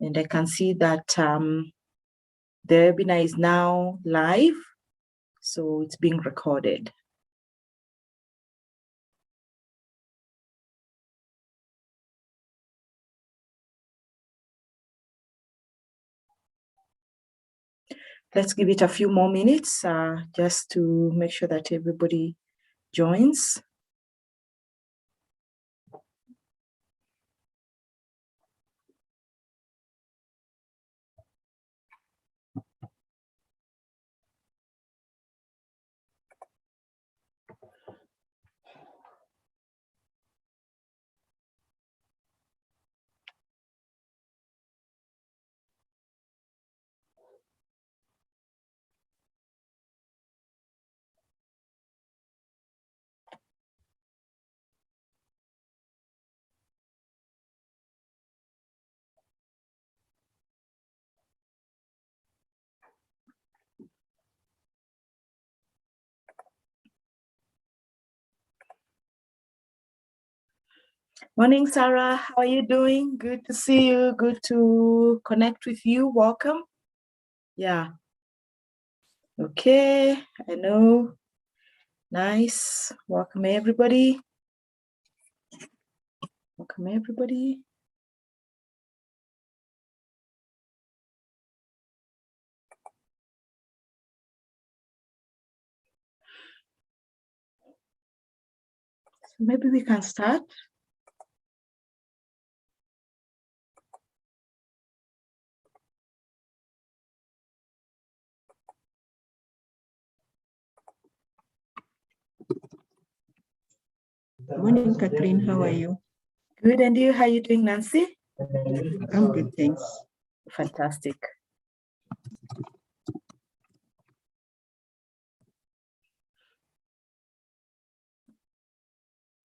And I can see that the webinar is now live, so it's being recorded. Let's give it a few more minutes just to make sure that everybody joins. Morning, Sarah. How are you doing? Good to see you. Good to connect with you. Welcome. Yeah. Okay. I know. Nice. Welcome, everybody. Welcome, everybody. So maybe we can start. Morning, Catherine. How are you? Good, and you? How are you doing, Nancy? I'm good, thanks. Fantastic.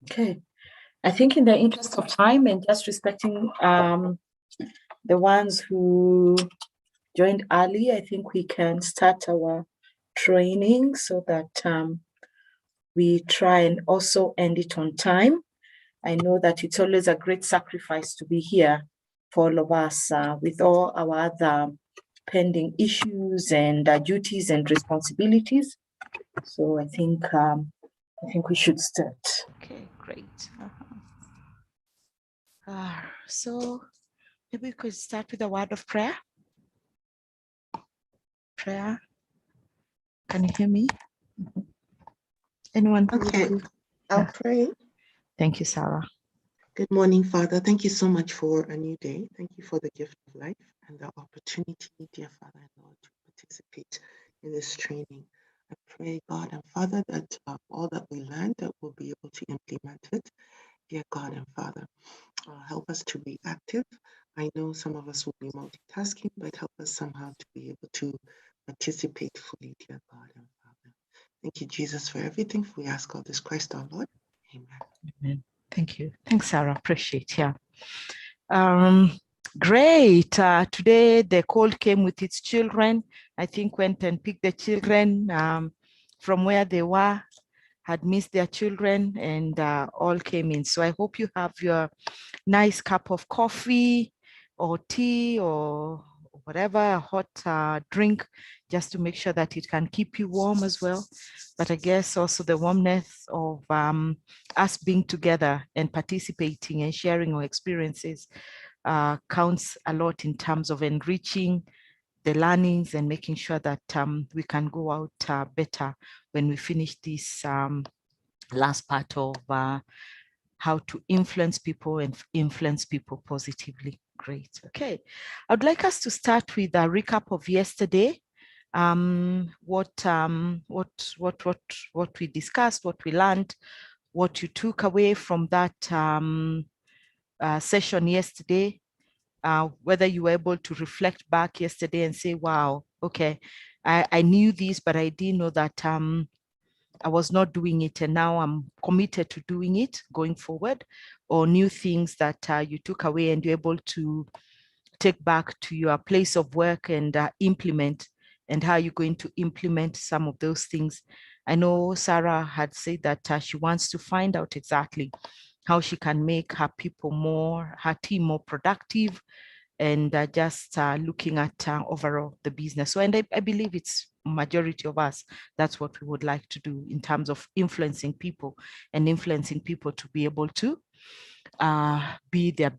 Okay. I think in the interest of time and just respecting the ones who joined early, I think we can start our training so that we try and also end it on time. I know that it's always a great sacrifice to be here for all of us with all our other pending issues and duties and responsibilities. So I think we should start. Okay, great. So maybe we could start with a word of prayer. Prayer. Can you hear me? Anyone? Okay, I'll pray. Thank you, Sarah. Good morning, Father. Thank you so much for a new day. Thank you for the gift of life and the opportunity, dear Father and Lord, to participate in this training. I pray, God and Father, that all that we learned, that we'll be able to implement it. Dear God and Father, help us to be active. I know some of us will be multitasking, but help us somehow to be able to participate fully, dear God and Father. Thank you, Jesus, for everything. We ask all this Christ our Lord. Amen. Amen. Thank you. Thanks, Sarah. Appreciate it. Great. Today the call came with its children. I think went and picked the children from where they were, had missed their children, and all came in. So I hope you have your nice cup of coffee or tea or whatever, a hot drink, just to make sure that it can keep you warm as well. But I guess also the warmness of us being together and participating and sharing our experiences counts a lot in terms of enriching the learnings and making sure that we can go out better when we finish this last part of how to influence people and influence people positively. Great. Okay. I'd like us to start with a recap of yesterday. What we discussed, what we learned, what you took away from that session yesterday, whether you were able to reflect back yesterday and say, wow, okay, I knew this, but I didn't know that I was not doing it, and now I'm committed to doing it going forward, or new things that you took away and you're able to take back to your place of work and implement, and how you're going to implement some of those things. I know Sarah had said that she wants to find out exactly how she can make her people more, her team more productive, and just looking at overall the business. So, and I believe it's majority of us, that's what we would like to do in terms of influencing people and influencing people to be able to be their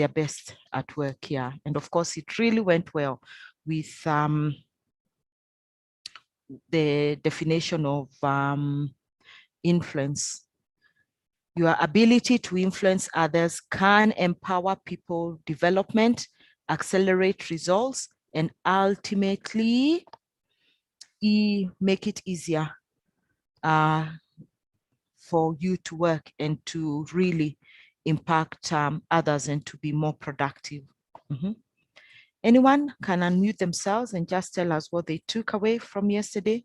best at work here. And of course, it really went well with the definition of influence. Your ability to influence others can empower people development, accelerate results, and ultimately make it easier for you to work and to really impact others and to be more productive. Anyone can unmute themselves and just tell us what they took away from yesterday.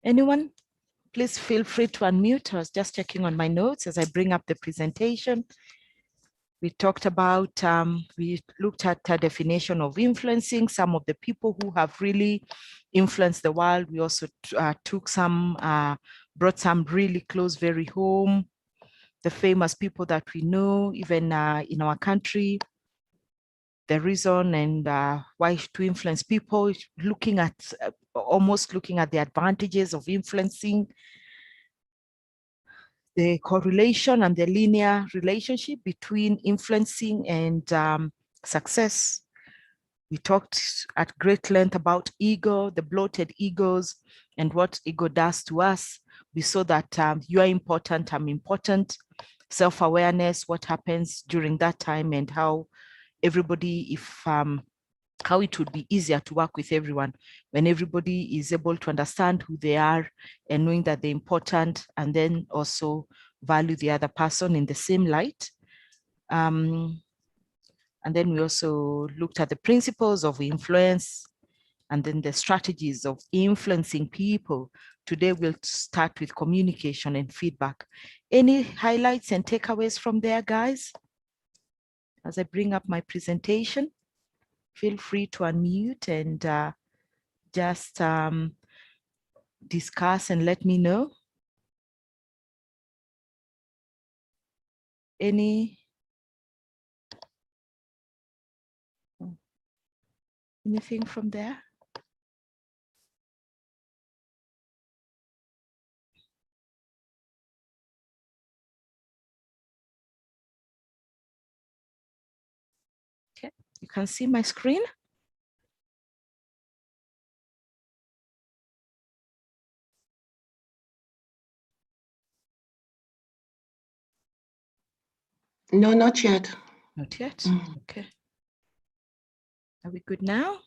Anyone? Please feel free to unmute. I was just checking on my notes as I bring up the presentation. We talked about, we looked at a definition of influencing, some of the people who have really influenced the world. We also took some, brought some really close, very home, the famous people that we know, even in our country, the reason and why to influence people, looking at, almost looking at the advantages of influencing, the correlation and the linear relationship between influencing and success. We talked at great length about ego, the bloated egos, and what ego does to us. We saw that you are important, I'm important, self-awareness, what happens during that time, and how everybody, if how it would be easier to work with everyone when everybody is able to understand who they are and knowing that they're important, and then also value the other person in the same light. And then we also looked at the principles of influence and then the strategies of influencing people. Today we'll start with communication and feedback. Any highlights and takeaways from there, guys? As I bring up my presentation, feel free to unmute and just discuss and let me know. Anything from there? Okay, you can see my screen. No, not yet. Not yet. Okay. Are we good now?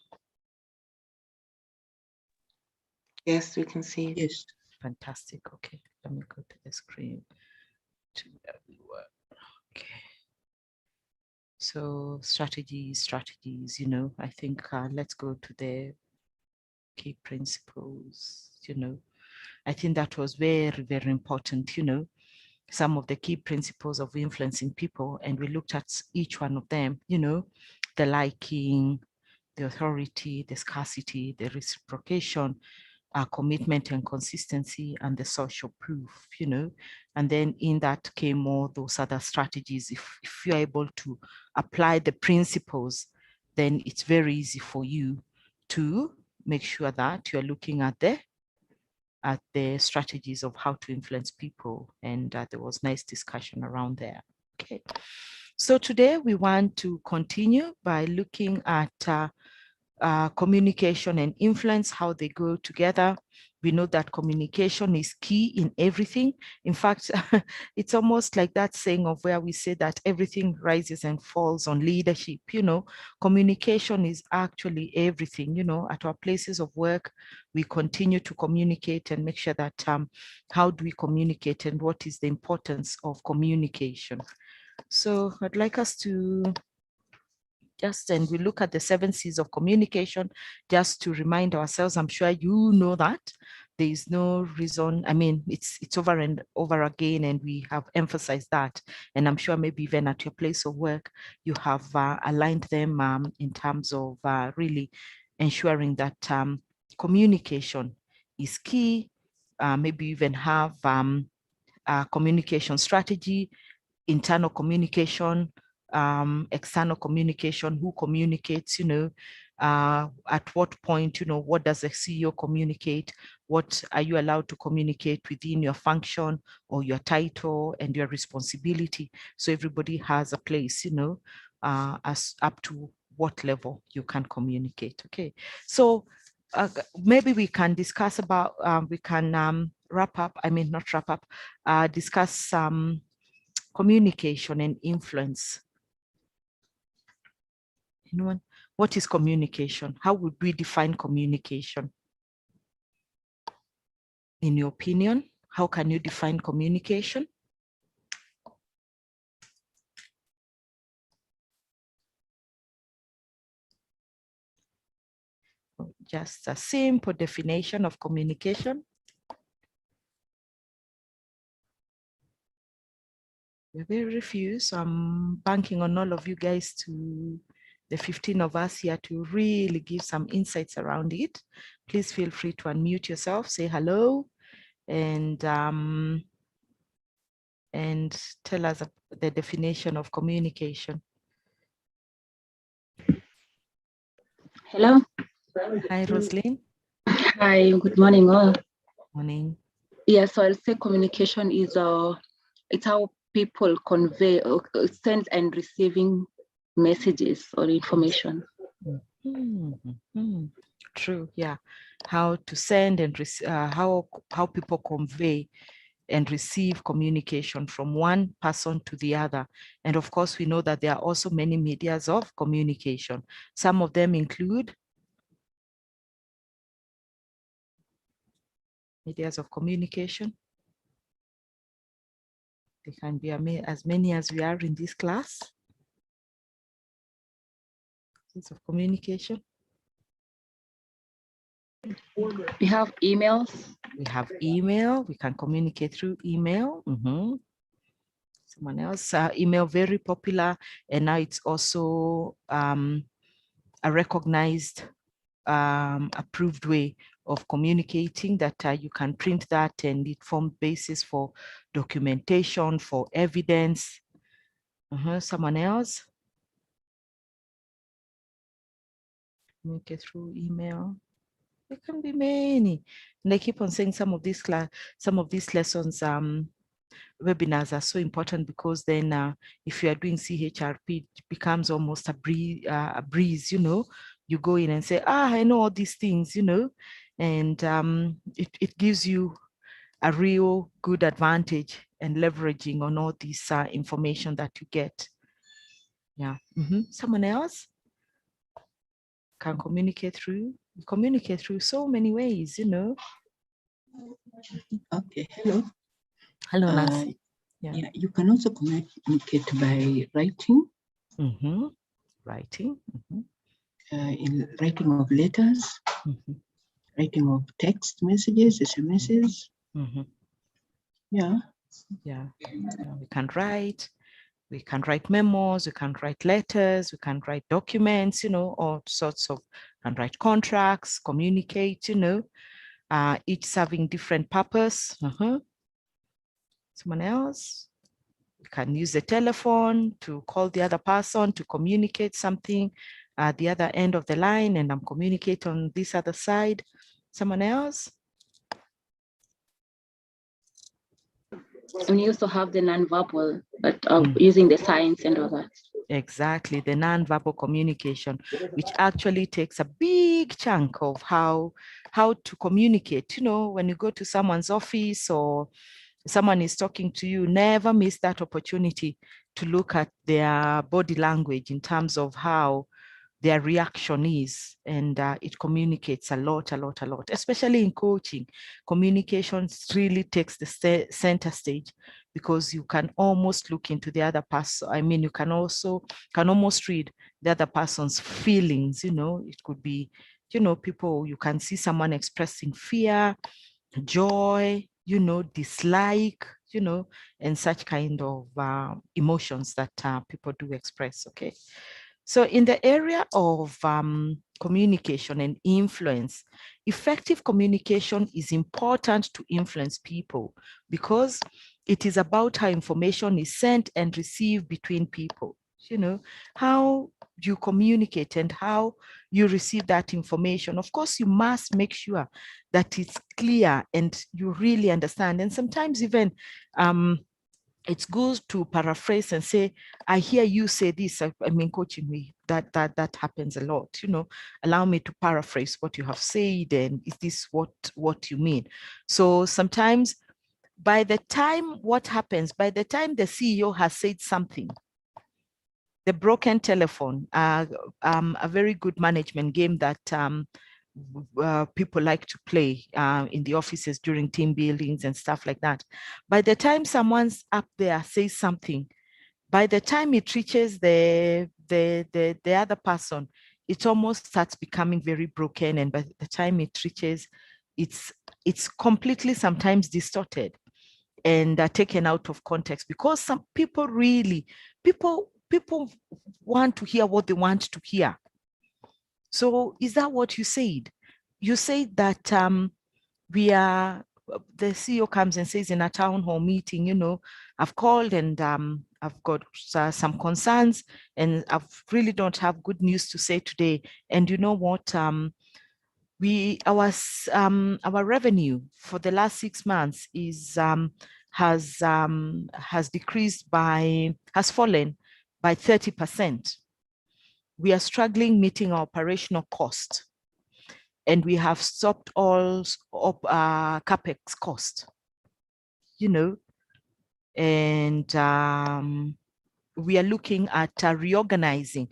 Yes, we can see it. Yes. Fantastic. Okay, let me go to the screen to everyone. Okay. So strategies, you know, I think let's go to the key principles, you know. I think that was very, very important, you know, some of the key principles of influencing people. And we looked at each one of them, you know, the liking, the authority, the scarcity, the reciprocation, commitment and consistency, and the social proof, you know. And then in that came all those other strategies. If you're able to apply the principles, then it's very easy for you to make sure that you're looking at the strategies of how to influence people. And there was nice discussion around there. Okay. So today we want to continue by looking at communication and influence, how they go together. We know that communication is key in everything. In fact, it's almost like that saying of where we say that everything rises and falls on leadership. You know, communication is actually everything. You know, at our places of work, we continue to communicate and make sure that how do we communicate and what is the importance of communication. So I'd like us to and we look at the 7 C's of communication, just to remind ourselves. I'm sure you know that, there is no reason. I mean, it's over and over again, and we have emphasized that. And I'm sure maybe even at your place of work, you have aligned them in terms of really ensuring that communication is key. Maybe even have a communication strategy, internal communication, external communication, who communicates, at what point, what does the CEO communicate? What are you allowed to communicate within your function or your title and your responsibility? So everybody has a place, as up to what level you can communicate. Okay, so maybe we can discuss about, we can wrap up, I mean, not wrap up, discuss communication and influence. Anyone? What is communication? How would we define communication? In your opinion, how can you define communication? Just a simple definition of communication. We're very few, so I'm banking on all of you guys, to the 15 of us here, to really give some insights around it. Please feel free to unmute yourself, say hello, and tell us the definition of communication. Hello. Hi, Roslyn. Hi, good morning all. Morning. Yeah, so I'll say communication is it's how people convey or send and receiving messages or information. True, yeah. How to send and how people convey and receive communication from one person to the other. And of course, we know that there are also many medias of communication. Some of them include medias of communication. They can be as many as we are in this class. Medias of communication. We have emails. We have email. We can communicate through email. Someone else, email, very popular, and now it's also a recognized, approved way of communicating, that you can print that and it forms basis for documentation, for evidence. Someone else? Communicate through email. There can be many. And I keep on saying some of these lessons, webinars are so important, because then if you are doing CHRP, it becomes almost a breeze, you go in and say, I know all these things, and it gives you a real good advantage and leveraging on all this information that you get. Yeah. Someone else can communicate through so many ways, Okay, hello. Hello, Nancy. Yeah, you can also communicate by writing. Writing. In writing of letters, writing of text messages, SMSs. Yeah. We can write memos, we can write letters, we can write documents, all sorts of, and write contracts, communicate, each serving different purpose. Someone else? We can use the telephone to call the other person to communicate something at the other end of the line, and I'm communicating on this other side. Someone else? And you also have the nonverbal, but using the signs and all that. Exactly, the nonverbal communication, which actually takes a big chunk of how to communicate. When you go to someone's office or someone is talking to you, never miss that opportunity to look at their body language in terms of how their reaction is, and it communicates a lot, especially in coaching. Communication really takes the center stage, because you can almost look into the other person. I mean, you can almost read the other person's feelings. It could be, people, you can see someone expressing fear, joy, dislike, and such kind of emotions that people do express. Okay. So in the area of communication and influence, effective communication is important to influence people because it is about how information is sent and received between people. How you communicate and how you receive that information. Of course, you must make sure that it's clear and you really understand. And sometimes even it's good to paraphrase and say, I hear you say this. I mean, coaching me, that happens a lot. Allow me to paraphrase what you have said, and is this what you mean? So sometimes by the time the CEO has said something, the broken telephone, a very good management game that people like to play in the offices during team buildings and stuff like that. By the time someone's up there says something, by the time it reaches the other person, it almost starts becoming very broken. And by the time it reaches, it's completely sometimes distorted and taken out of context, because some people people want to hear what they want to hear. So is that what you said? You said that the CEO comes and says in a town hall meeting, I've called and I've got some concerns and I really don't have good news to say today. And you know what? Our revenue for the last 6 months has fallen by 30%. We are struggling meeting our operational cost, and we have stopped all capex cost, and we are looking at reorganizing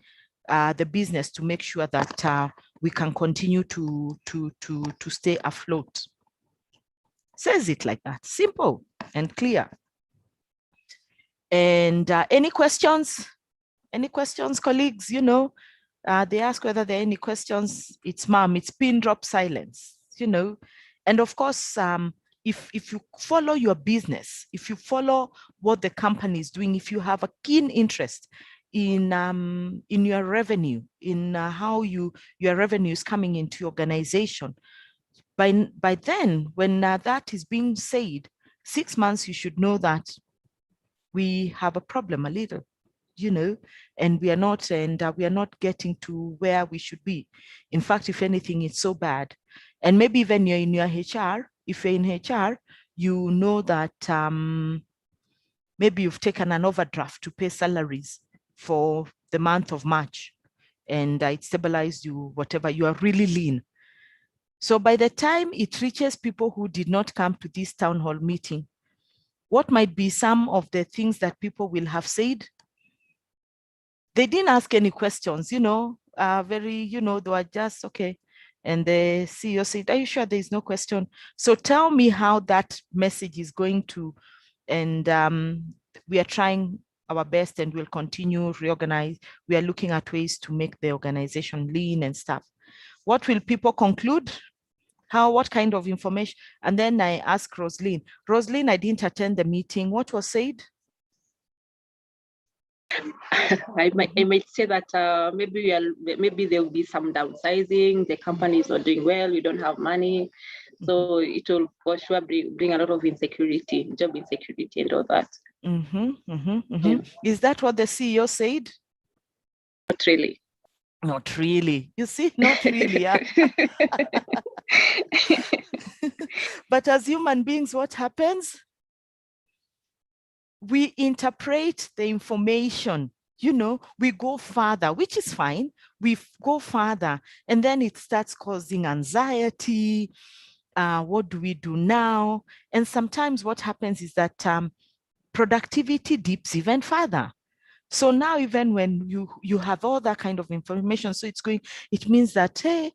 the business to make sure that we can continue to stay afloat. Says it like that, simple and clear. And any questions? Any questions, colleagues? They ask whether there are any questions. It's pin drop silence, And of course, if you follow your business, if you follow what the company is doing, if you have a keen interest in your revenue, in how your revenue is coming into your organization, by then, when that is being said, 6 months, you should know that we have a problem a little, and we are not getting to where we should be. In fact, if anything, it's so bad. And maybe even you're in your HR, if you're in HR, you know that maybe you've taken an overdraft to pay salaries for the month of March, and it stabilized you, whatever, you are really lean. So by the time it reaches people who did not come to this town hall meeting, what might be some of the things that people will have said? They didn't ask any questions, they were just, okay. And the CEO said, are you sure there is no question? So tell me how that message is going to, and we are trying our best and we'll continue reorganize. We are looking at ways to make the organization lean and stuff. What will people conclude? What kind of information? And then I asked Rosaline, I didn't attend the meeting. What was said? I might say that maybe there will be some downsizing. The company is not doing well. We don't have money, so it will for sure bring a lot of insecurity, job insecurity, and all that. Is that what the CEO said? Not really. Not really. You see, not really. Yeah. But as human beings, what happens? We interpret the information, we go further, which is fine. We go further, and then it starts causing anxiety. What do we do now? And sometimes what happens is that productivity dips even further. So now, even when you have all that kind of information, so it means that, hey,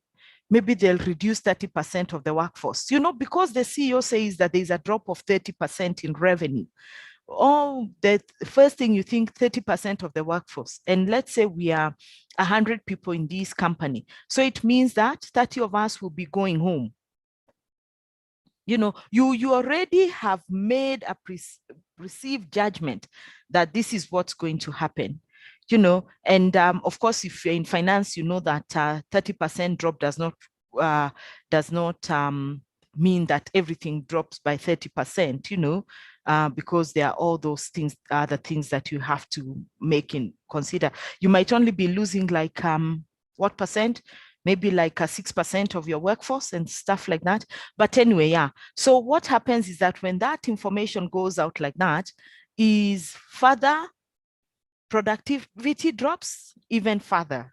maybe they'll reduce 30% of the workforce, because the CEO says that there's a drop of 30% in revenue. The first thing you think, 30% of the workforce. And let's say we are 100 people in this company. So it means that 30 of us will be going home. You know, you already have made a perceived judgment that this is what's going to happen, you know. And of course, if you're in finance, you know that 30% drop does not mean that everything drops by 30%, you know, because there are all those things, the things that you have to make in consider. You might only be losing like what percent? Maybe like a 6% of your workforce and stuff like that. But anyway, yeah. So what happens is that when that information goes out like that, is further productivity drops even further.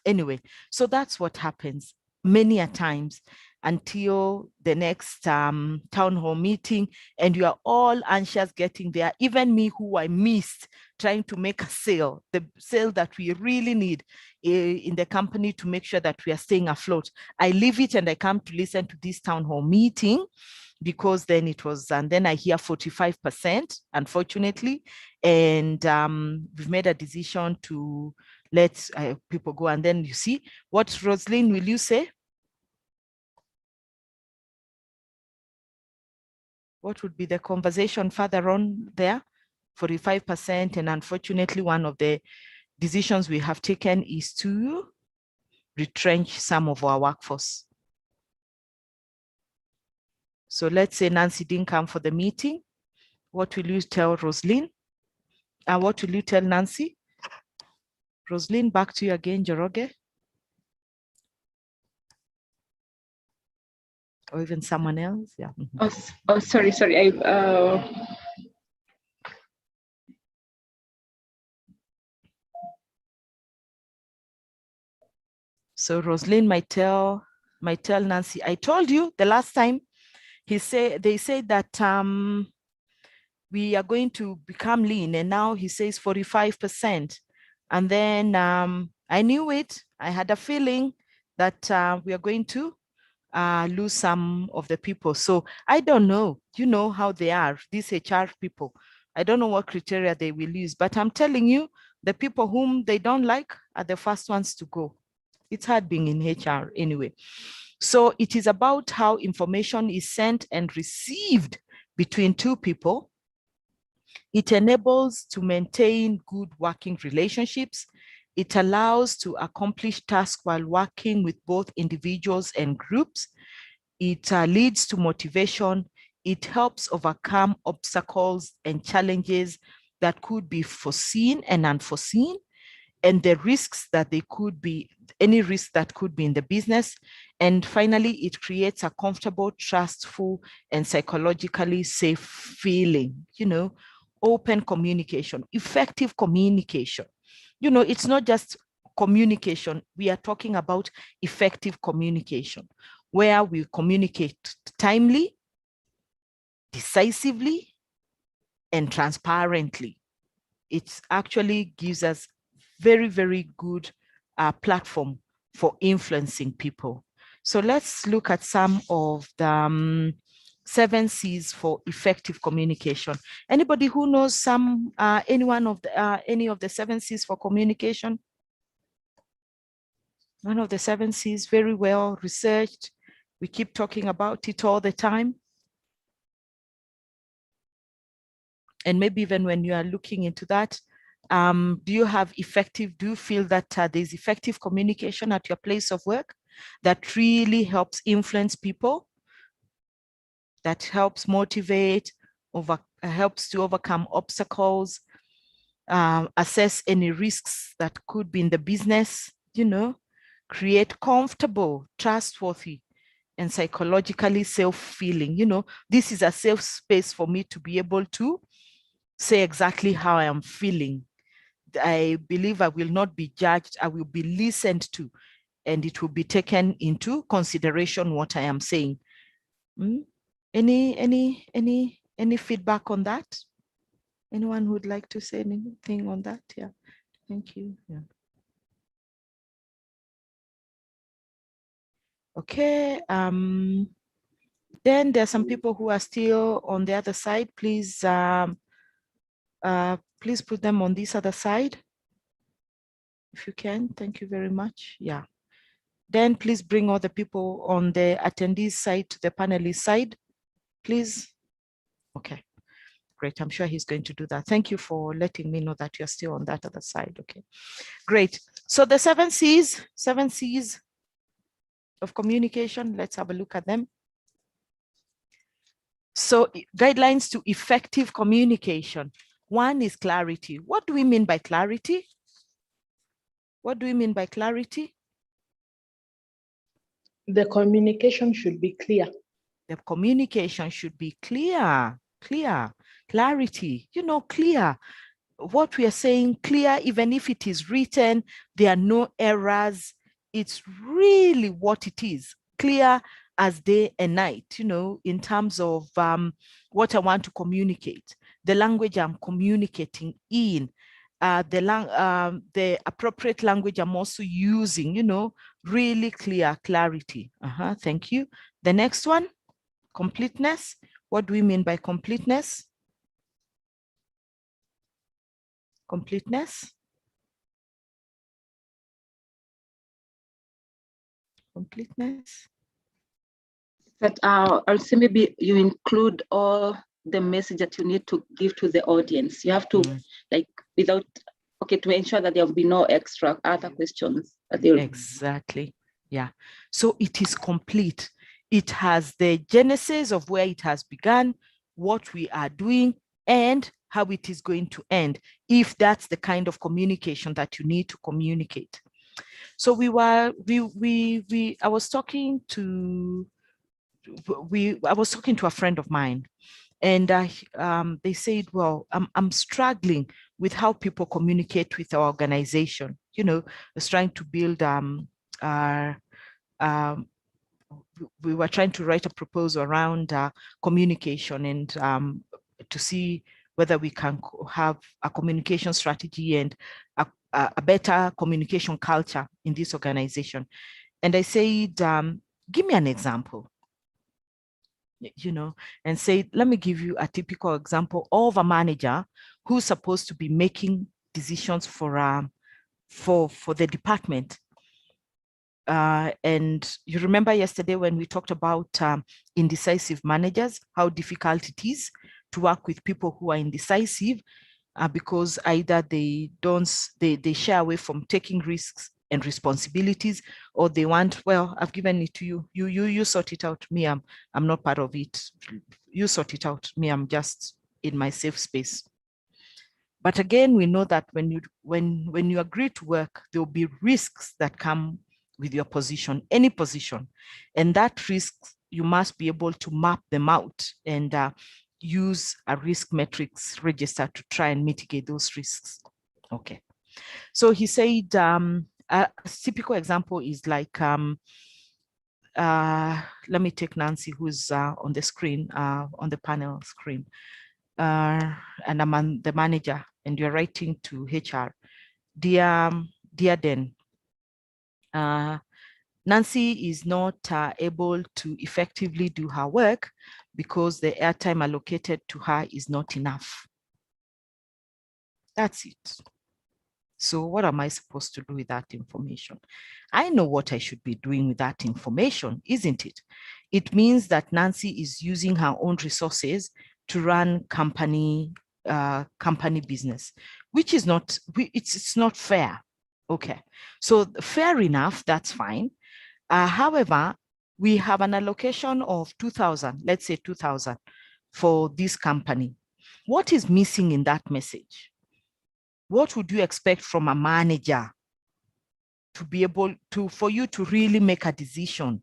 Anyway, so that's what happens many a times until the next town hall meeting, and you are all anxious getting there. Even me, who I missed trying to make a sale, the sale that we really need in the company to make sure that we are staying afloat. I leave it and I come to listen to this town hall meeting, because then it was, and then I hear 45%, unfortunately, and we've made a decision to let people go. And then you see, what, Rosalind, will you say? What would be the conversation further on there? 45%, and unfortunately, one of the decisions we have taken is to retrench some of our workforce. So let's say Nancy didn't come for the meeting. What will you tell Rosalind? What will you tell Nancy? Rosalind, back to you again, Joroge. Or even someone else, yeah. Oh, sorry. So Rosalind might tell Nancy, I told you the last time they said that we are going to become lean, and now he says 45%. And then I knew it. I had a feeling that we are going to lose some of the people. So I don't know, you know how they are, these HR people. I don't know what criteria they will use, but I'm telling you, the people whom they don't like are the first ones to go. It's hard being in HR anyway. So it is about how information is sent and received between two people. It enables to maintain good working relationships. It allows to accomplish tasks while working with both individuals and groups. It leads to motivation. It helps overcome obstacles and challenges that could be foreseen and unforeseen, and the risks that they could be, any risk that could be in the business. And finally, it creates a comfortable, trustful, and psychologically safe feeling, you know, open communication, effective communication. You know, it's not just communication. We are talking about effective communication, where we communicate timely, decisively, and transparently. It actually gives us very, very good platform for influencing people. So let's look at some of the 7 C's for effective communication. Anybody who knows some, any of the 7 C's for communication? One of the 7 C's, very well researched. We keep talking about it all the time. And maybe even when you are looking into that, do you feel that there's effective communication at your place of work that really helps influence people, that helps motivate, helps to overcome obstacles, assess any risks that could be in the business, you know, create comfortable, trustworthy, and psychologically safe feeling. You know, this is a safe space for me to be able to say exactly how I am feeling. I believe I will not be judged. I will be listened to, and it will be taken into consideration what I am saying. Any feedback on that? Anyone who would like to say anything on that? Yeah, thank you. Yeah. Okay. Then there are some people who are still on the other side. Please, please put them on this other side, if you can. Thank you very much. Yeah. Then please bring all the people on the attendees side to the panelist side. please? Okay, great. I'm sure he's going to do that. Thank you for letting me know that you're still on that other side. Okay, great. So the 7 C's of communication, let's have a look at them. So guidelines to effective communication. One is clarity. What do we mean by clarity? What do we mean by clarity? The communication should be clear. The communication should be clear, clarity, clear. What we are saying, clear, even if it is written, there are no errors. It's really what it is, clear as day and night, in terms of what I want to communicate, the language I'm communicating in, the appropriate language I'm also using, really clear, clarity. Thank you. The next one, completeness. What do we mean by completeness? Completeness. Completeness. But I'll say maybe you include all the message that you need to give to the audience. You have to to ensure that there will be no extra other questions. Exactly. Yeah. So it is complete. It has the genesis of where it has begun, what we are doing, and how it is going to end, if that's the kind of communication that you need to communicate. So I was talking to a friend of mine, and they said, well, I'm struggling with how people communicate with our organization. I was trying to build we were trying to write a proposal around communication and to see whether we can have a communication strategy and a better communication culture in this organization. And I said, give me an example, and say, let me give you a typical example of a manager who's supposed to be making decisions for the department. And you remember yesterday when we talked about indecisive managers, how difficult it is to work with people who are indecisive because either they shy away from taking risks and responsibilities, or they want, well, I've given it to you. You sort it out. Me, I'm not part of it. You sort it out. Me, I'm just in my safe space. But again, we know that when you agree to work, there will be risks that come with your position, any position. And that risk, you must be able to map them out and use a risk metrics register to try and mitigate those risks. Okay. So he said, a typical example is like, let me take Nancy, who's on the screen, on the panel screen. And I'm the manager, and you're writing to HR. Dear Den, Nancy is not able to effectively do her work because the airtime allocated to her is not enough. That's it. So what am I supposed to do with that information? I know what I should be doing with that information, isn't it? It means that Nancy is using her own resources to run company business, which is not, it's not fair. Okay, so fair enough, that's fine. However, we have an allocation of 2,000, let's say 2,000 for this company. What is missing in that message? What would you expect from a manager to be able to, for you to really make a decision?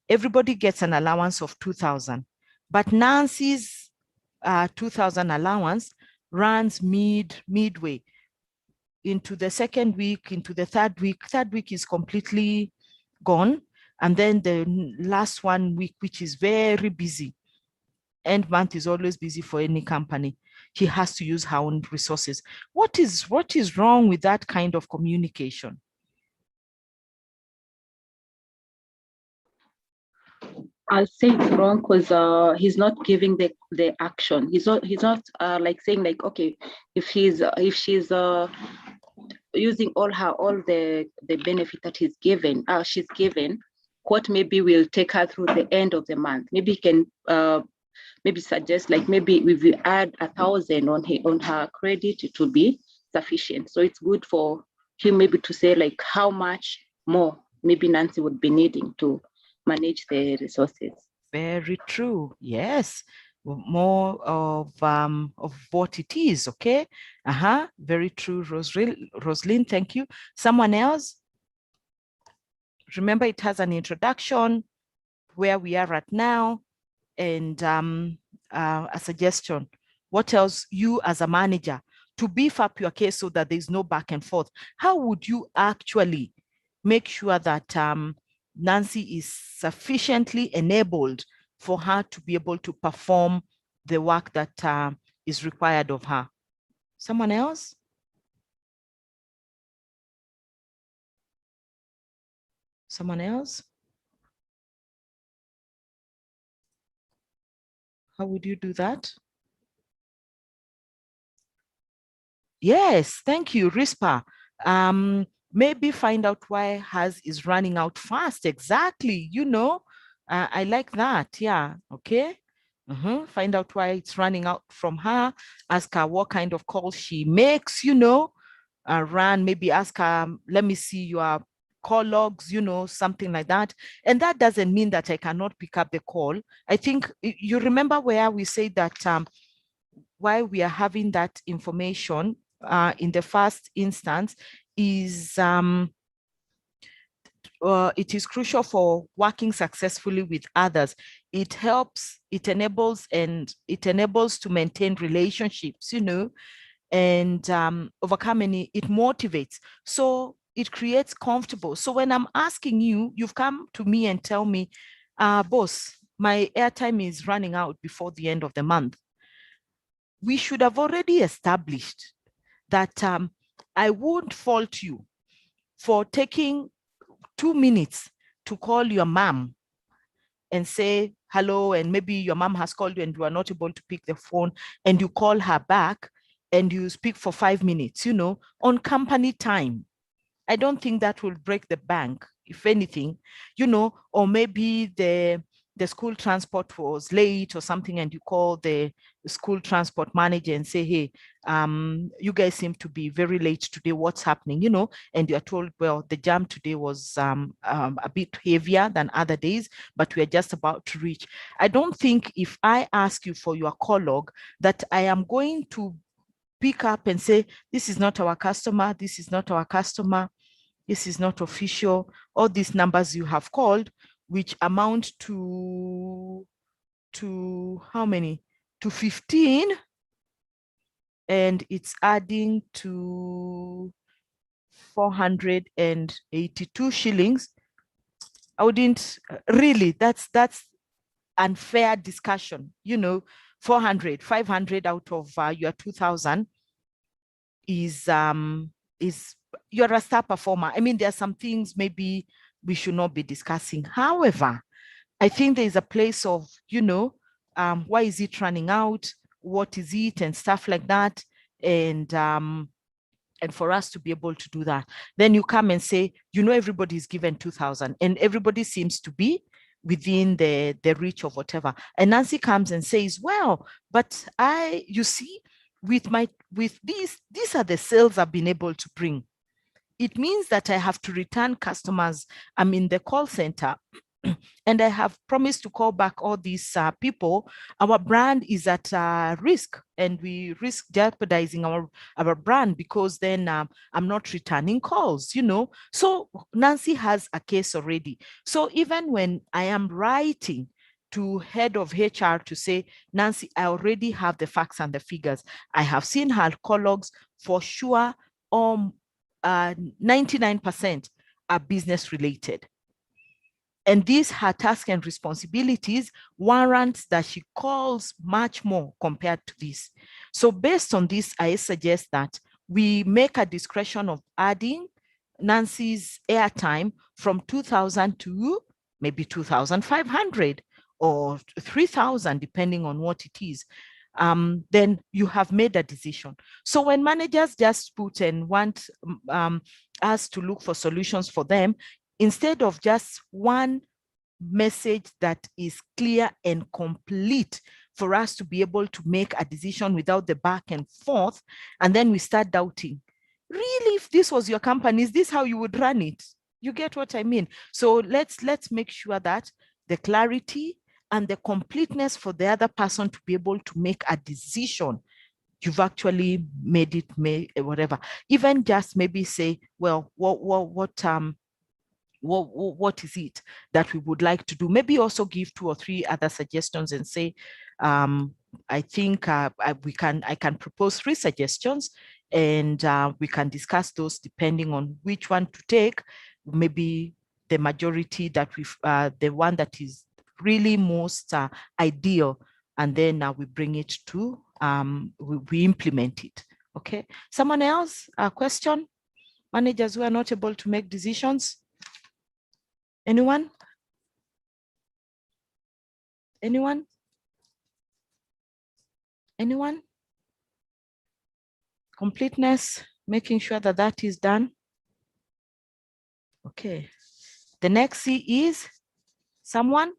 Everybody gets an allowance of 2,000, but Nancy's 2,000 allowance runs midway into the second week, into the third week. Third week is completely gone. And then the last 1 week, which is very busy. End month is always busy for any company. He has to use her own resources. What is wrong with that kind of communication? I'll say it's wrong because he's not giving the action. He's not like saying like, okay, if she's using all the benefit that she's given, what maybe will take her through the end of the month. Maybe he can maybe suggest like maybe if you add 1,000 on her credit, it will be sufficient. So it's good for him maybe to say like how much more maybe Nancy would be needing to manage the resources. Very true. Yes. More of what it is. Okay. Very true, Rosalind. Thank you. Someone else? Remember, it has an introduction, where we are right now, and a suggestion. What else, you as a manager, to beef up your case so that there's no back and forth? How would you actually make sure that Nancy is sufficiently enabled for her to be able to perform the work that is required of her? Someone else? Someone else? How would you do that? Yes, thank you, Rispa. Maybe find out why hers is running out fast. Exactly, I like that. Yeah, okay. Find out why it's running out from her. Ask her what kind of calls she makes, maybe ask her, let me see your call logs, something like that. And that doesn't mean that I cannot pick up the call. I think you remember where we say that why we are having that information in the first instance is it is crucial for working successfully with others. It helps, it enables to maintain relationships, and overcome any, it motivates. So it creates comfortable. So when I'm asking you, you've come to me and tell me, boss, my airtime is running out before the end of the month. We should have already established that I won't fault you for taking 2 minutes to call your mom and say hello, and maybe your mom has called you and you are not able to pick the phone, and you call her back and you speak for 5 minutes, on company time. I don't think that will break the bank, if anything, or maybe the school transport was late or something, and you call the school transport manager and say, hey, you guys seem to be very late today. What's happening? And you're told, well, the jam today was a bit heavier than other days, but we're just about to reach. I don't think if I ask you for your call log that I am going to pick up and say, this is not our customer, this is not our customer, this is not official. All these numbers you have called, which amount to how many? To 15, and it's adding to 482 shillings. I wouldn't really, that's unfair discussion. 400, 500 out of your 2,000 is you're a star performer. I mean, there are some things maybe we should not be discussing. However, I think there is a place of, why is it running out? What is it? And stuff like that. And for us to be able to do that, then you come and say, everybody is given 2,000 and everybody seems to be within the reach of whatever. And Nancy comes and says, well, but you see, with these are the sales I've been able to bring. It means that I have to return customers. I'm in the call center and I have promised to call back all these people. Our brand is at risk, and we risk jeopardizing our brand because then I'm not returning calls, So Nancy has a case already. So even when I am writing to head of HR to say, Nancy, I already have the facts and the figures. I have seen her call logs for sure. 99% are business related. And these her tasks and responsibilities warrants that she calls much more compared to this. So based on this, I suggest that we make a discretion of adding Nancy's airtime from 2,000 to maybe 2,500 or 3,000, depending on what it is. Then you have made a decision. So when managers just put and want us to look for solutions for them, instead of just one message that is clear and complete, for us to be able to make a decision without the back and forth. And then we start doubting, really, if this was your company, is this how you would run it? You get what I mean? So let's make sure that the clarity and the completeness for the other person to be able to make a decision, you've actually made it, whatever. Even just maybe say, well, what is it that we would like to do? Maybe also give 2 or 3 other suggestions and say, I think I can propose 3 suggestions, and we can discuss those depending on which one to take. Maybe the majority that the one that is really most ideal, and then we bring it to, we implement it. Okay. Someone else? A question? Managers who are not able to make decisions? Anyone? Anyone? Anyone? Completeness, making sure that that is done. Okay. The next C is someone?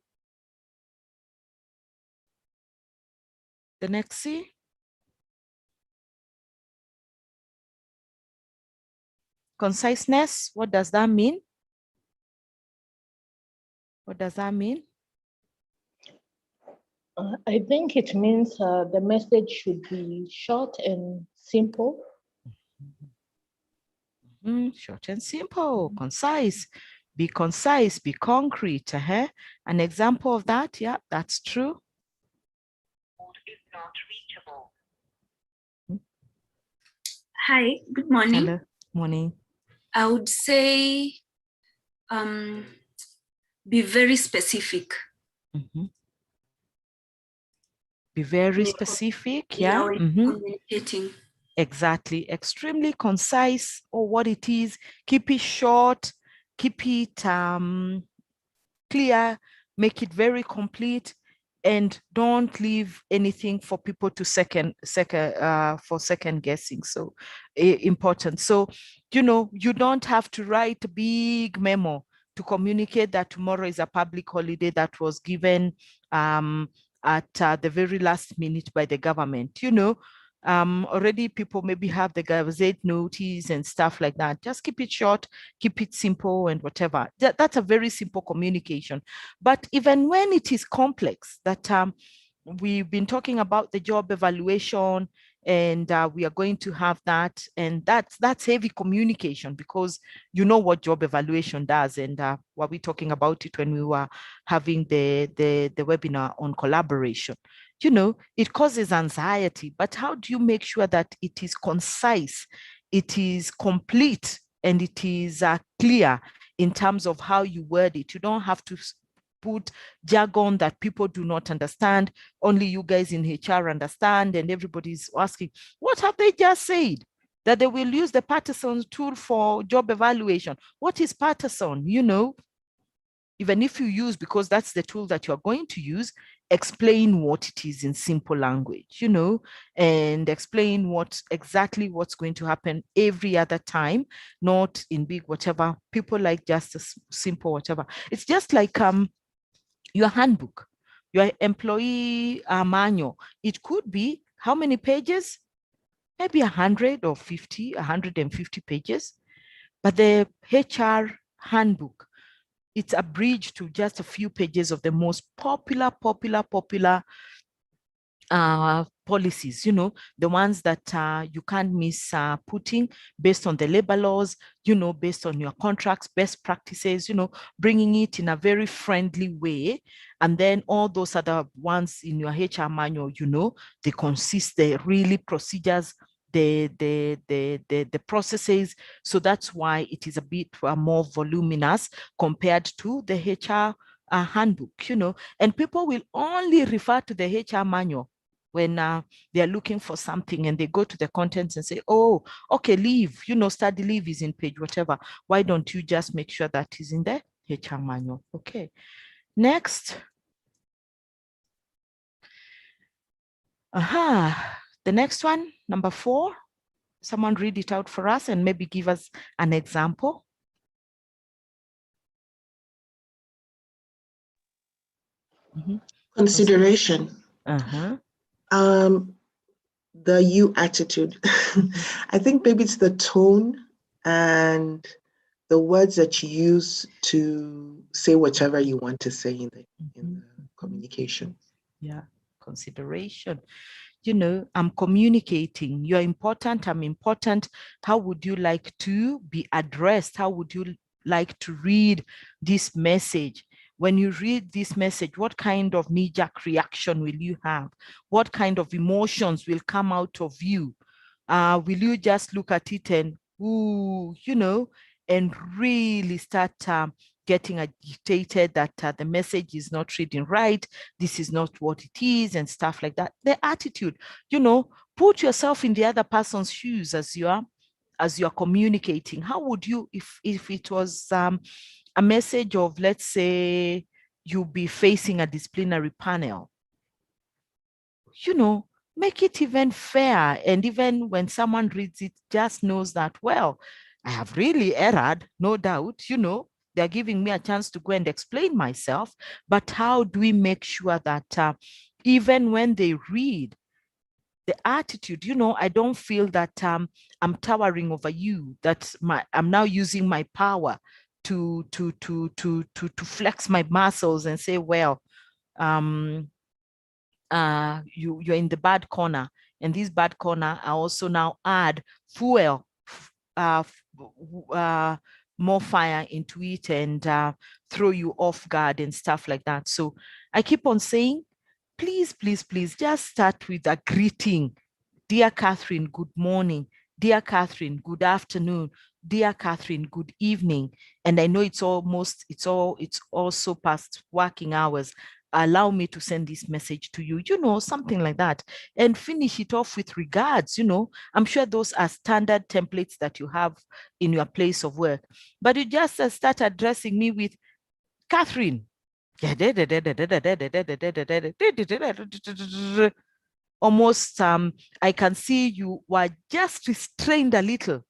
The next C? Conciseness, what does that mean? What does that mean? I think it means the message should be short and simple. Short and simple, concise. Be concise, be concrete. An example of that, yeah, that's true. Is not reachable. Hi, good morning. Hello, morning. I would say be very specific. Be very specific, Yeah, yeah. communicating. Exactly, extremely concise or what it is. Keep it short, keep it clear, make it very complete, and don't leave anything for people to second guessing. So important. So, you don't have to write a big memo to communicate that tomorrow is a public holiday that was given at the very last minute by the government. Already people maybe have the Gazette notice and stuff like that. Just keep it short, keep it simple and whatever. That's a very simple communication. But even when it is complex, that we've been talking about the job evaluation, and we are going to have that, and that's heavy communication, because you know what job evaluation does, and were we talking about it when we were having the webinar on collaboration. It causes anxiety, but how do you make sure that it is concise, it is complete, and it is clear in terms of how you word it? You don't have to put jargon that people do not understand, only you guys in HR understand, and everybody's asking, what have they just said? That they will use the Patterson tool for job evaluation. What is Patterson? Even if you use, because that's the tool that you're going to use, explain what it is in simple language, and explain exactly what's going to happen every other time, not in big whatever. People like just a simple whatever. It's just like your handbook, your employee manual. It could be how many pages? Maybe 150 pages. But the HR handbook, it's abridged to just a few pages of the most popular policies, the ones that you can't miss putting based on the labor laws, based on your contracts, best practices, bringing it in a very friendly way. And then all those other ones in your HR manual, they consist the really procedures, the processes. So that's why it is a bit more voluminous compared to the HR handbook, and people will only refer to the HR manual when they're looking for something, and they go to the contents and say, oh, okay, leave, study leave is in page whatever. Why don't you just make sure that is in the HR manual? Okay. Next. The next one, number 4. Someone read it out for us and maybe give us an example. Consideration. The you attitude. I think maybe it's the tone and the words that you use to say whatever you want to say in the communication. Yeah, consideration. You know, I'm communicating. You're important. I'm important. How would you like to be addressed? How would you like to read this message? When you read this message, what kind of knee-jerk reaction will you have? What kind of emotions will come out of you? Will you just look at it and, ooh, you know, and really start getting agitated that the message is not reading right, this is not what it is, and stuff like that? The attitude, you know, put yourself in the other person's shoes as you are communicating. How would you, if it was a message of, let's say, you'll be facing a disciplinary panel, you know, make it even fair. And even when someone reads it, just knows that, well, I have really erred, no doubt, you know, they're giving me a chance to go and explain myself. But how do we make sure that even when they read, the attitude, you know, I don't feel that I'm towering over you, that I'm now using my power to flex my muscles and say, well, you're in the bad corner, and this bad corner, I also now add fuel, more fire into it, and throw you off guard and stuff like that. So I keep on saying, please, please, please, just start with a greeting. Dear Catherine, good morning. Dear Catherine, good afternoon. Dear Catherine, good evening. And I know it's also past working hours. Allow me to send this message to you, you know, something like that. And finish it off with regards, you know. I'm sure those are standard templates that you have in your place of work. But you just start addressing me with Catherine. Almost, I can see you were just restrained a little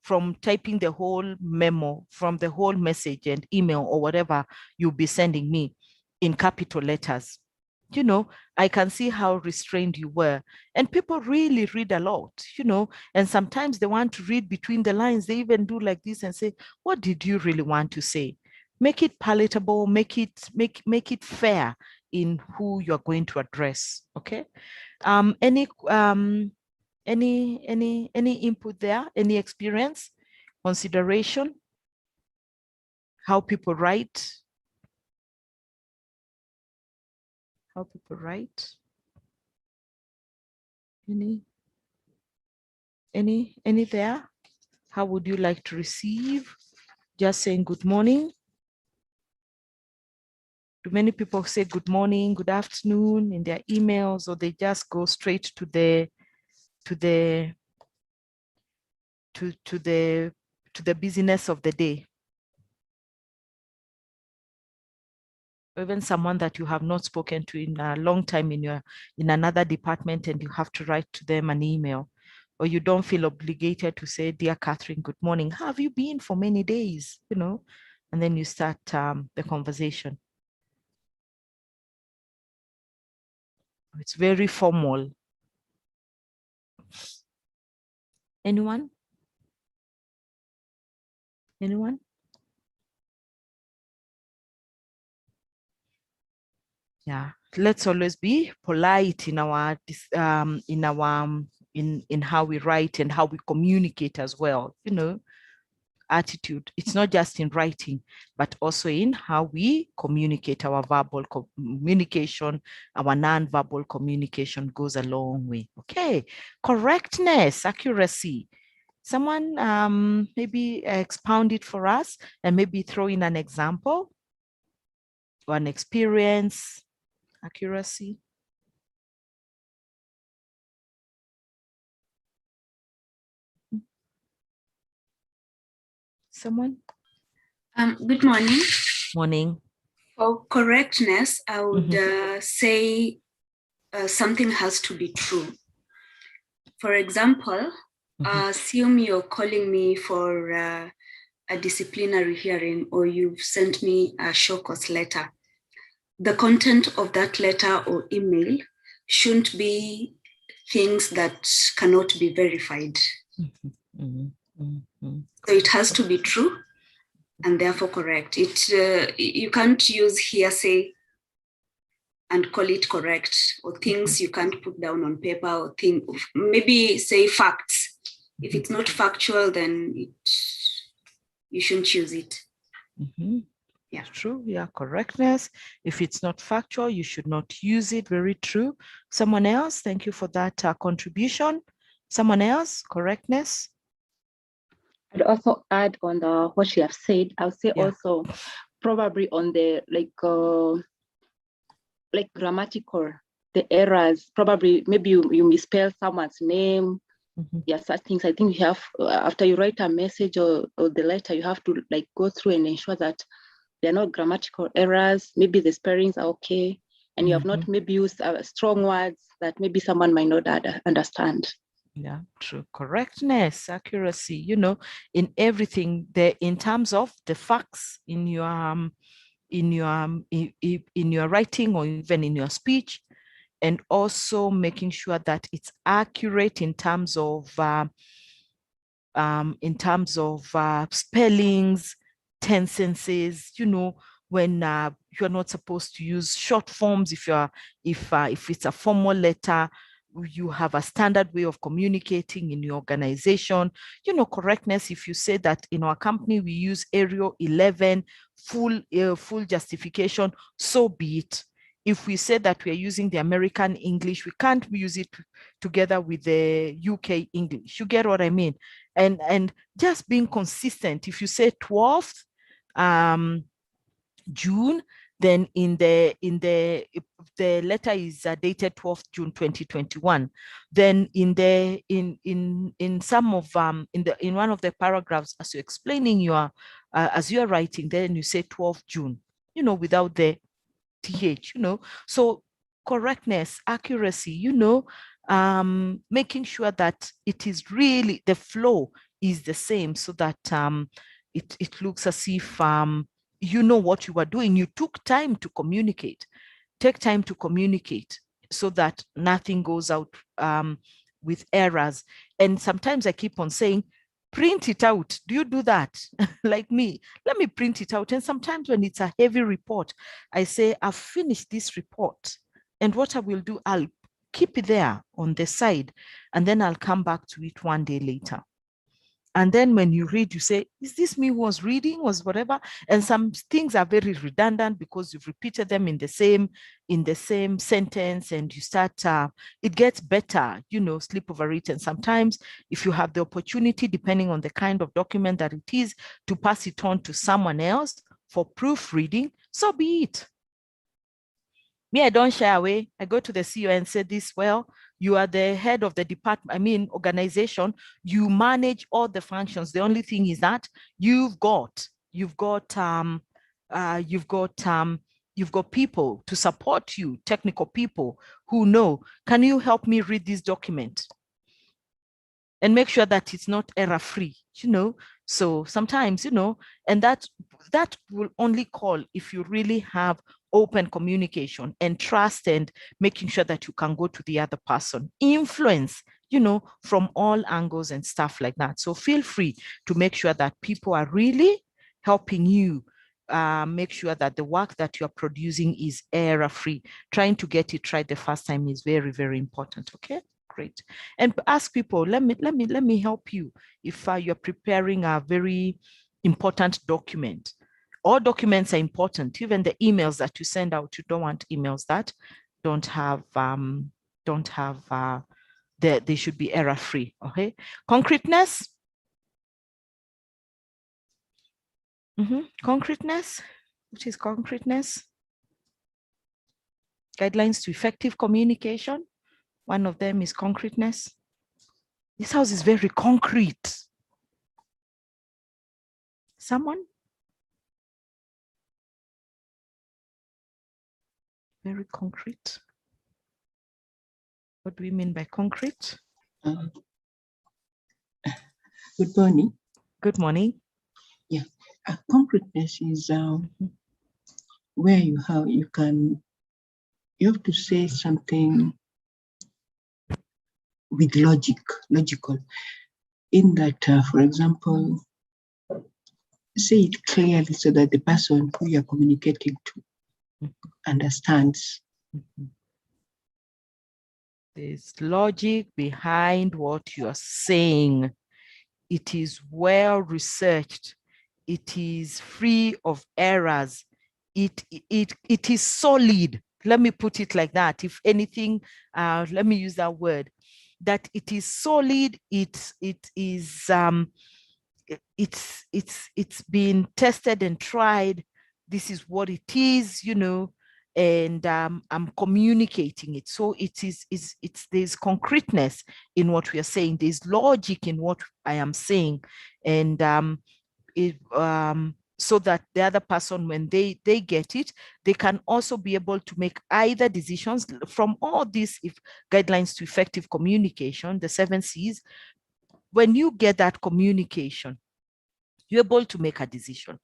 from typing the whole memo, from the whole message and email or whatever you'll be sending me in capital letters. You know, I can see how restrained you were. And people really read a lot, you know, and sometimes they want to read between the lines. They even do like this and say, what did you really want to say? Make it palatable, make it fair in who you're going to address. Okay. Any input there? Any experience, consideration, how people write? How people write? Any there? How would you like to receive? Just saying good morning. Do many people say good morning, good afternoon in their emails, or they just go straight to the business of the day? Or even someone that you have not spoken to in a long time in another department, and you have to write to them an email, or you don't feel obligated to say, dear Catherine, good morning. How have you been for many days? You know, and then you start the conversation. It's very formal. Anyone? Anyone? Yeah, let's always be polite in our in how we write and how we communicate as well. You know, attitude. It's not just in writing, but also in how we communicate. Our verbal communication, our non-verbal communication goes a long way. Okay, correctness, accuracy. Someone maybe expound it for us and maybe throw in an example or an experience. Accuracy. Someone? Good morning. Morning. For correctness, I would say something has to be true. For example, assume you're calling me for a disciplinary hearing, or you've sent me a show cause letter. The content of that letter or email shouldn't be things that cannot be verified. So it has to be true and therefore correct. You can't use hearsay and call it correct, or things you can't put down on paper, or maybe say facts. If it's not factual, then you shouldn't use it. Yeah, true. Yeah, correctness. If it's not factual, you should not use it. Very true. Someone else, thank you for that contribution. Someone else, correctness. I'd also add on what you have said. I'll say also probably on the like grammatical, the errors. Probably maybe you misspell someone's name. Yeah, such things. I think you have after you write a message or the letter, you have to like go through and ensure that there are no grammatical errors. Maybe the spellings are okay, and you have not maybe used strong words that maybe someone might not understand. Yeah, true. Correctness, accuracy, you know, in everything there, in terms of the facts in your writing or even in your speech, and also making sure that it's accurate in terms of spellings, tenses, you know, when you're not supposed to use short forms. If it's a formal letter, you have a standard way of communicating in your organization. You know, correctness, if you say that in our company we use Arial 11, full justification, so be it. If we say that we are using the American English, we can't use it together with the UK English. You get what I mean? And just being consistent. If you say 12th June, then in the letter is dated 12th June 2021. Then in some of in one of the paragraphs, as you're explaining as you're writing, then you say 12th June, you know, without the th, you know. So correctness, accuracy, you know, making sure that it is really the flow is the same, so that it looks as if you know what you are doing. You took time to communicate. Take time to communicate so that nothing goes out with errors. And sometimes I keep on saying, print it out. Do you do that? Like me, let me print it out. And sometimes when it's a heavy report, I say, I've finished this report. And what I will do, I'll keep it there on the side, and then I'll come back to it one day later. And then when you read, you say, is this me who was reading, was whatever? And some things are very redundant because you've repeated them in the same sentence, and you start, it gets better, you know, sleep over it. And sometimes if you have the opportunity, depending on the kind of document that it is, to pass it on to someone else for proofreading, so be it. Me, I don't shy away. I go to the CEO and say this, well, you are the head of the department, organization. You manage all the functions. The only thing is that you've got people to support you, technical people who know. Can you help me read this document? And make sure that it's not error-free, you know. So sometimes, you know, and that will only call if you really have open communication and trust, and making sure that you can go to the other person. Influence, you know, from all angles and stuff like that. So feel free to make sure that people are really helping you make sure that the work that you're producing is error-free. Trying to get it right the first time is very, very important, okay? Great. And ask people, let me help you if you're preparing a very important document. All documents are important. Even the emails that you send out, you don't want emails that they should be error-free. Okay. Concreteness. Concreteness. Which is concreteness? Guidelines to effective communication. One of them is concreteness. This house is very concrete. Someone? Very concrete. What do we mean by concrete? Good morning. Good morning. Yeah, concreteness is where you have to say something with logical, in that, for example, say it clearly so that the person who you're communicating to understands. There's logic behind what you're saying. It is well researched. It is free of errors. It is solid. Let me put it like that. If anything, let me use that word. That it is solid. It's been tested and tried. This is what it is, you know, and I'm communicating it. So there's concreteness in what we are saying. There's logic in what I am saying, and so that the other person, when they get it, they can also be able to make either decisions from all these guidelines to effective communication, the 7 C's. When you get that communication, you're able to make a decision.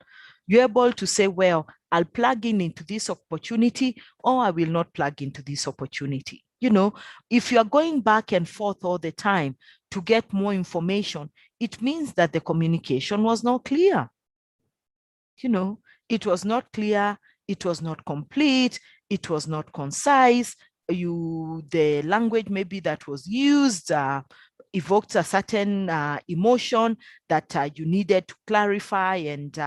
You're able to say, well, I'll plug into this opportunity, or I will not plug into this opportunity. You know, if you're going back and forth all the time to get more information, it means that the communication was not clear. You know, it was not clear, it was not complete, it was not concise. The language maybe that was used evoked a certain emotion that you needed to clarify and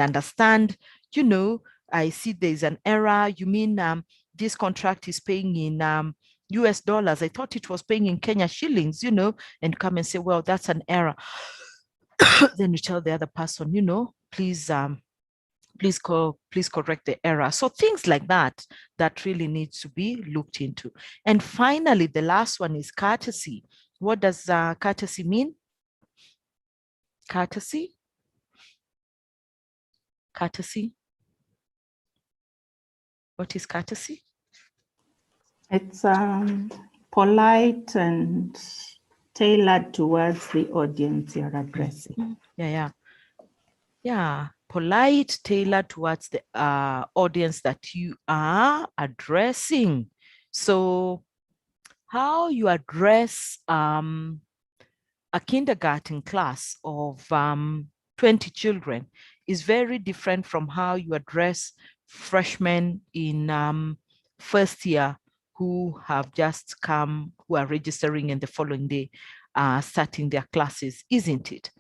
understand. You know, I see there's an error. You mean this contract is paying in US dollars. I thought it was paying in Kenya shillings, you know, and come and say, well, that's an error. Then you tell the other person, you know, please correct the error. So things like that really needs to be looked into. And finally, the last one is courtesy. What does courtesy mean? Courtesy. What is courtesy? It's polite and tailored towards the audience you're addressing. Yeah. Polite, tailored towards the audience that you are addressing. So how you address a kindergarten class of 20 children is very different from how you address freshmen in first year who have just come, who are registering in the following day, starting their classes, isn't it?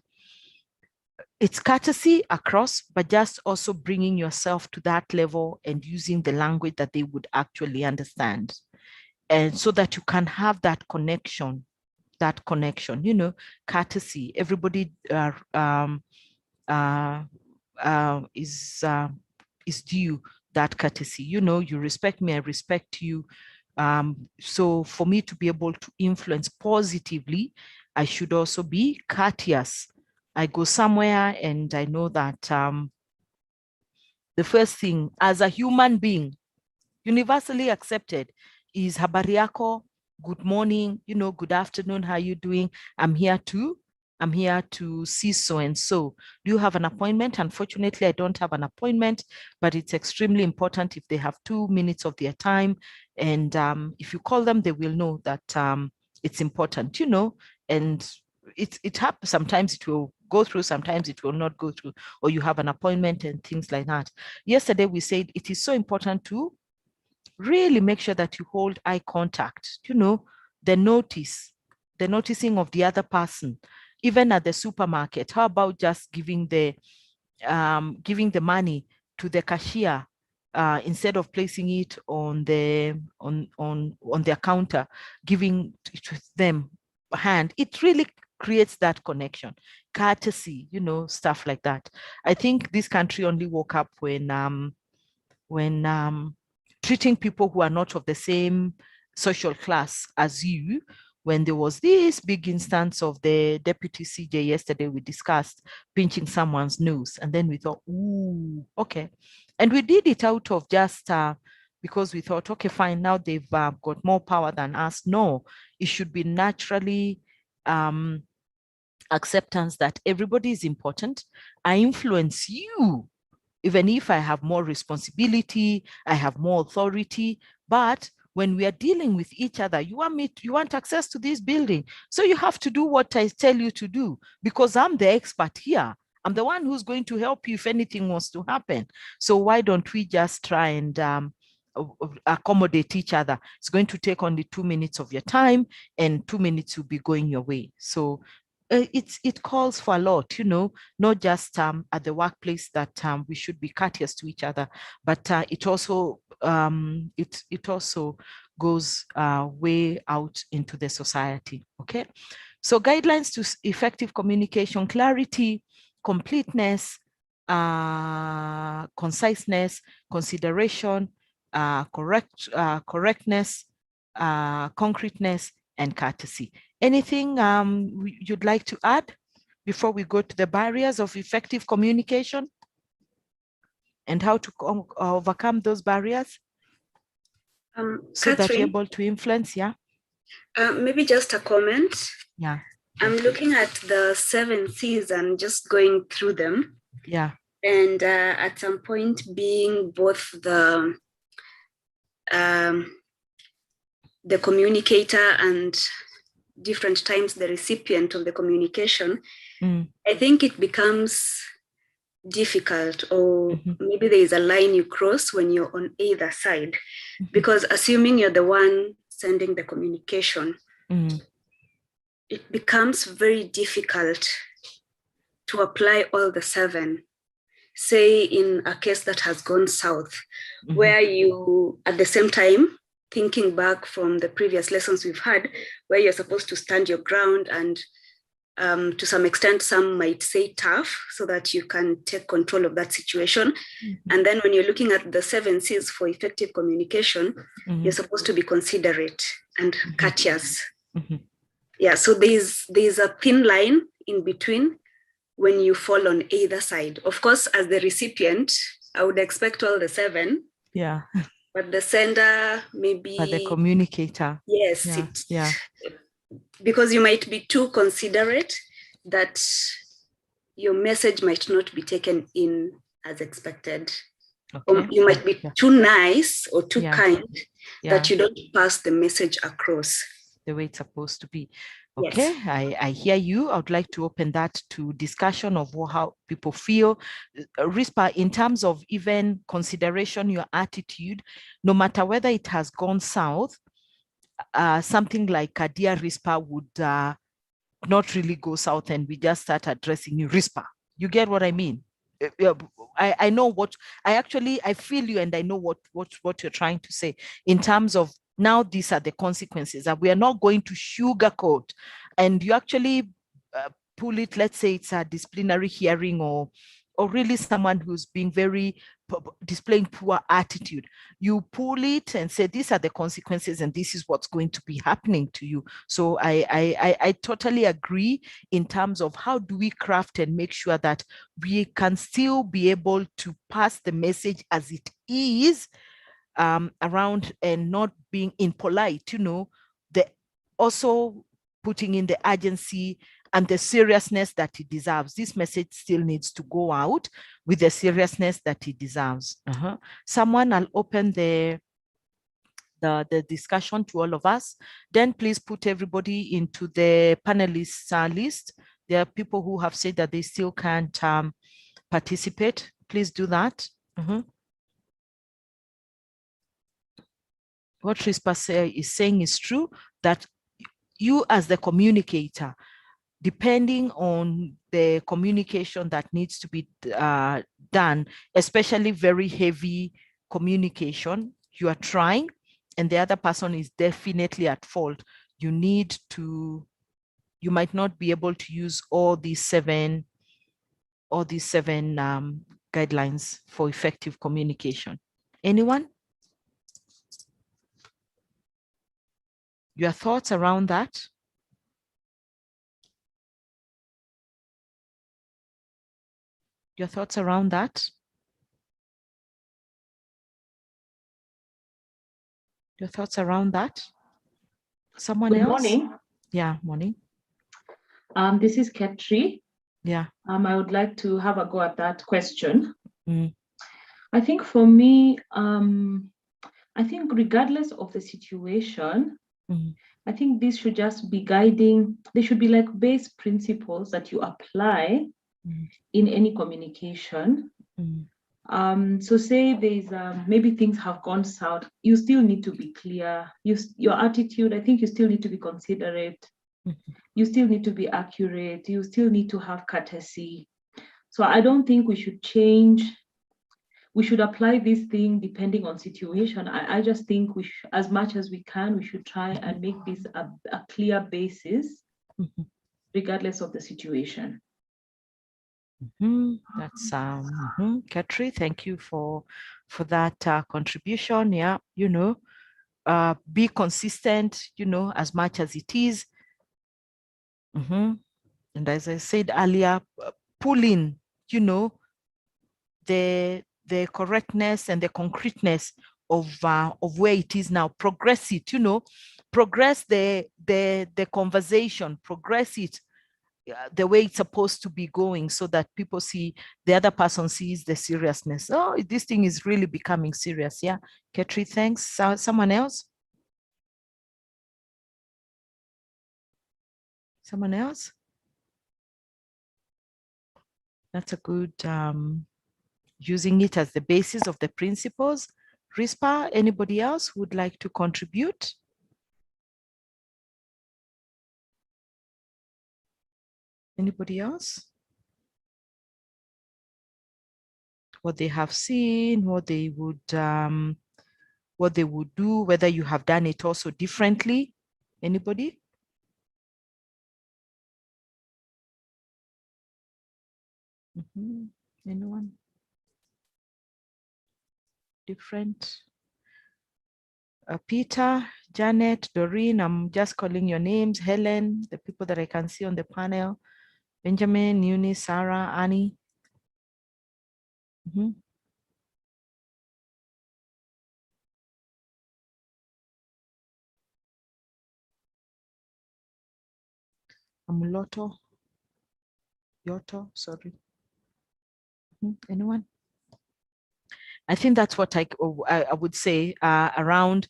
It's courtesy across, but just also bringing yourself to that level and using the language that they would actually understand. And so that you can have that connection, you know, courtesy. Everybody is due that courtesy. You know, you respect me, I respect you. So for me to be able to influence positively, I should also be courteous. I go somewhere and I know that the first thing as a human being, universally accepted, is habari yako, good morning, you know, good afternoon, how are you doing? I'm here to see so and so. Do you have an appointment? Unfortunately, I don't have an appointment, but it's extremely important if they have 2 minutes of their time. And if you call them, they will know that it's important, you know, and it happens. Sometimes it will go through, sometimes it will not go through, or you have an appointment and things like that. Yesterday, we said it is so important to really make sure that you hold eye contact, you know, the noticing of the other person, even at the supermarket. How about just giving the money to the cashier instead of placing it on the on their counter, giving it to them hand? It really creates that connection, courtesy, you know, stuff like that. I think this country only woke up when treating people who are not of the same social class as you, when there was this big instance of the deputy CJ yesterday, we discussed pinching someone's nose. And then we thought, ooh, okay. And we did it out of just because we thought, okay, fine, now they've got more power than us. No, it should be naturally acceptance that everybody is important. I influence you. Even if I have more responsibility, I have more authority, but when we are dealing with each other, you want access to this building, so you have to do what I tell you to do, because I'm the expert here. I'm the one who's going to help you if anything was to happen. So why don't we just try and accommodate each other? It's going to take only 2 minutes of your time, and 2 minutes will be going your way. So it calls for a lot, not just at the workplace that we should be courteous to each other, but it also goes way out into the society. Okay, so guidelines to effective communication: clarity, completeness, conciseness, consideration, correctness, concreteness, and courtesy. Anything you'd like to add before we go to the barriers of effective communication and how to overcome those barriers so that you're able to influence? Yeah. Maybe just a comment. Yeah. I'm looking at the 7 C's and just going through them. Yeah. And at some point being both the communicator and different times the recipient of the communication, I think it becomes difficult, or maybe there is a line you cross when you're on either side, because assuming you're the one sending the communication, it becomes very difficult to apply all the 7. Say in a case that has gone south, where you, at the same time, thinking back from the previous lessons we've had, where you're supposed to stand your ground and to some extent, some might say tough, so that you can take control of that situation. And then when you're looking at the 7 C's for effective communication, you're supposed to be considerate and courteous. Yeah, so there's a thin line in between when you fall on either side. Of course, as the recipient, I would expect all the 7. Yeah. But the sender, maybe. But the communicator. Yes. Yeah. Because you might be too considerate, that your message might not be taken in as expected. Okay. Or you might be too nice or too kind that you don't pass the message across the way it's supposed to be. Okay, yes. I hear you. I would like to open that to discussion of how people feel. Rispa, in terms of even consideration, your attitude, no matter whether it has gone south, something like a dear Rispa would not really go south, and we just start addressing you, Rispa. You get what I mean? I know what I feel you, and I know what you're trying to say in terms of, now these are the consequences, and we are not going to sugarcoat. And you actually pull it, let's say it's a disciplinary hearing, or really someone who's being displaying poor attitude. You pull it and say, these are the consequences, and this is what's going to be happening to you. So I totally agree in terms of how do we craft and make sure that we can still be able to pass the message as it is, around, and not being impolite, also putting in the urgency and the seriousness that it deserves. This message still needs to go out with the seriousness that it deserves. Someone, I'll open the discussion to all of us. Then please put everybody into the panelists list. There are people who have said that they still can't participate. Please do that. What Rispa is saying is true, that you as the communicator, depending on the communication that needs to be done, especially very heavy communication, you are trying, and the other person is definitely at fault. You might not be able to use all these seven guidelines for effective communication. Anyone? Your thoughts around that? Your thoughts around that? Your thoughts around that? Someone else? Good morning. Yeah, morning. This is Ketri. Yeah. I would like to have a go at that question. I think for me, I think regardless of the situation, I think this should just be guiding. They should be like base principles that you apply in any communication. So say there's maybe things have gone south, you still need to be clear. Your attitude, I think you still need to be considerate. You still need to be accurate. You still need to have courtesy. So I don't think we should change. We should apply this thing depending on situation. I just think we should, as much as we can, we should try and make this a clear basis, regardless of the situation. That's Katri, thank you for that contribution. Yeah, be consistent, as much as it is. And as I said earlier, pull in, the correctness and the concreteness of where it is now. Progress it, progress the conversation, progress it the way it's supposed to be going, so that people see, the other person sees the seriousness. Oh, this thing is really becoming serious. Yeah, Katri, thanks. Someone else? Someone else? That's a good, using it as the basis of the principles. Rispa, anybody else who would like to contribute? Anybody else? What they have seen, what they would do, whether you have done it also differently. Anybody? Anyone? Different? Peter, Janet, Doreen, I'm just calling your names. Helen, the people that I can see on the panel. Benjamin, Eunice, Sarah, Annie. Amuloto, Yoto, sorry. Anyone? I think that's what I would say around,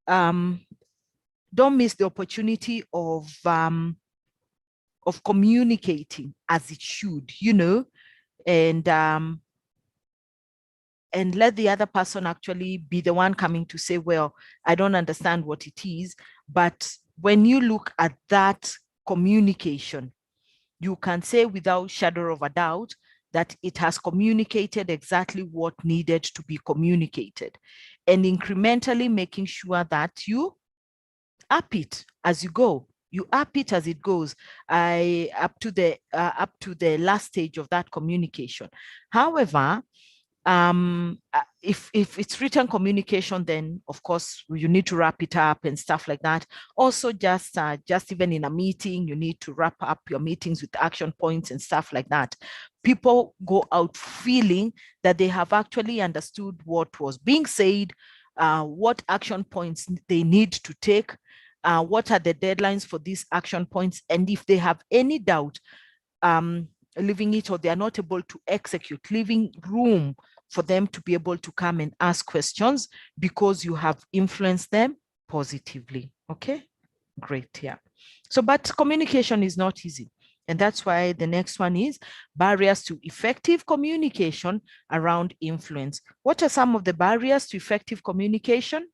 don't miss the opportunity of communicating as it should, and let the other person actually be the one coming to say, well, I don't understand what it is. But when you look at that communication, you can say without shadow of a doubt that it has communicated exactly what needed to be communicated, and incrementally making sure that you up it as you go. You up it as it goes, up to the last stage of that communication. However, if it's written communication, then of course you need to wrap it up and stuff like that. Also, just even in a meeting, you need to wrap up your meetings with action points and stuff like that. People go out feeling that they have actually understood what was being said, what action points they need to take, what are the deadlines for these action points, and if they have any doubt, leaving it, or they are not able to execute, leaving room for them to be able to come and ask questions, because you have influenced them positively. Okay, great. Yeah. So, but communication is not easy. And that's why the next one is barriers to effective communication around influence. What are some of the barriers to effective communication?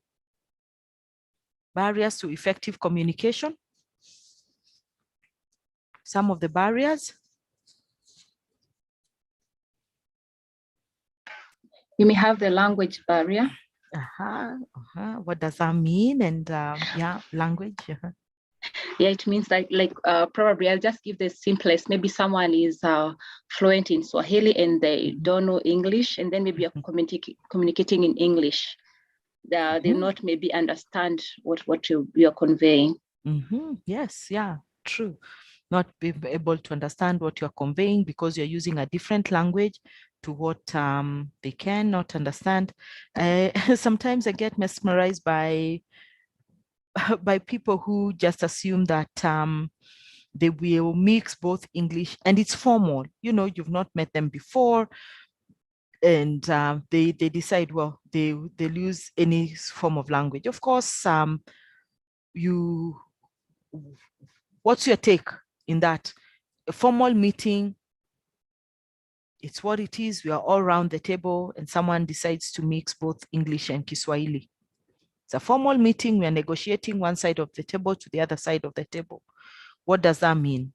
Barriers to effective communication. Some of the barriers. You may have the language barrier. What does that mean? And yeah, language. Yeah, it means that, probably I'll just give the simplest. Maybe someone is fluent in Swahili and they don't know English, and then maybe you're communicating in English. They not maybe understand what you're conveying. Yes, yeah, true. Not be able to understand what you're conveying because you're using a different language to what they cannot understand. Sometimes I get mesmerized by people who just assume that they will mix both English and it's formal. You've not met them before. and they decide, well, they'll use any form of language. Of course, what's your take in that? A formal meeting, it's what it is. We are all around the table and someone decides to mix both English and Kiswahili. It's a formal meeting. We are negotiating one side of the table to the other side of the table. What does that mean?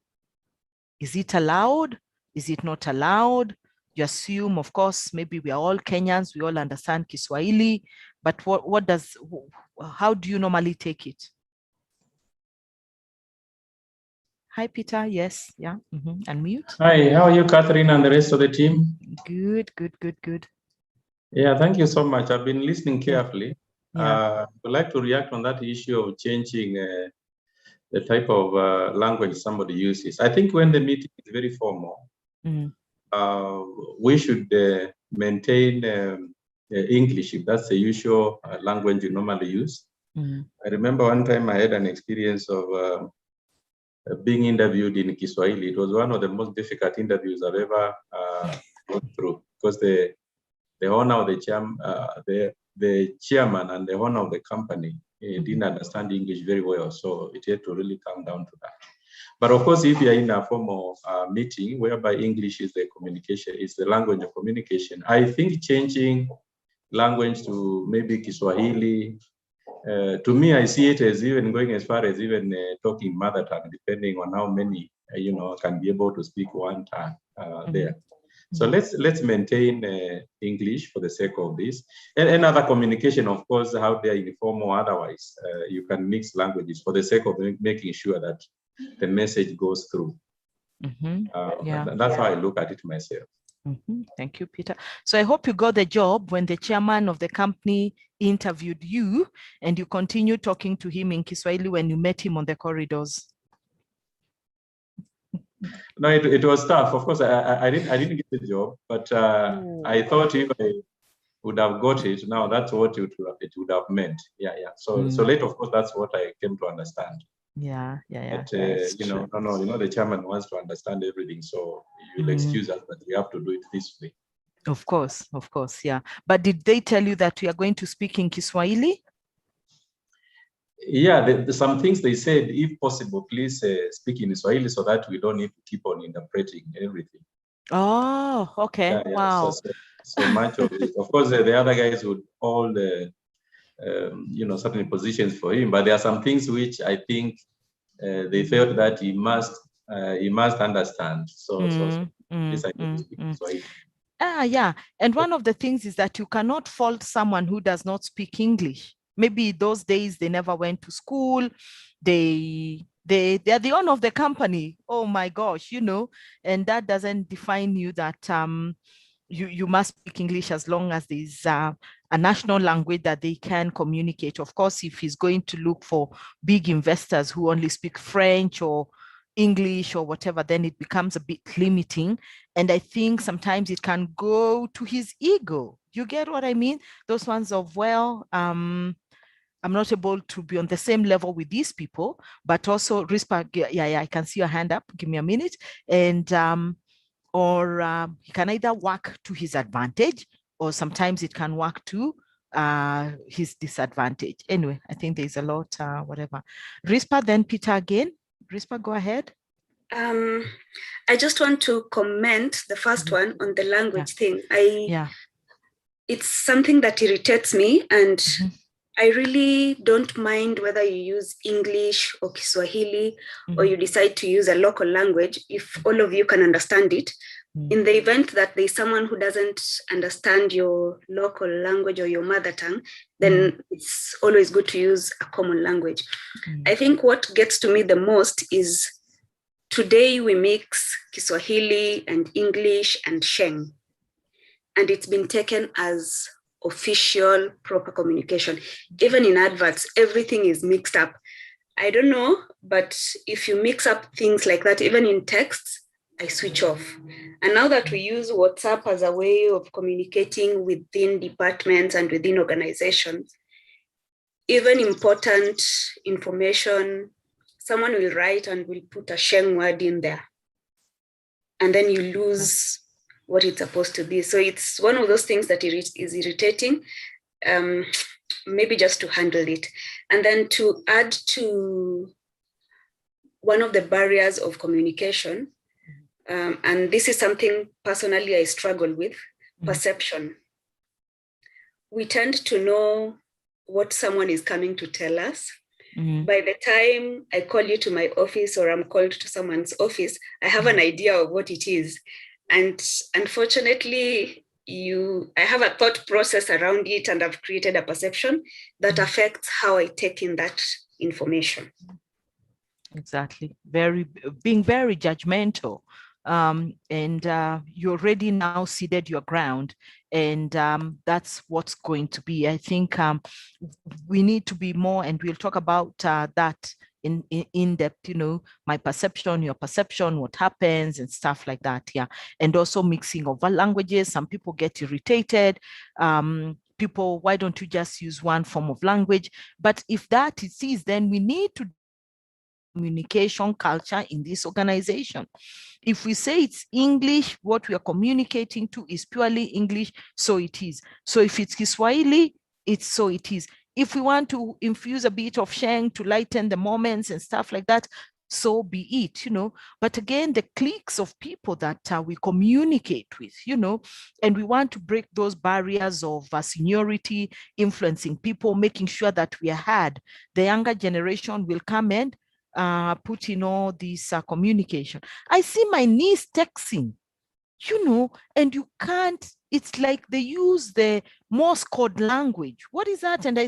Is it allowed? Is it not allowed? You assume, of course, maybe we are all Kenyans, we all understand Kiswahili, but how do you normally take it? Hi, Peter. Yes. Yeah. Unmute. Hi, how are you, Catherine, and the rest of the team? Good. Yeah, thank you so much. I've been listening carefully. Yeah. I'd like to react on that issue of changing the type of language somebody uses. I think when the meeting is very formal, we should maintain English if that's the usual language you normally use. I remember one time I had an experience of being interviewed in Kiswahili. It was one of the most difficult interviews I've ever gone through, because the owner of the chairman and the owner of the company didn't understand English very well, so it had to really come down to that. But of course, if you're in a formal meeting whereby English is the communication, is the language of communication, I think changing language to maybe Kiswahili, to me, I see it as even going as far as even talking mother tongue, depending on how many can be able to speak one tongue there. So let's maintain English for the sake of this, and other communication, of course, how they're informal. Otherwise, you can mix languages for the sake of making sure that the message goes through. That's how I look at it myself. Thank you, Peter. So I hope you got the job when the chairman of the company interviewed you and you continued talking to him in Kiswahili when you met him on the corridors. No, it was tough. Of course, I didn't get the job, but I thought if I would have got it, now that's what it would have meant. Yeah. So later, of course, that's what I came to understand. Yeah. But, the chairman wants to understand everything, so you'll excuse us, but we have to do it this way. Of course, yeah. But did they tell you that we are going to speak in Kiswahili? Yeah, some things they said, if possible, please speak in Swahili so that we don't need to keep on interpreting everything. Oh, okay. Yeah. Wow. So much of it. Of course, the other guys would hold certain positions for him, but there are some things which I think they felt that he must understand. So this I need to speak in Swahili. Yeah. And one of the things is that you cannot fault someone who does not speak English. Maybe those days they never went to school. They are the owner of the company. Oh my gosh, and that doesn't define you that you must speak English as long as there's a national language that they can communicate. Of course, if he's going to look for big investors who only speak French or English or whatever, then it becomes a bit limiting. And I think sometimes it can go to his ego. You get what I mean? Those ones of, well, I'm not able to be on the same level with these people, but also Rispa, yeah, I can see your hand up. Give me a minute. And he can either work to his advantage, or sometimes it can work to his disadvantage. Anyway, I think there's a lot, whatever. Rispa, then Peter again. Rispa, go ahead. I just want to comment the first one on the language thing. It's something that irritates me, and I really don't mind whether you use English or Kiswahili or you decide to use a local language if all of you can understand it. In the event that there's someone who doesn't understand your local language or your mother tongue, then it's always good to use a common language. I think what gets to me the most is today we mix Kiswahili and English and Sheng, and it's been taken as official, proper communication. Even in adverts, everything is mixed up. I don't know, but if you mix up things like that, even in texts, I switch off. And now that we use WhatsApp as a way of communicating within departments and within organizations, even important information, someone will write and will put a Sheng word in there. And then you lose what it's supposed to be. So it's one of those things that is irritating, maybe just to handle it. And then to add to one of the barriers of communication, and this is something personally I struggle with, perception. We tend to know what someone is coming to tell us. By the time I call you to my office or I'm called to someone's office, I have an idea of what it is. And unfortunately, I have a thought process around it, and I've created a perception that affects how I take in that information. Exactly. Being very judgmental. And you already now seeded your ground, and that's what's going to be. I think we need to be more, and we'll talk about that in depth, my perception, your perception, what happens and stuff like that. Yeah. And also mixing of languages. Some people get irritated. People, why don't you just use one form of language? But if that is, then we need to communication culture in this organization. If we say it's English, what we are communicating to is purely English, so it is. So if it's Kiswahili, it's so it is. If we want to infuse a bit of Sheng to lighten the moments and stuff like that, so be it, But again, the cliques of people that we communicate with, and we want to break those barriers of seniority, influencing people, making sure that we are heard. The younger generation will come and put in all this communication. I see my niece texting, and you can't, it's like they use the Morse code language. What is that? And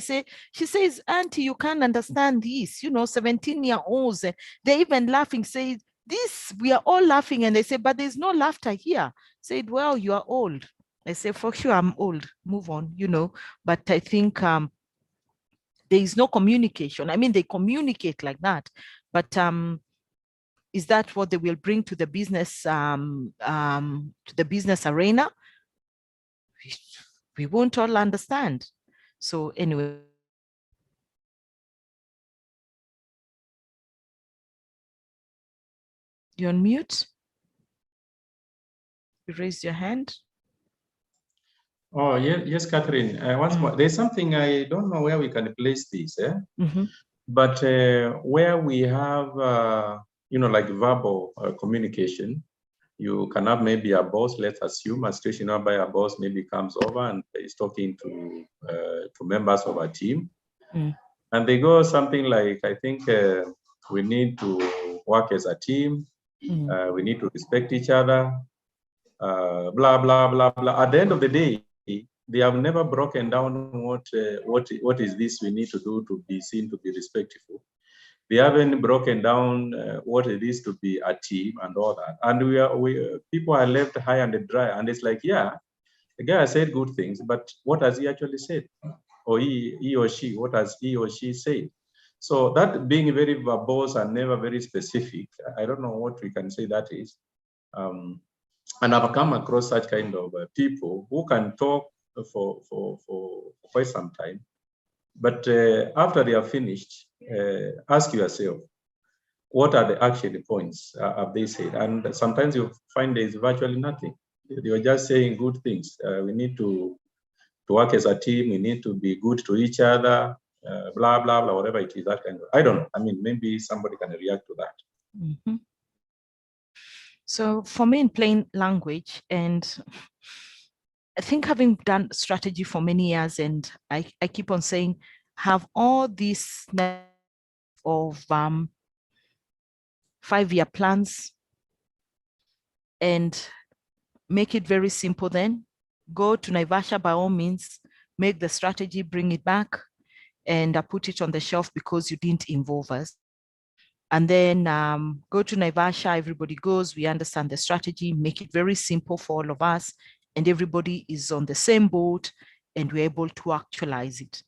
she says, Auntie, you can't understand this, 17-year-olds, they're even laughing, say, this, we are all laughing. And they say, but there's no laughter here. Said, well, you are old. I say, for sure, I'm old, move on, But I think there is no communication. I mean, they communicate like that, but is that what they will bring to the business arena? We won't all understand. So anyway, you're on mute. You raised your hand. Oh, yes, Catherine. Once more, there's something I don't know where we can place this, but where we have, like verbal communication, you can have maybe a boss, let's assume a situation whereby a boss maybe comes over and is talking to members of a team. And they go something like, I think we need to work as a team. We need to respect each other, blah, blah, blah, blah. At the end of the day, they have never broken down what is this we need to do to be seen to be respectful. They haven't broken down what it is to be a team and all that. And people are left high and dry. And it's like, yeah, the guy has said good things, but what has he actually said? Or he or she, what has he or she said? So that being very verbose and never very specific, I don't know what we can say that is. And I've come across such kind of people who can talk for quite some time. But after they are finished, ask yourself, what are the action points have they said? And sometimes you find there is virtually nothing. They are just saying good things. We need to work as a team. We need to be good to each other, blah, blah, blah, whatever it is, that kind of, I don't know. I mean, maybe somebody can react to that. So for me, in plain language, and I think having done strategy for many years, and I keep on saying, have all these of 5-year plans and make it very simple. Then go to Naivasha by all means, make the strategy, bring it back, and put it on the shelf because you didn't involve us. And then go to Naivasha, everybody goes, we understand the strategy, make it very simple for all of us, and everybody is on the same boat, and we're able to actualize it.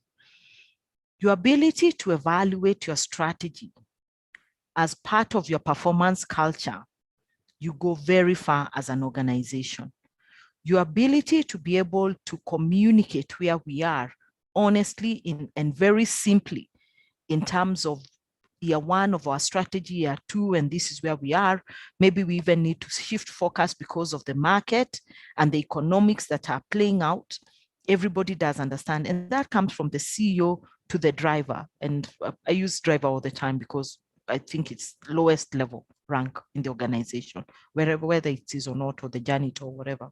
Your ability to evaluate your strategy as part of your performance culture, you go very far as an organization. Your ability to be able to communicate where we are honestly and very simply in terms of year one of our strategy, year two, and this is where we are. Maybe we even need to shift focus because of the market and the economics that are playing out. Everybody does understand. And that comes from the CEO to the driver. And I use driver all the time because I think it's lowest level rank in the organization, whether it is or not, or the janitor or whatever.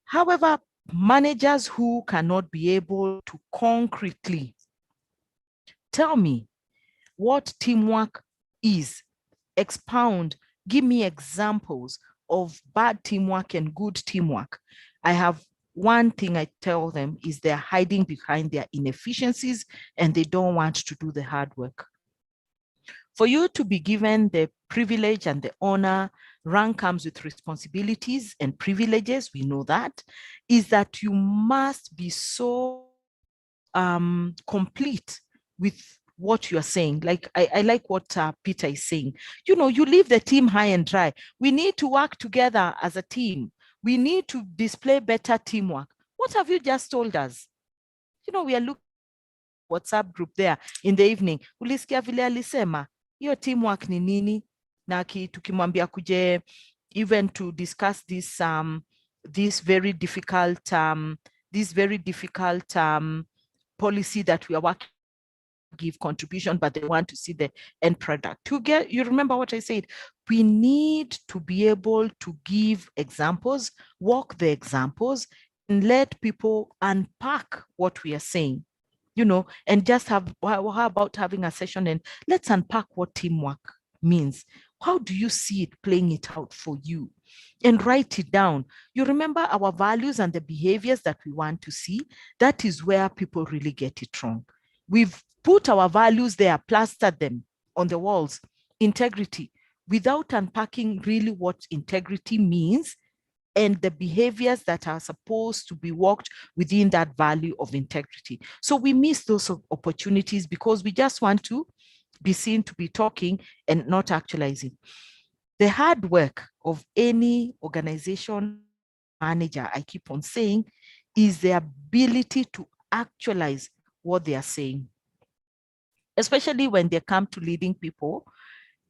However, managers who cannot be able to concretely tell me what teamwork is, expound, give me examples of bad teamwork and good teamwork. I have one thing I tell them is they're hiding behind their inefficiencies and they don't want to do the hard work. For you to be given the privilege and the honor, rank comes with responsibilities and privileges, we know that, is that you must be so complete with what you are saying. Like I like what Peter is saying. You know, you leave the team high and dry. We need to work together as a team. We need to display better teamwork. What have you just told us? You know, we are looking at WhatsApp group there in the evening. Ulisikia vile alisema, hiyo teamwork ni nini? Na tukimwambia kuje even to discuss this very difficult policy that we are working, give contribution, but they want to see the end product. You remember what I said? We need to be able to give examples, walk the examples, and let people unpack what we are saying, you know, and just how about having a session and let's unpack what teamwork means. How do you see it playing it out for you? And write it down. You remember our values and the behaviors that we want to see? That is where people really get it wrong. We've put our values there, plastered them on the walls. Integrity, without unpacking really what integrity means and the behaviors that are supposed to be walked within that value of integrity. So we miss those opportunities because we just want to be seen to be talking and not actualizing. The hard work of any organization manager, I keep on saying, is the ability to actualize what they are saying, especially when they come to leading people.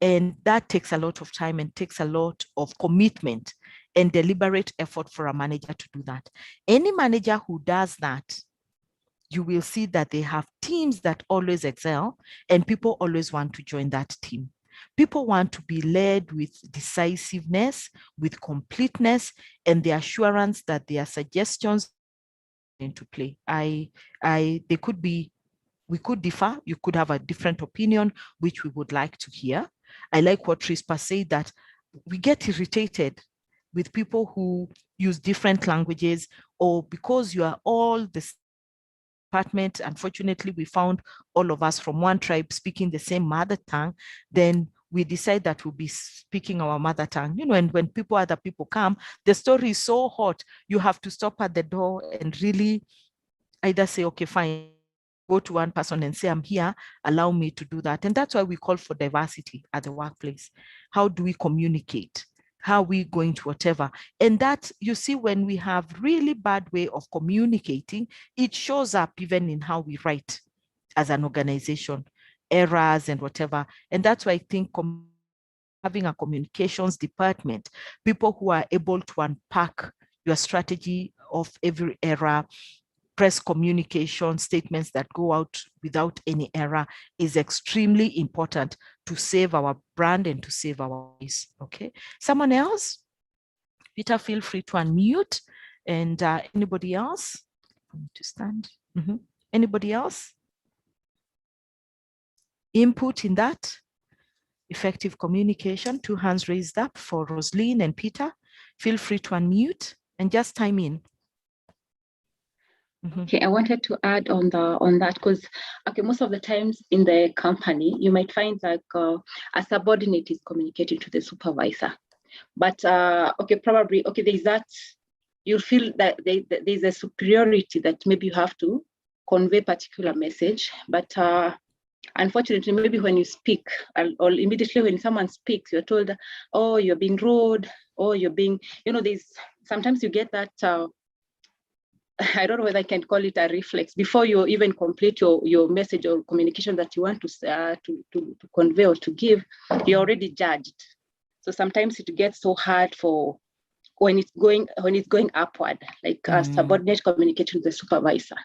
And that takes a lot of time and takes a lot of commitment and deliberate effort for a manager to do that. Any manager who does that, you will see that they have teams that always excel and people always want to join that team. People want to be led with decisiveness, with completeness, and the assurance that their suggestions into play. They could be, we could differ. You could have a different opinion, which we would like to hear. I like what Trispa said, that we get irritated with people who use different languages, or because you are all the department, unfortunately, we found all of us from one tribe speaking the same mother tongue, then we decide that we'll be speaking our mother tongue. You know, and when other people come, the story is so hot, you have to stop at the door and really either say, okay, fine, go to one person and say, I'm here, allow me to do that. And that's why we call for diversity at the workplace. How do we communicate? How are we going to whatever? And that, you see, when we have really bad way of communicating, it shows up even in how we write as an organization, errors and whatever. And that's why I think having a communications department, people who are able to unpack your strategy of every error, press communication statements that go out without any error, is extremely important to save our brand and to save our voice. Okay, someone else? Peter, feel free to unmute. And anybody else? I need to stand. Anybody else? Input in that? Effective communication, 2 hands raised up for Rosaline and Peter. Feel free to unmute and just time in. Okay, I wanted to add on that because okay, most of the times in the company, you might find like a subordinate is communicating to the supervisor, but okay, probably okay, there's that you feel that there's a superiority that maybe you have to convey particular message, but unfortunately, maybe when you speak or immediately when someone speaks, you're told, oh, you're being rude, or you're being, you know, there's sometimes you get that. I don't know whether I can call it a reflex. Before you even complete your message or communication that you want to convey or to give, you're already judged. So sometimes it gets so hard for when it's going upward, like subordinate communication to the supervisor.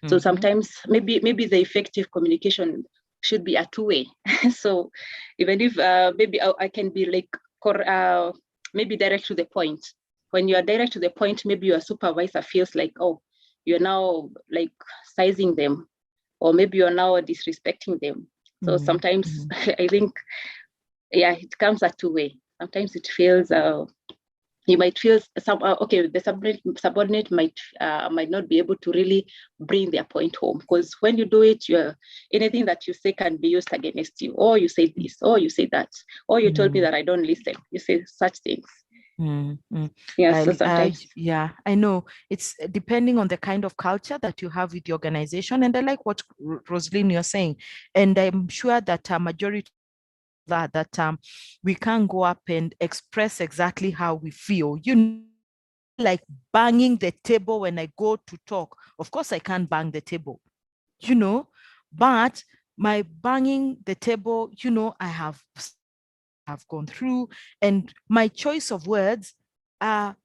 So sometimes maybe the effective communication should be a two-way. So even if maybe I can be like maybe direct to the point. When you are direct to the point, maybe your supervisor feels like, oh, you're now like sizing them, or maybe you're now disrespecting them. So sometimes I think, yeah, it comes a two-way. Sometimes it feels you might feel okay, the subordinate might not be able to really bring their point home, because when you do it, anything that you say can be used against you. Or you say this, or you say that, or you told me that I don't listen. You say such things. Yeah, so sometimes. Yeah, I know it's depending on the kind of culture that you have with the organization. And I like what Rosalind you're saying. And I'm sure that a majority that we can go up and express exactly how we feel. You know, like banging the table when I go to talk. Of course, I can't bang the table, you know, but my banging the table, you know, I have gone through, and my choice of words are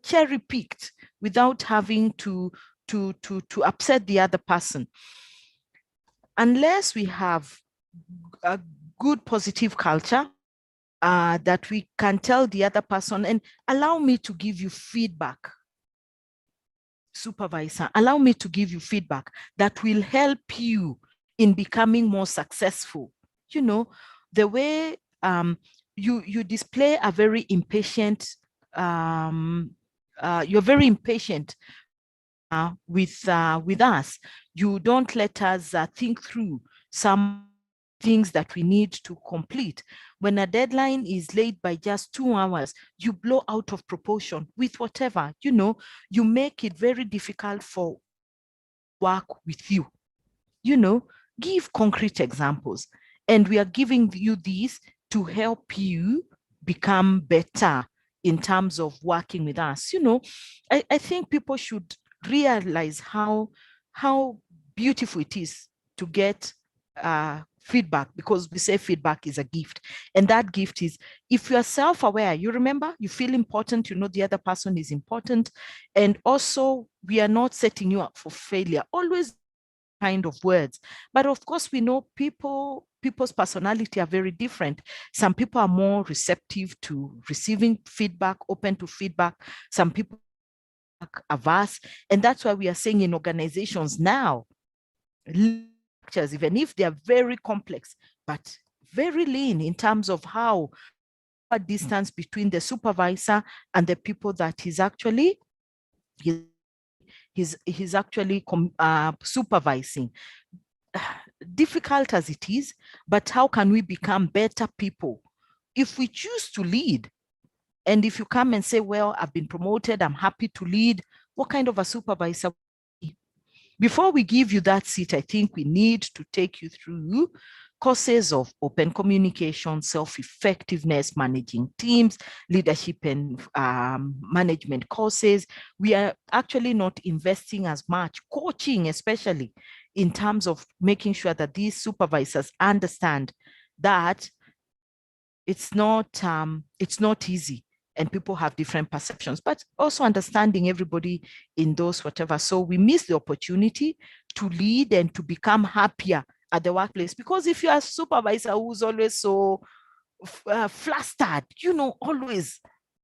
cherry picked without having to upset the other person. Unless we have a good positive culture that we can tell the other person, and allow me to give you feedback, supervisor, allow me to give you feedback that will help you in becoming more successful. You know, the way you display a very impatient, you're very impatient with us. You don't let us think through some things that we need to complete. When a deadline is late by just 2 hours, you blow out of proportion with whatever, you know, you make it very difficult for work with you. You know, give concrete examples. And we are giving you these to help you become better in terms of working with us. You know, I think people should realize how beautiful it is to get feedback, because we say feedback is a gift. And that gift is, if you are self-aware, you remember, you feel important, you know the other person is important. And also, we are not setting you up for failure. Always kind of words. But of course, we know people's personality are very different. Some people are more receptive to receiving feedback, open to feedback. Some people are averse. And that's why we are saying in organizations now, even if they are very complex, but very lean in terms of how distance between the supervisor and the people that he's actually supervising. Difficult as it is, but how can we become better people if we choose to lead? And if you come and say, well, I've been promoted, I'm happy to lead, what kind of a supervisor? Before we give you that seat, I think we need to take you through courses of open communication, self-effectiveness, managing teams, leadership and management courses. We are actually not investing as much coaching, especially in terms of making sure that these supervisors understand that it's not easy, and people have different perceptions, but also understanding everybody in those whatever. So we miss the opportunity to lead and to become happier at the workplace. Because if you are a supervisor who's always so flustered, you know,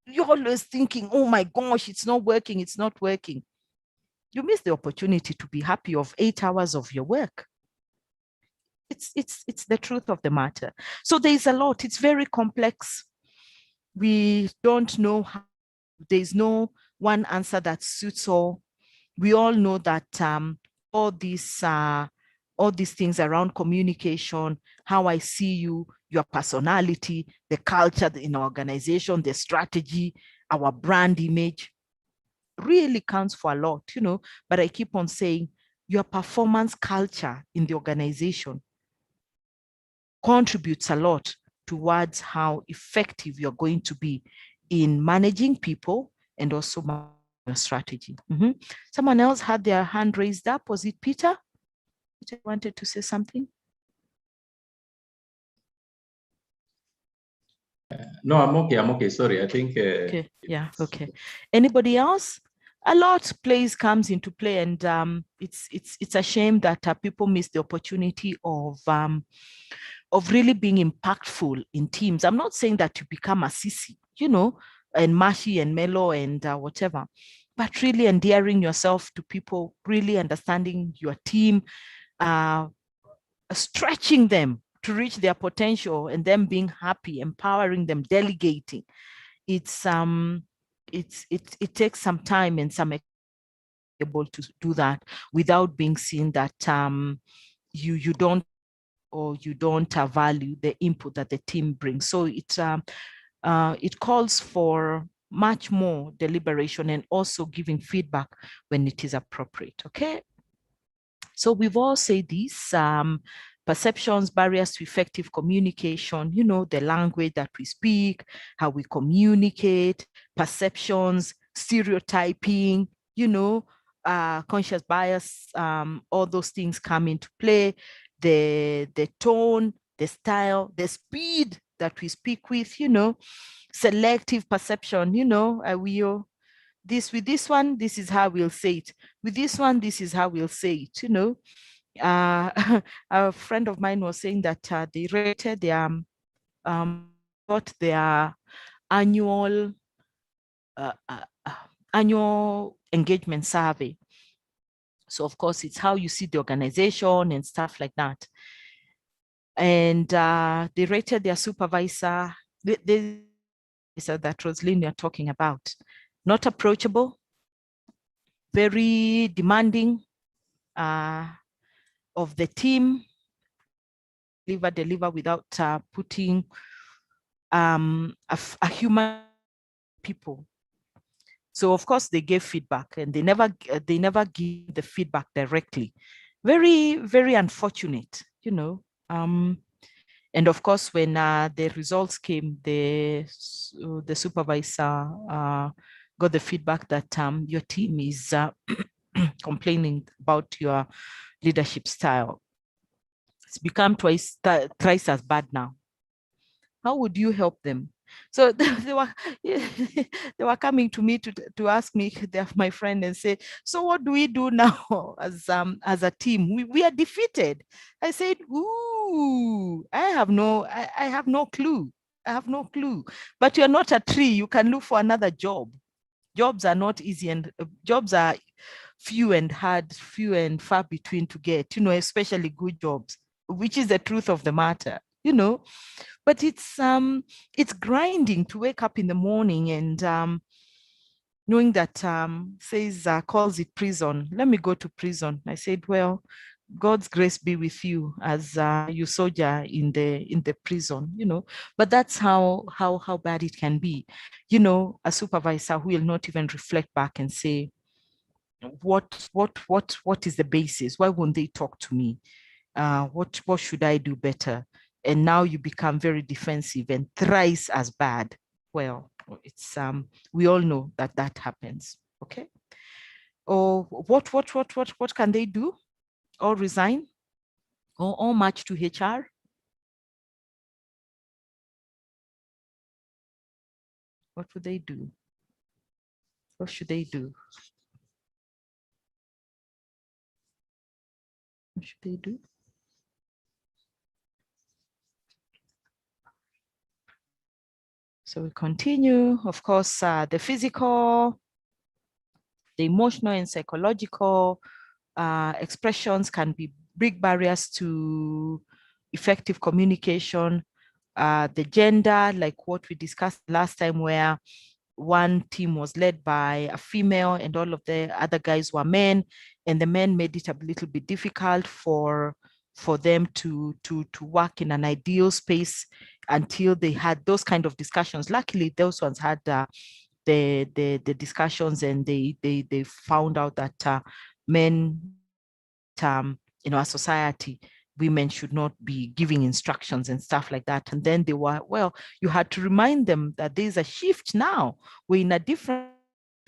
you're always thinking, oh my gosh, it's not working, you miss the opportunity to be happy of 8 hours of your work. It's the truth of the matter. So there's a lot, it's very complex. We don't know how, there's no one answer that suits all. We all know that all these things around communication, how I see you, your personality, the culture in our organization, the strategy, our brand image, really counts for a lot, you know. But I keep on saying your performance culture in the organization contributes a lot towards how effective you're going to be in managing people and also strategy. Someone else had their hand raised up. Was it Peter? Peter wanted to say something. No, I'm okay. Sorry, I think. Okay. Yeah. Okay. Anybody else? A lot comes into play, and it's a shame that people miss the opportunity of really being impactful in teams. I'm not saying that you become a sissy, and mushy and mellow and whatever, but really endearing yourself to people, really understanding your team, stretching them to reach their potential, and them being happy, empowering them, delegating. It takes some time and some able to do that without being seen that you don't value the input that the team brings. So it calls for much more deliberation and also giving feedback when it is appropriate. Okay. So we've all said this, perceptions, barriers to effective communication, the language that we speak, how we communicate, perceptions, stereotyping, conscious bias, all those things come into play, the tone, the style, the speed that we speak with, selective perception, with this one, this is how we'll say it. With this one, this is how we'll say it, a friend of mine was saying that they rated their annual engagement survey. So of course, it's how you see the organization and stuff like that. And they rated their supervisor, that Rosaline you're talking about, not approachable, very demanding of the team, deliver without putting a human people. So of course they gave feedback, and they never give the feedback directly. Very, very unfortunate, and of course, when the results came, the supervisor got the feedback that your team is complaining about your leadership style. It's become thrice as bad now. How would you help them? So they were coming to me to ask me, they're my friend, and say, so what do we do now as a team? We are defeated. I said, ooh, I have no clue. I have no clue. But you're not a tree. You can look for another job. Jobs are not easy, and jobs are few and far between to get, especially good jobs, which is the truth of the matter, but it's grinding to wake up in the morning and knowing that calls it prison. Let me go to prison. I said, well, God's grace be with you as you soldier in the prison, but that's how bad it can be. A supervisor who will not even reflect back and say, what is the basis? Why won't they talk to me? What should I do better? And now you become very defensive and thrice as bad. Well, it's we all know that happens. Okay. Or what can they do? Or resign? Or march to HR? What would they do? What should they do? What should they do? So we continue. Of course, the physical, the emotional and psychological expressions can be big barriers to effective communication. The gender, like what we discussed last time, where one team was led by a female and all of the other guys were men, and the men made it a little bit difficult for them to work in an ideal space until they had those kind of discussions. Luckily, those ones had the discussions, and they found out that men, our society, women should not be giving instructions and stuff like that. And then you had to remind them that there's a shift now. We're in a different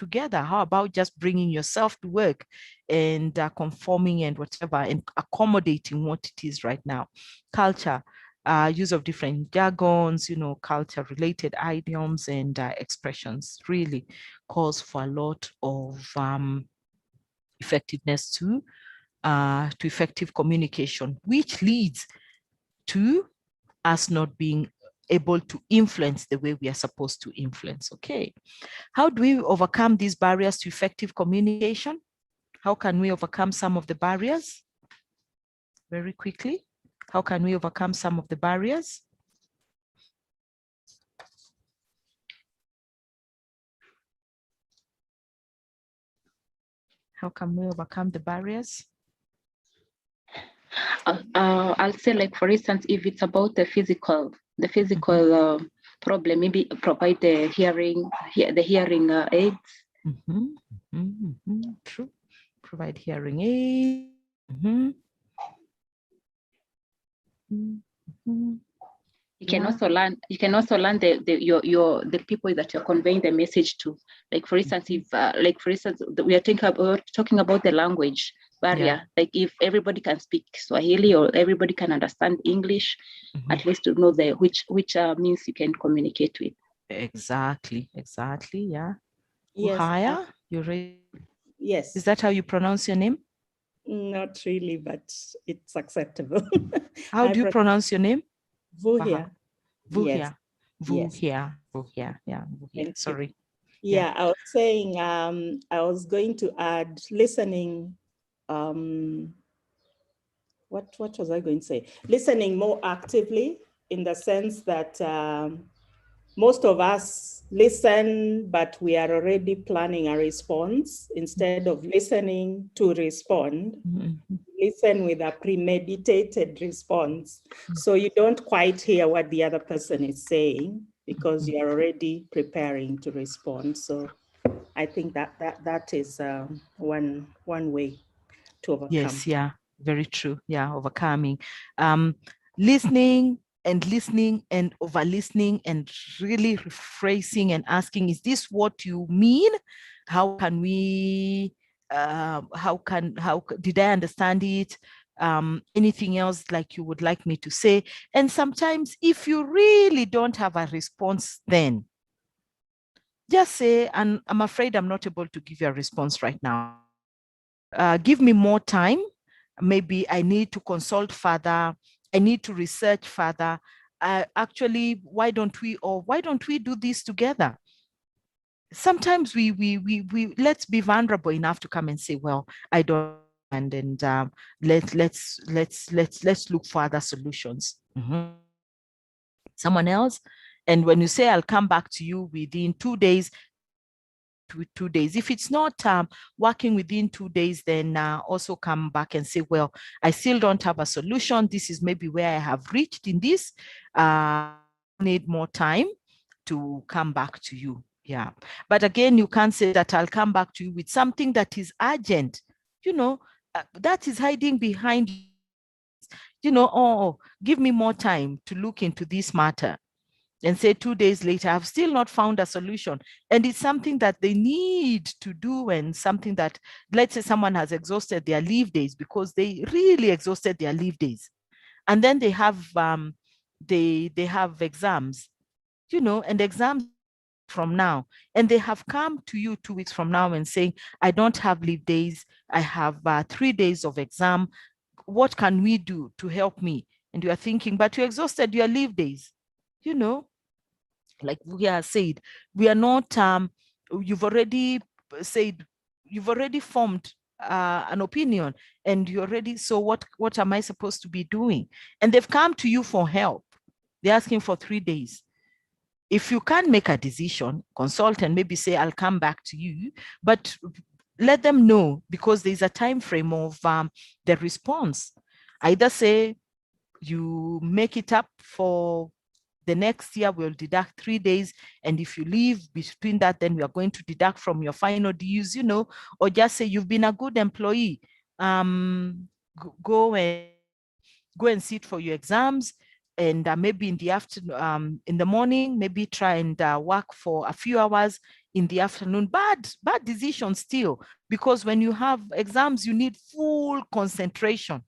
together? How about just bringing yourself to work and conforming and whatever and accommodating what it is right now? Culture, use of different jargons, culture related idioms and expressions really calls for a lot of effectiveness to effective communication, which leads to us not being able to influence the way we are supposed to influence. Okay. How do we overcome these barriers to effective communication? How can we overcome some of the barriers? Very quickly. How can we overcome some of the barriers? How can we overcome the barriers? I'll say, like, for instance, if it's about the physical problem, maybe provide the hearing aids. True. Provide hearing aids. You can also learn. You can also learn the people that you're conveying the message to. Like, for instance, if we are talking about the language barrier. Yeah. Like, if everybody can speak Swahili or everybody can understand English, at least to know which means you can communicate with. Exactly. Yeah. Yes. Uhaya, you ready? Yes. Is that how you pronounce your name? Not really, but it's acceptable. How do you pronounce your name? Vuhia. Vuhia. Yes. Vuhia. Vuhia. Yeah. Vuhia. Sorry. Yeah, I was saying I was going to add listening. What was I going to say? Listening more actively, in the sense that most of us listen, but we are already planning a response instead of listening to respond. Listen with a premeditated response. So you don't quite hear what the other person is saying because you're already preparing to respond. So I think that is one way to overcome. Yes, yeah, very true. Yeah, overcoming. Listening and over listening and really rephrasing and asking, is this what you mean? How can we, how did I understand it? Anything else like you would like me to say? And sometimes if you really don't have a response, then just say, and I'm afraid I'm not able to give you a response right now. Give me more time. Maybe I need to consult further. I need to research further. Actually, why don't we do this together? Sometimes we let's be vulnerable enough to come and say, well, I don't, and let's look for other solutions. Someone else, and when you say I'll come back to you within 2 days, with 2 days. If it's not working within 2 days, then also come back and say, well, I still don't have a solution. This is maybe where I have reached in this. Need more time to come back to you. Yeah. But again, you can't say that I'll come back to you with something that is urgent. That is hiding behind, oh, give me more time to look into this matter. And say 2 days later, I've still not found a solution. And it's something that they need to do, and something that, let's say someone has exhausted their leave days because they really exhausted their leave days. And then they have they have exams, and exams from now. And they have come to you 2 weeks from now and saying, I don't have leave days. I have 3 days of exam. What can we do to help me? And you are thinking, but you exhausted your leave days. Like we have said, we are not, you've already said, you've already formed an opinion, and you already, so what am I supposed to be doing? And they've come to you for help. They're asking for 3 days. If you can't make a decision, consult and maybe say, I'll come back to you, but let them know, because there's a time frame of the response. Either say you make it up for the next year, we'll deduct 3 days. And if you leave between that, then we are going to deduct from your final dues, or just say you've been a good employee. Go and sit for your exams. And maybe in the afternoon, in the morning, maybe try and work for a few hours. in the afternoon. Bad decision still, because when you have exams, you need full concentration.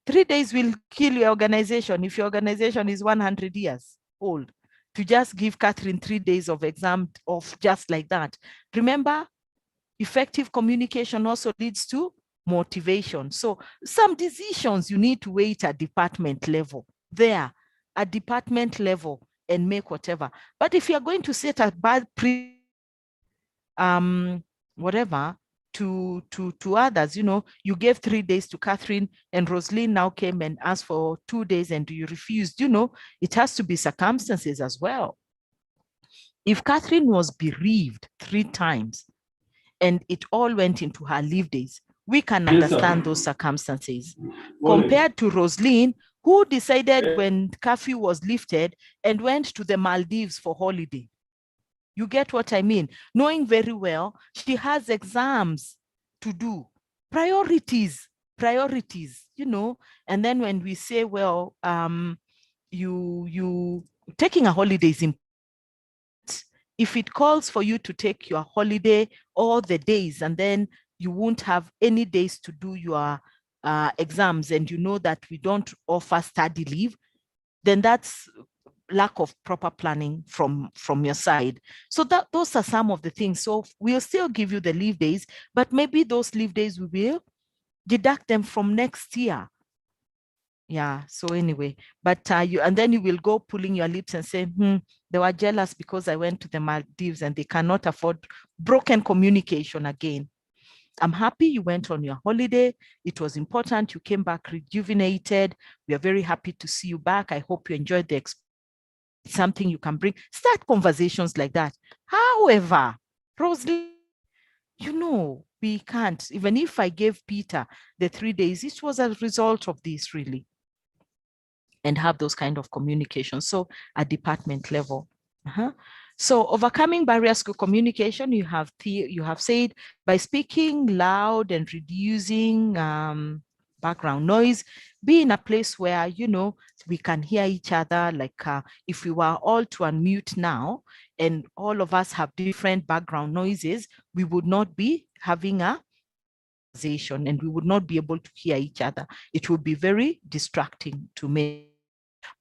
3 days will kill your organization if your organization is 100 years old. To just give Catherine 3 days of exam off just like that. Remember, effective communication also leads to motivation. So some decisions you need to wait at department level, at department level, and make whatever. But if you're going to set a bad whatever to others, you gave 3 days to Catherine, and Rosalind now came and asked for 2 days and you refused, it has to be circumstances as well. If Catherine was bereaved 3 times and it all went into her leave days, we can understand those circumstances. Compared to Rosalind, who decided when curfew was lifted and went to the Maldives for holiday. You get what I mean? Knowing very well she has exams to do, priorities, and then when we say, well, you taking a holiday is important. If it calls for you to take your holiday all the days and then you won't have any days to do your exams, and you know that we don't offer study leave, then that's lack of proper planning from your side. So those are some of the things. So we'll still give you the leave days, but maybe those leave days we will deduct them from next year. Yeah, so anyway, but then you will go pulling your lips and say, they were jealous because I went to the Maldives and they cannot afford broken communication again. I'm happy you went on your holiday. It was important. You came back rejuvenated. We are very happy to see you back. I hope you enjoyed the experience. It's something you can bring. Start conversations like that. However, Rosalie, we can't. Even if I gave Peter the 3 days, it was a result of this, really. And have those kind of communications. So at department level. So overcoming barriers to communication, you have said by speaking loud and reducing background noise, be in a place where, we can hear each other. Like if we were all to unmute now and all of us have different background noises, we would not be having a conversation and we would not be able to hear each other. It would be very distracting to me.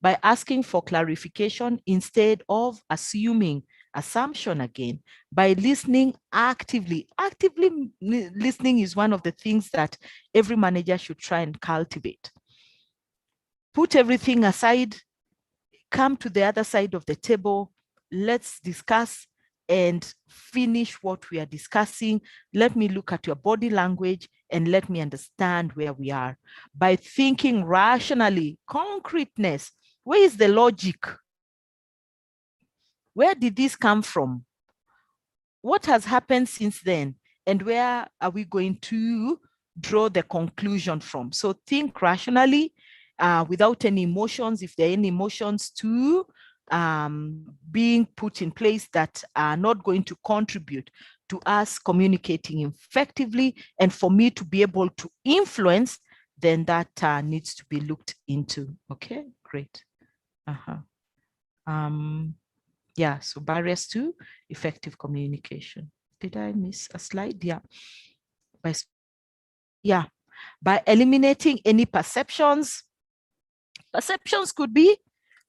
By asking for clarification instead of assuming assumption again, by listening actively. Actively listening is one of the things that every manager should try and cultivate. Put everything aside, come to the other side of the table, let's discuss and finish what we are discussing. Let me look at your body language and let me understand where we are. By thinking rationally, concreteness, where is the logic? Where did this come from? What has happened since then? And where are we going to draw the conclusion from? So think rationally, without any emotions. If there are any emotions to being put in place that are not going to contribute to us communicating effectively and for me to be able to influence, then that needs to be looked into. Okay, great. Yeah, so barriers to effective communication. Did I miss a slide? Yeah. By eliminating any perceptions. Perceptions could be,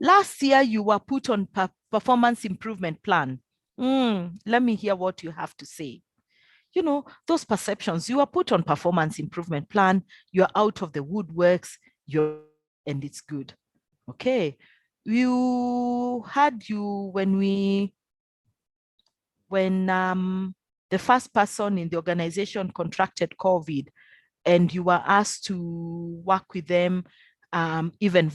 last year you were put on performance improvement plan. Let me hear what you have to say. Those perceptions, you are put on performance improvement plan, you're out of the woodworks, and it's good. Okay. When the first person in the organization contracted COVID and you were asked to work with them, even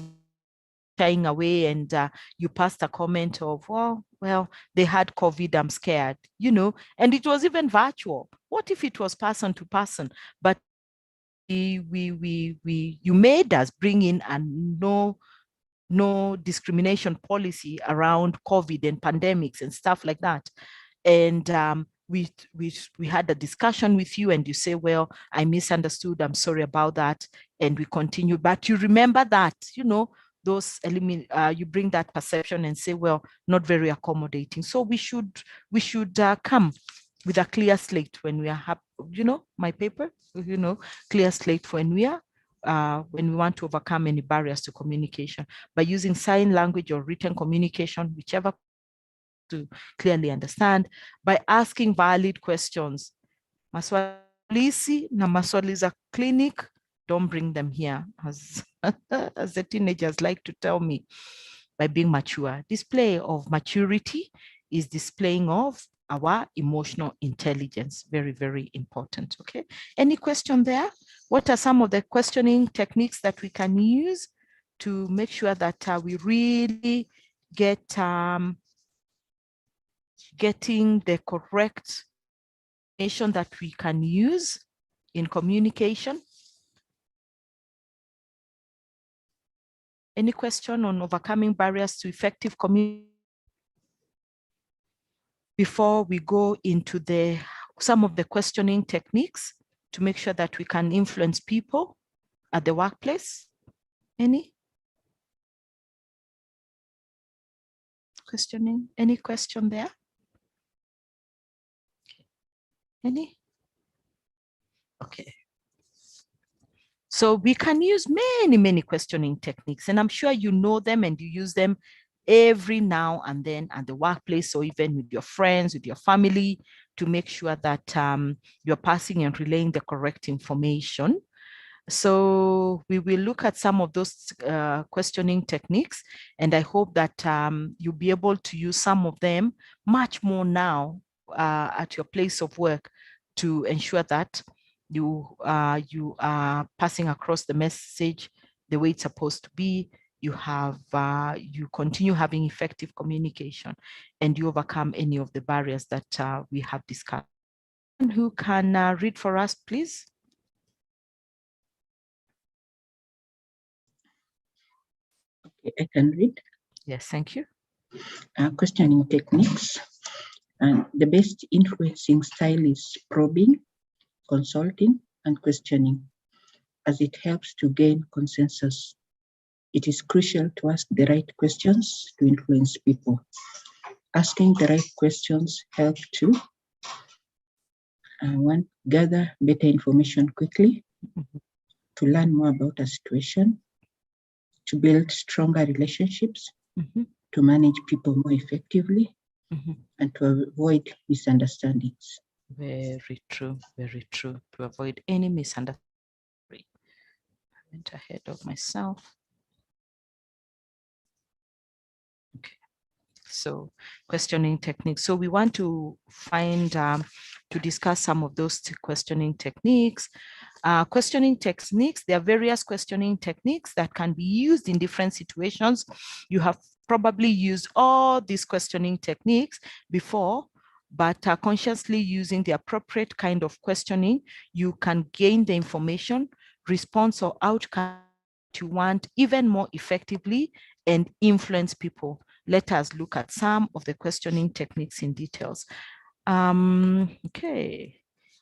shying away, and you passed a comment of, well, they had COVID, I'm scared, and it was even virtual. What if it was person to person? But you made us bring in a no discrimination policy around COVID and pandemics and stuff like that. And we had a discussion with you and you say, well, I misunderstood, I'm sorry about that. And we continue, but you remember that, those you bring that perception and say, well, not very accommodating. So we should come with a clear slate when we are my paper, clear slate when we want to overcome any barriers to communication by using sign language or written communication, whichever, to clearly understand, by asking valid questions. Maswali na maswali za clinic, don't bring them here, as the teenagers like to tell me, by being mature. Display of maturity is displaying of our emotional intelligence. Very, very important. Okay. Any question there? What are some of the questioning techniques that we can use to make sure that we really get getting the correct information that we can use in communication? Any question on overcoming barriers to effective communication? Before we go into some of the questioning techniques to make sure that we can influence people at the workplace? Any questioning? Any question there? Any? Okay. So we can use many, many questioning techniques, and I'm sure you know them and you use them every now and then at the workplace, or even with your friends, with your family, to make sure that you're passing and relaying the correct information. So we will look at some of those questioning techniques, and I hope that you'll be able to use some of them much more now at your place of work to ensure that you are passing across the message the way it's supposed to be. You continue having effective communication, and you overcome any of the barriers that we have discussed. Who can read for us, please? Okay, I can read. Yes, thank you. Questioning techniques. And the best influencing style is probing, consulting, and questioning, as it helps to gain consensus. It is crucial to ask the right questions to influence people. Asking the right questions help to gather better information quickly, to learn more about a situation, to build stronger relationships, to manage people more effectively, and to avoid misunderstandings. Very true, to avoid any misunderstanding. I went ahead of myself. Okay, so questioning techniques. So we want to find, to discuss some of those questioning techniques. Questioning techniques, there are various questioning techniques that can be used in different situations. You have probably used all these questioning techniques before, but consciously using the appropriate kind of questioning, you can gain the information, response, or outcome you want even more effectively and influence people. Let us look at some of the questioning techniques in details. Okay.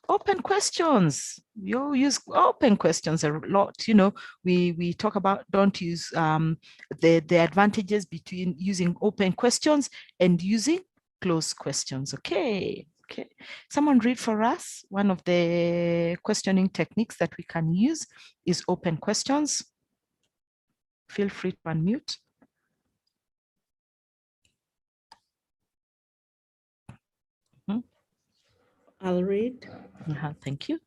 Open questions. You use open questions a lot. We talk about, don't use the advantages between using open questions and using closed questions. Okay. Someone read for us. One of the questioning techniques that we can use is open questions. Feel free to unmute. I'll read. Thank you.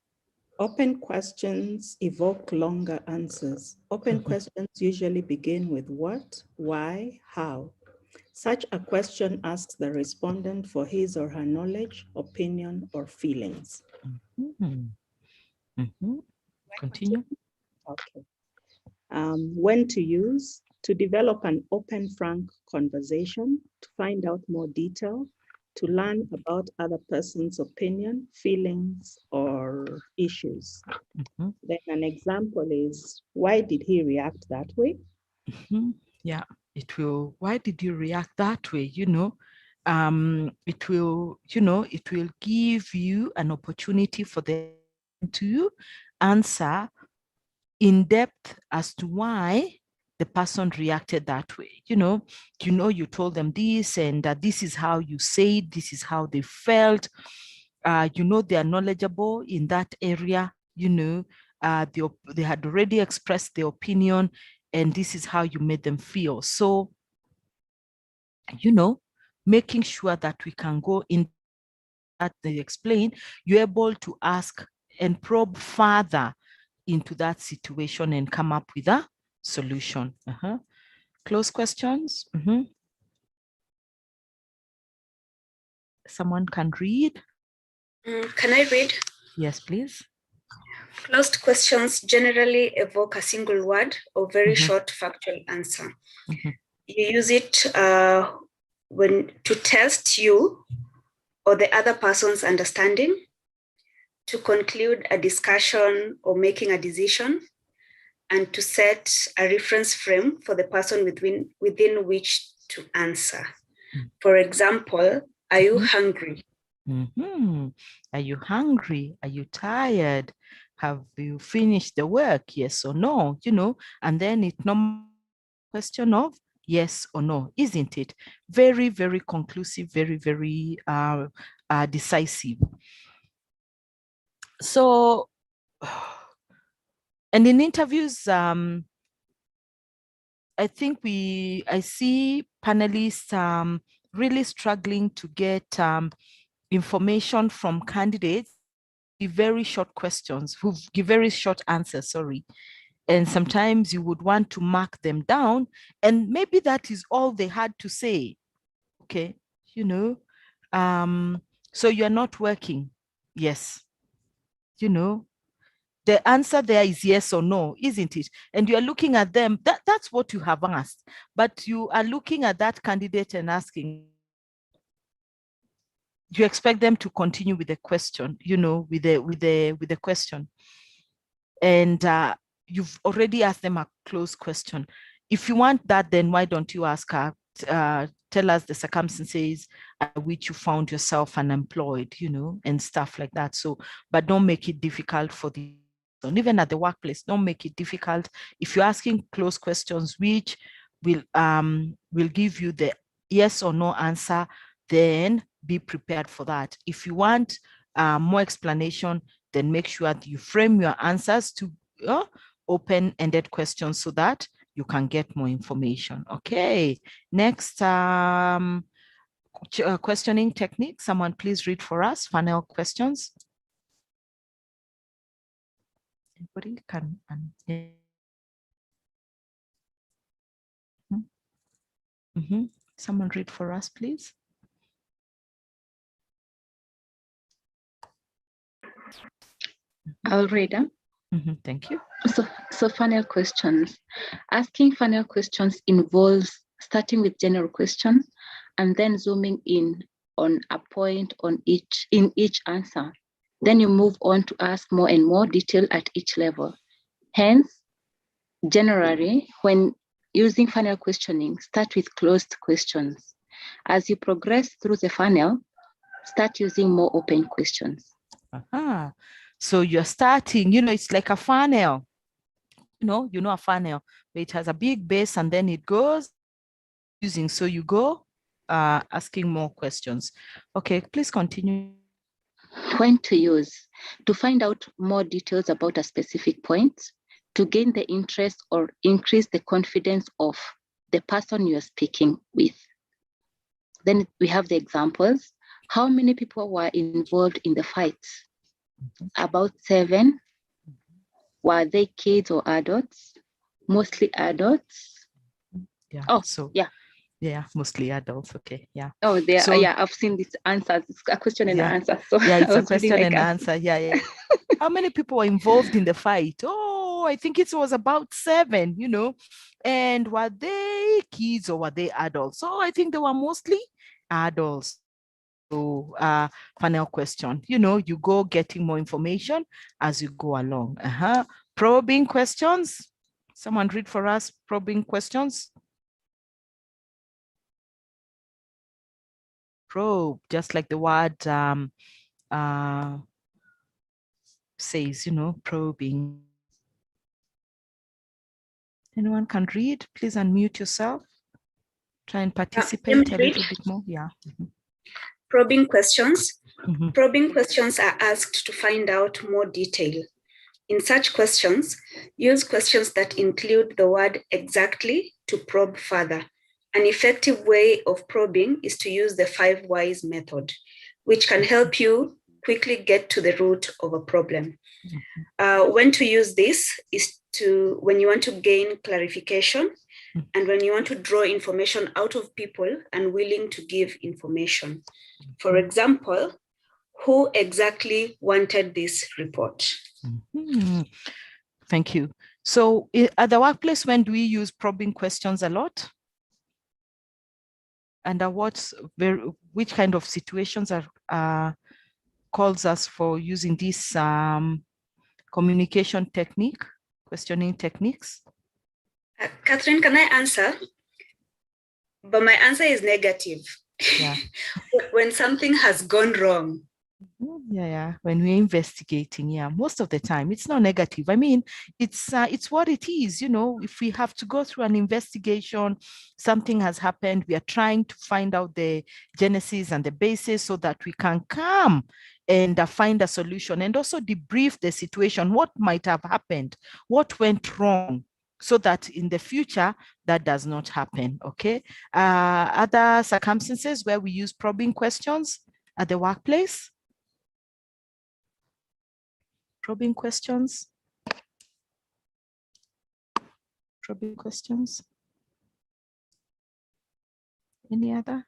Open questions evoke longer answers. Open questions usually begin with what, why, how. Such a question asks the respondent for his or her knowledge, opinion, or feelings. Continue. Okay. When to use: to develop an open, frank conversation, to find out more detail, to learn about other person's opinion, feelings, or issues. Then an example is, why did he react that way? Yeah, it will, why did you react that way? It will, it will give you an opportunity for them to answer in depth as to why the person reacted that way. You told them this, and this is how you say it, this is how they felt. They are knowledgeable in that area. They had already expressed their opinion, and this is how you made them feel. So, making sure that we can go in that they explain, you're able to ask and probe further into that situation and come up with a solution. Close questions. Someone can read. Can I read? Yes, please. Closed questions generally evoke a single word or very short factual answer. You use it when to test you or the other person's understanding, to conclude a discussion or making a decision, and to set a reference frame for the person within which to answer. For example, are you hungry? Are you hungry? Are you tired? Have you finished the work? Yes or no? And then it's no question of yes or no, isn't it? Very, very conclusive, very, very decisive. So, and in interviews, I think I see panelists really struggling to get information from candidates, give very short questions, who give very short answers, sorry. And sometimes you would want to mark them down, and maybe that is all they had to say. Okay, so you're not working. Yes. The answer there is yes or no, isn't it? And you're looking at them, that's what you have asked. But you are looking at that candidate and asking, you expect them to continue with the question, with the question. And you've already asked them a closed question. If you want that, then why don't you ask her, tell us the circumstances at which you found yourself unemployed, and stuff like that. So, but don't make it difficult for the, and even at the workplace, don't make it difficult. If you're asking closed questions, which will give you the yes or no answer, then be prepared for that. If you want more explanation, then make sure that you frame your answers to open-ended questions so that you can get more information. Okay, next, questioning technique. Someone please read for us, funnel questions. Anybody can? Someone read for us, please. I'll read them. Thank you. So funnel questions. Asking funnel questions involves starting with general questions and then zooming in on a point in each answer. Then you move on to ask more and more detail at each level. Hence, generally, when using funnel questioning, start with closed questions. As you progress through the funnel, start using more open questions. So you're starting, it's like a funnel. A funnel, where it has a big base and then it goes using. So you go asking more questions. Okay, please continue. When to use: to find out more details about a specific point, to gain the interest or increase the confidence of the person you're speaking with. Then we have the examples. How many people were involved in the fight? About 7. Were they kids or adults? Mostly adults. Yeah. Oh, so yeah. Yeah, mostly adults. Okay. Yeah. Oh, yeah, I've seen these answers. It's a question and an answer. So yeah, it's a question and answer. Yeah. How many people were involved in the fight? Oh, I think it was about 7, And were they kids or were they adults? So I think they were mostly adults. So funnel question, you go getting more information as you go along. Probing questions. Someone read for us, probing questions. Probe, just like the word says, probing. Anyone can read? Please unmute yourself. Try and participate a little bit more. Yeah. Probing questions. Probing questions are asked to find out more detail. In such questions, use questions that include the word exactly to probe further. An effective way of probing is to use the 5 whys method, which can help you quickly get to the root of a problem. When to use this is when you want to gain clarification and when you want to draw information out of people and willing to give information. For example, who exactly wanted this report? Thank you. So at the workplace, when do we use probing questions a lot? And which kind of situations are calls us for using this communication technique, questioning techniques? Catherine, can I answer? But my answer is negative. Yeah. When something has gone wrong. Yeah. When we're investigating, yeah, most of the time it's not negative. I mean, it's what it is. You know, if we have to go through an investigation, something has happened. We are trying to find out the genesis and the basis so that we can come and find a solution and also debrief the situation. What might have happened? What went wrong? So that in the future, that does not happen, okay? Other circumstances where we use probing questions at the workplace? Probing questions? Probing questions? Any other?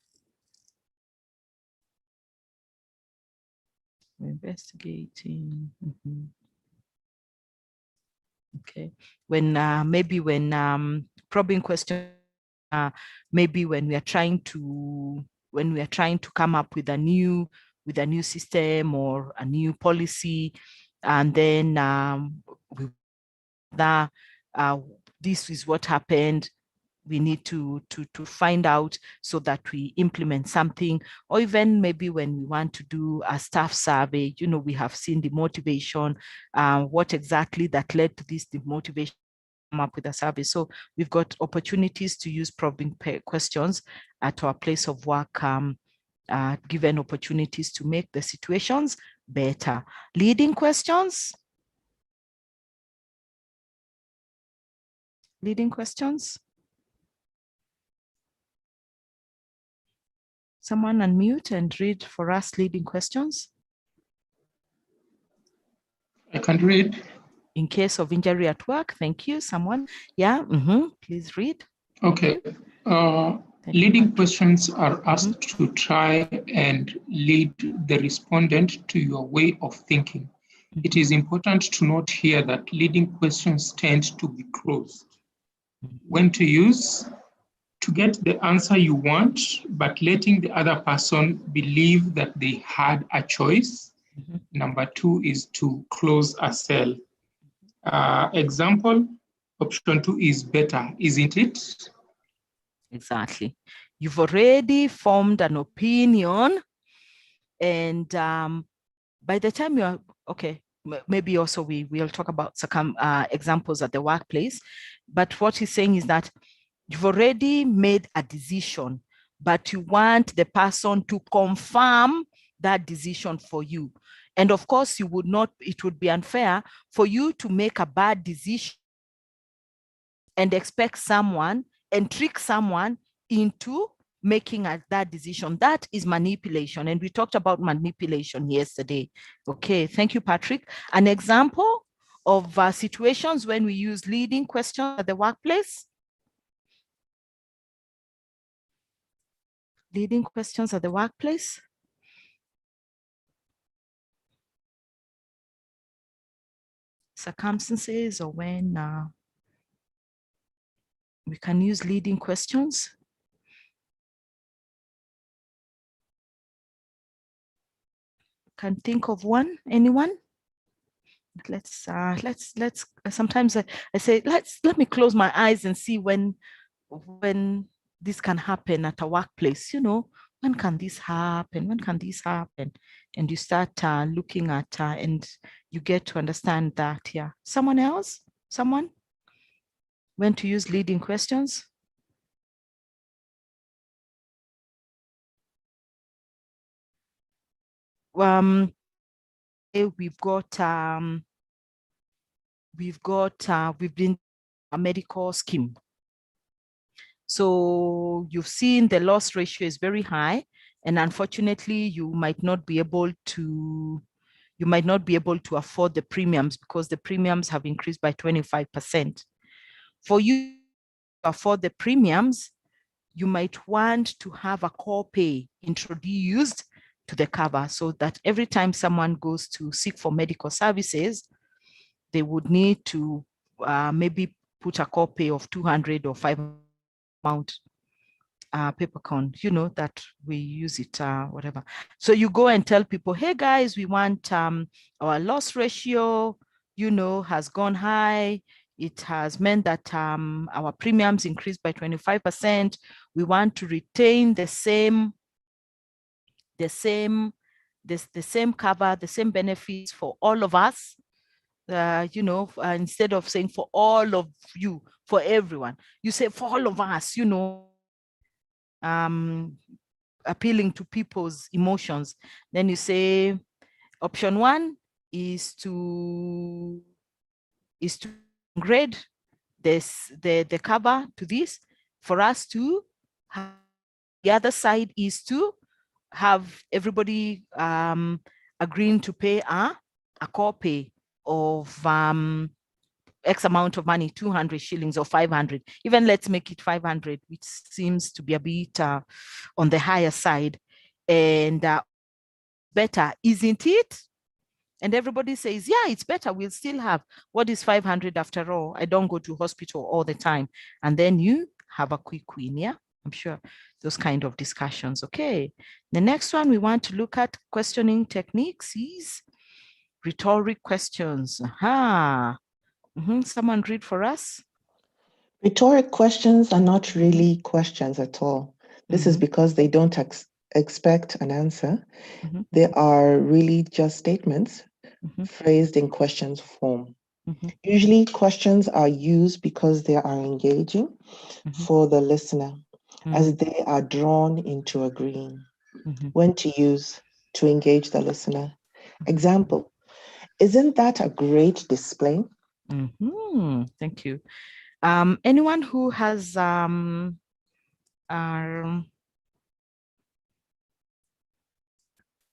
Investigating. Okay. When maybe when probing question, maybe when we are trying to come up with a new system or a new policy, and then this is what happened. We need to find out so that we implement something, or even maybe when we want to do a staff survey, you know, we have seen the motivation, what exactly that led to this, the motivation, come up with a survey. So we've got opportunities to use probing questions at our place of work, given opportunities to make the situations better. Leading questions? Leading questions? Someone unmute and read for us leading questions. I can read. In case of injury at work, thank you. Someone, yeah, please read. Okay. Leading questions are asked to try and lead the respondent to your way of thinking. It is important to note here that leading questions tend to be closed. When to use? To get the answer you want, but letting the other person believe that they had a choice. Number 2 is to close a cell. Example, option 2 is better, isn't it? Exactly. You've already formed an opinion, and by the time you're, okay, maybe also we'll talk about some examples at the workplace, but what he's saying is that you've already made a decision, but you want the person to confirm that decision for you. And of course, it would be unfair for you to make a bad decision and expect someone and trick someone into making that decision. That is manipulation. And we talked about manipulation yesterday. Okay, thank you, Patrick. An example of situations when we use leading questions at the workplace. Leading questions at the workplace. Circumstances or when we can use leading questions. Can think of one, anyone? Let's sometimes I say, let me close my eyes and see when this can happen at a workplace, you know, when can this happen? When can this happen? And you start looking at and you get to understand that, yeah. Someone else? Someone? when to use leading questions. We've been a medical scheme. So you've seen the loss ratio is very high, and unfortunately you might not be able to afford the premiums because the premiums have increased by 25%. For you to afford the premiums, you might want to have a co-pay introduced to the cover so that every time someone goes to seek for medical services, they would need to maybe put a co-pay of 200 or 500 amount peppercorn, that we use it, whatever. So you go and tell people, hey guys, we want our loss ratio, has gone high. It has meant that our premiums increased by 25%. We want to retain the same cover, the same benefits for all of us. Instead of saying for all of you, for everyone, you say for all of us, appealing to people's emotions. Then you say option 1 is to grade the cover to this. For us to have, the other side is to have everybody agreeing to pay a co-pay of X amount of money, 200 shillings or 500. Even let's make it 500, which seems to be a bit on the higher side. And better, isn't it? And everybody says, yeah, it's better. We'll still have, what is 500 after all? I don't go to hospital all the time. And then you have a quick win, yeah? I'm sure those kind of discussions. Okay. The next one we want to look at questioning techniques is rhetoric questions. Aha. Someone read for us. Rhetoric questions are not really questions at all. This is because they don't expect an answer. They are really just statements phrased in questions form. Usually questions are used because they are engaging for the listener as they are drawn into agreeing. When to use to engage the listener. Example, isn't that a great display? Thank you. Anyone who has an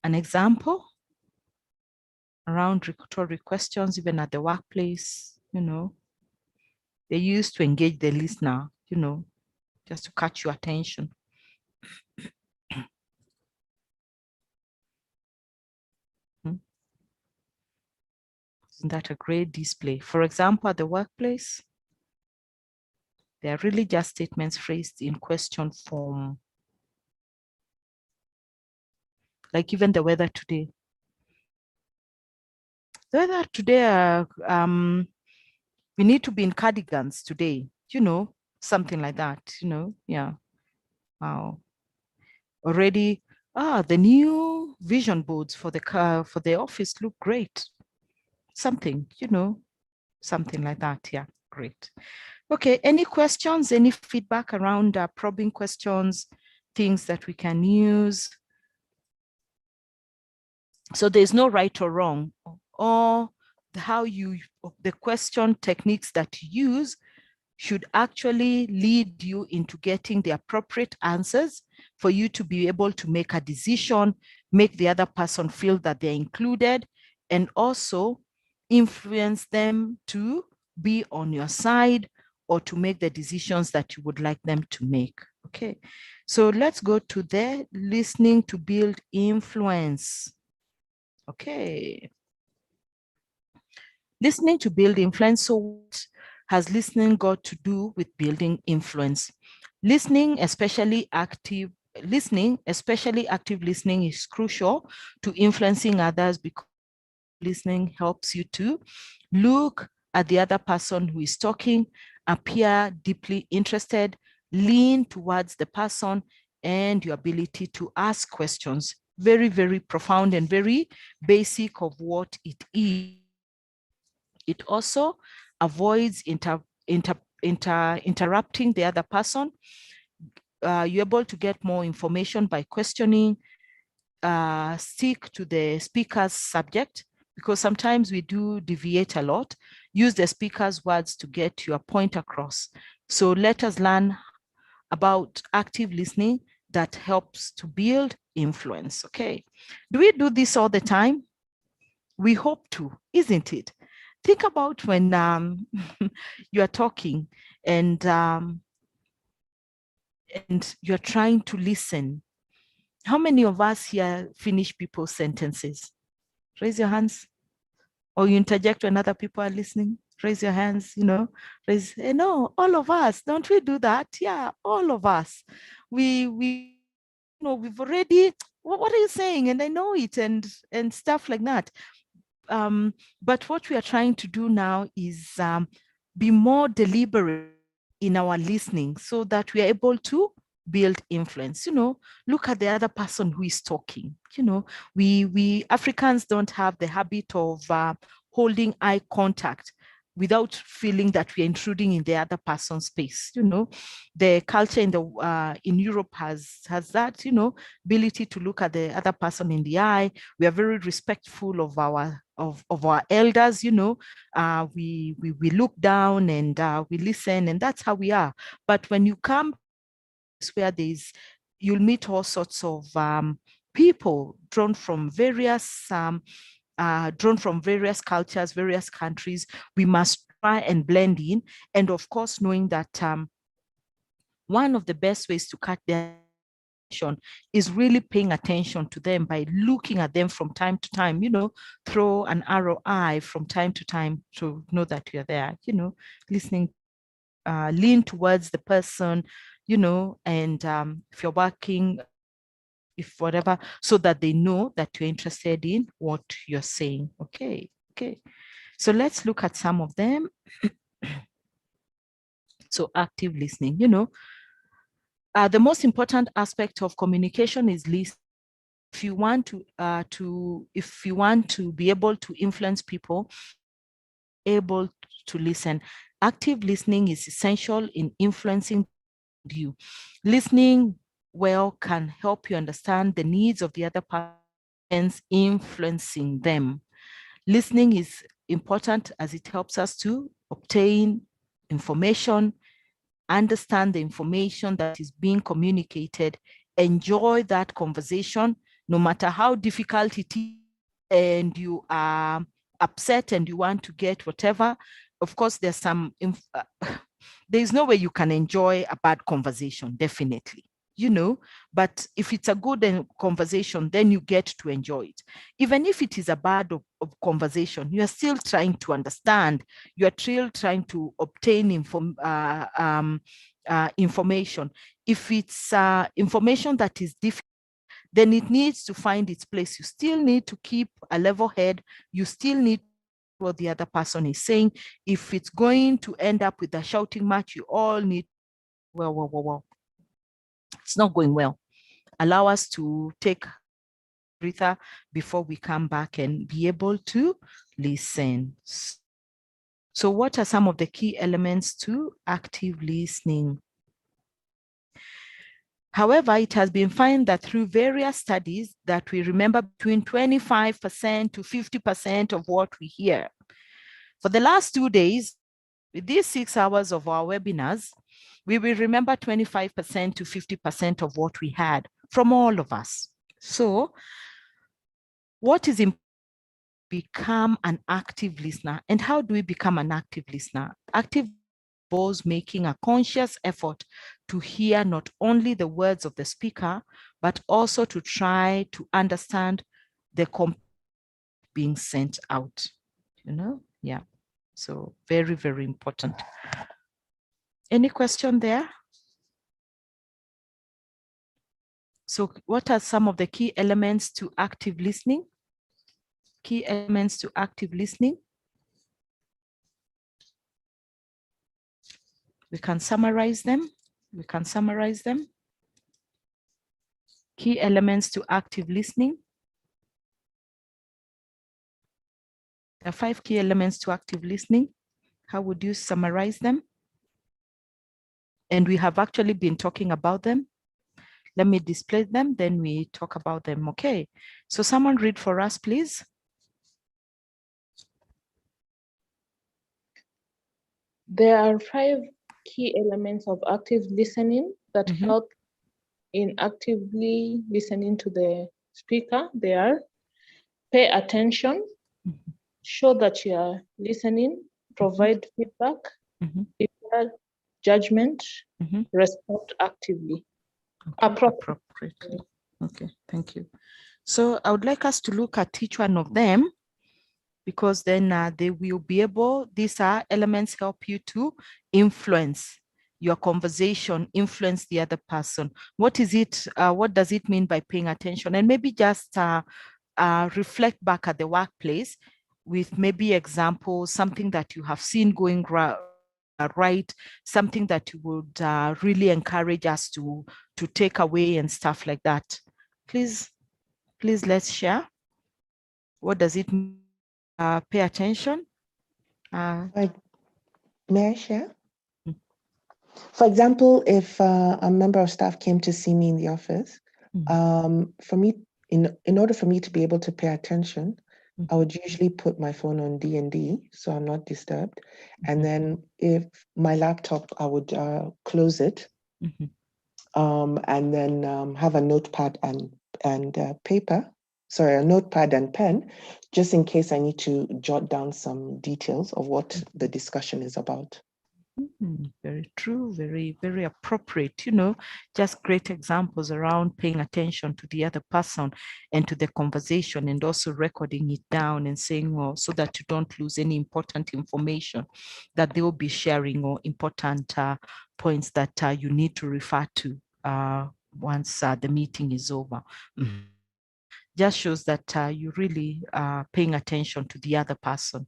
example around rhetoric questions, even at the workplace, they used to engage the listener, just to catch your attention. Isn't that a great display? For example, at the workplace, they are really just statements phrased in question form. Like even the weather today. The weather today, we need to be in cardigans today, something like that, yeah. Wow. Already, the new vision boards for the office look great. Something, something like that, yeah, great. Okay, any questions, any feedback around probing questions, things that we can use? So there's no right or wrong, or the question techniques that you use should actually lead you into getting the appropriate answers for you to be able to make a decision, make the other person feel that they're included, and also influence them to be on your side or to make the decisions that you would like them to make. Okay, so let's go to the listening to build influence. Okay. Listening to build influence. So what has listening got to do with building influence? Listening, especially active listening is crucial to influencing others because listening helps you to look at the other person who is talking, appear deeply interested, lean towards the person, and your ability to ask questions. Very, very profound and very basic of what it is. It also avoids interrupting the other person. You're able to get more information by questioning, stick to the speaker's subject, because sometimes we do deviate a lot. Use the speaker's words to get your point across. So let us learn about active listening that helps to build influence. Okay. Do we do this all the time? We hope to, isn't it? Think about when you are talking and you're trying to listen. How many of us here finish people's sentences? Raise your hands. Or you interject when other people are listening. Raise your hands, raise, no, all of us, don't we do that? Yeah, all of us. We've already, what are you saying? And I know it and stuff like that. But what we are trying to do now is be more deliberate in our listening so that we are able to build influence. Look at the other person who is talking. We Africans don't have the habit of holding eye contact without feeling that we're intruding in the other person's space. The culture in Europe has that, ability to look at the other person in the eye. We are very respectful of our elders. We look down and we listen, and that's how we are. But when you come where you'll meet all sorts of people drawn from various cultures, various countries. We must try and blend in. And of course, knowing that one of the best ways to cut their attention is really paying attention to them by looking at them from time to time, throw an arrow eye from time to time to know that you're there, listening, lean towards the person, and if you're working, if whatever, so that they know that you're interested in what you're saying. Okay. So let's look at some of them. So active listening, the most important aspect of communication is listening. If you want to be able to influence people, able to listen. Active listening is essential in influencing you. Listening well can help you understand the needs of the other person and influencing them. Listening is important as it helps us to obtain information, understand the information that is being communicated, enjoy that conversation, no matter how difficult it is, and you are upset and you want to get whatever. Of course, there's no way you can enjoy a bad conversation, definitely. But if it's a good conversation, then you get to enjoy it. Even if it is a bad conversation, you are still trying to understand. You are still trying to obtain information. If it's information that is difficult, then it needs to find its place. You still need to keep a level head. You still need what the other person is saying. If it's going to end up with a shouting match, you all need, well. It's not going well. Allow us to take a breather before we come back and be able to listen. So what are some of the key elements to active listening? However, it has been found that through various studies that we remember between 25% to 50% of what we hear. For the last 2 days, with these 6 hours of our webinars, we will remember 25% to 50% of what we had from all of us. So what is important? Become an active listener. And how do we become an active listener? Active involves making a conscious effort to hear not only the words of the speaker, but also to try to understand the content being sent out. Yeah. So very, very important. Any question there? So what are some of the key elements to active listening? Key elements to active listening. We can summarize them. Key elements to active listening. There are 5 key elements to active listening. How would you summarize them? And we have actually been talking about them. Let me display them, then we talk about them. Okay, so someone read for us, please. There are 5 key elements of active listening that help in actively listening to the speaker. They are: pay attention, show that you are listening, provide feedback, prepare judgment, respond actively. Appropriately. Okay, thank you. So I would like us to look at each one of them, because then they will be able, these are elements help you to influence your conversation, influence the other person. What is it? What does it mean by paying attention? And maybe just reflect back at the workplace with maybe examples, something that you have seen going right, something that you would really encourage us to take away and stuff like that. Please, let's share. What does it mean? Pay attention. May I share? For example, if a member of staff came to see me in the office, for me, in order for me to be able to pay attention, I would usually put my phone on D&D so I'm not disturbed. And then if my laptop, I would close it and then have a notepad and paper. Sorry, a notepad and pen, just in case I need to jot down some details of what the discussion is about. Very true, very, very appropriate, you know, just great examples around paying attention to the other person and to the conversation, and also recording it down and saying, well, so that you don't lose any important information that they will be sharing, or important points that you need to refer to once the meeting is over. Just shows that you really are paying attention to the other person.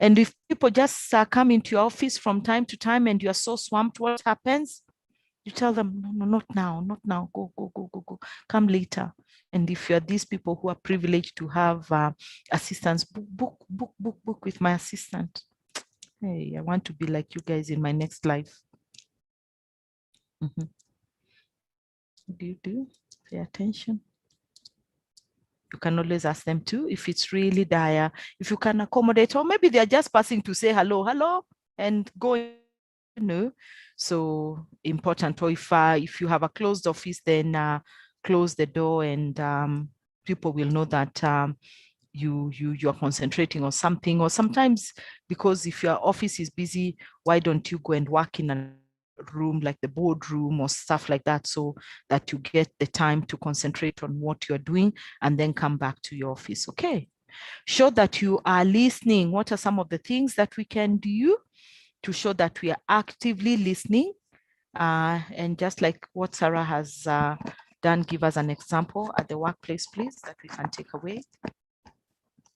And if people just come into your office from time to time and you are so swamped, what happens? You tell them, no, not now, go, come later. And if you're these people who are privileged to have assistants, book with my assistant. Hey, I want to be like you guys in my next life. What do you do? Pay attention. You can always ask them to, if it's really dire, if you can accommodate, or maybe they're just passing to say hello, and go, you know. So important. Or if you have a closed office, then close the door, and people will know that you are concentrating on something. Or sometimes, because if your office is busy, why don't you go and work in a room like the boardroom or stuff like that, so that you get the time to concentrate on what you're doing and then come back to your office. Okay, show that you are listening. What are some of the things that we can do to show that we are actively listening? And just like what Sarah has done, give us an example at the workplace, please, that we can take away.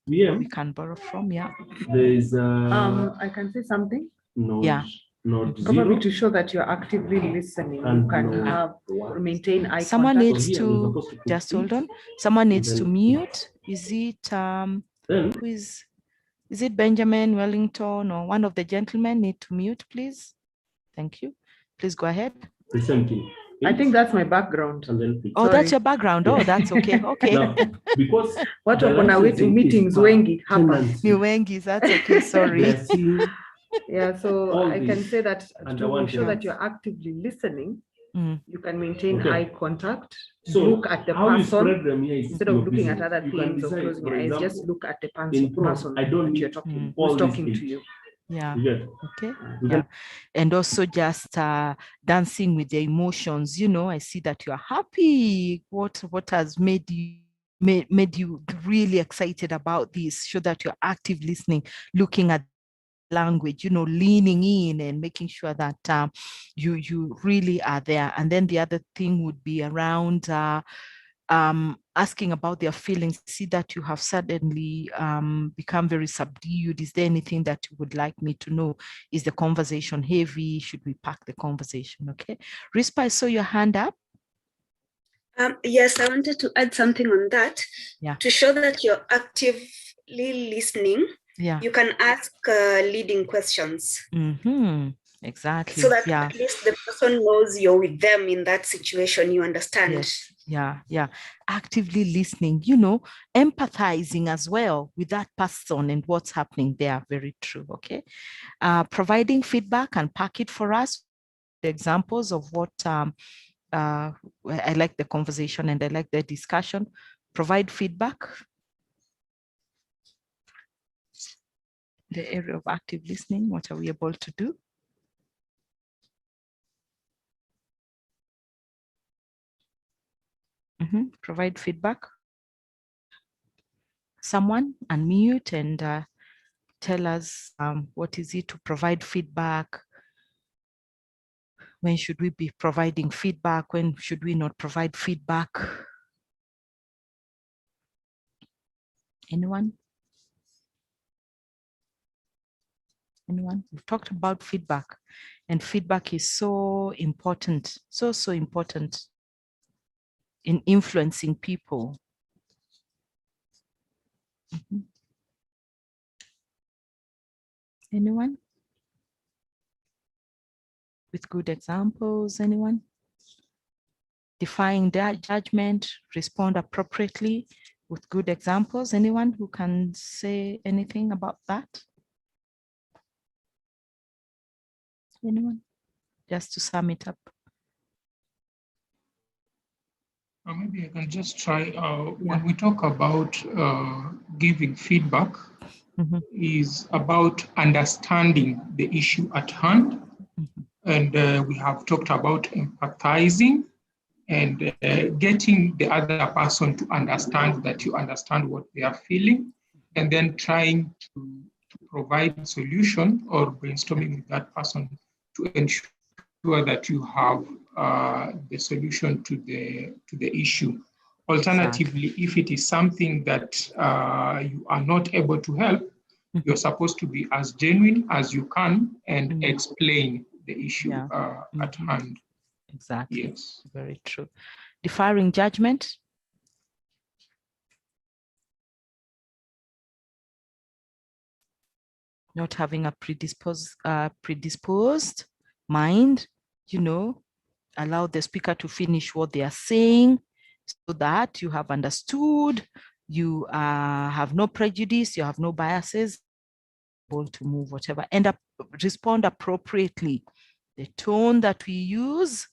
Yeah, we can borrow from. Yeah, there is I can say something. Yeah. Probably to show that you're actively listening, you can maintain eye Someone contact. needs to just hold on. Someone needs to mute. Is it who is it Benjamin Wellington or one of the gentlemen need to mute, please? Thank you. Please go ahead. The same thing. I think that's my background. And then Oh, that's your background. Oh, that's okay. Okay. Now, because what on our way to meetings wengi hapa. Ni wengi, that's okay. Sorry. Yeah, so all I can say that under to one show that tenant. you're actively listening, you can maintain Okay. eye contact, So look at the how you person spread them here is instead of your looking at business. other You can things or decide, closing for your eyes, just example, look at the in pro, person I don't that you're need talking, all who's this talking to age. you. Yeah. You get? Okay. Yeah. And also just dancing with the emotions. You know, I see that you are happy. What has made you really excited about this? Show that you're active listening, looking at language, you know, leaning in and making sure that you really are there. And then the other thing would be around asking about their feelings. See that you have suddenly become very subdued. Is there anything that you would like me to know? Is the conversation heavy? Should we pack the conversation? Okay. Rispa, I saw your hand up. Yes, I wanted to add something on that. Yeah. To show that you're actively listening, Yeah. you can ask leading questions. Exactly. So that yeah. at least the person knows you're with them in that situation, you understand. Yes. Yeah. Actively listening, empathizing as well with that person and what's happening there. Very true. Okay. Providing feedback and pack it for us. Examples of what I like the conversation and I like the discussion. Provide feedback. The area of active listening, what are we able to do? Provide feedback. Someone unmute and tell us what is it to provide feedback? When should we be providing feedback? When should we not provide feedback? Anyone? Anyone? We've talked about feedback, and feedback is so important, so important in influencing people. Anyone? With good examples, anyone? Defying that judgment, respond appropriately with good examples. Anyone who can say anything about that? Anyone? Just to sum it up. Maybe I can just try. When we talk about giving feedback, is about understanding the issue at hand. And we have talked about empathizing and getting the other person to understand that you understand what they are feeling, and then trying to provide a solution or brainstorming with that person to ensure that you have the solution to the issue. Alternatively, if it is something that you are not able to help, you're supposed to be as genuine as you can and explain the issue at hand. Exactly. Yes. Very true. Deferring judgment. Not having a predisposed mind, allow the speaker to finish what they are saying so that you have understood, you have no prejudice, you have no biases, able to move whatever, and respond appropriately. The tone that we use,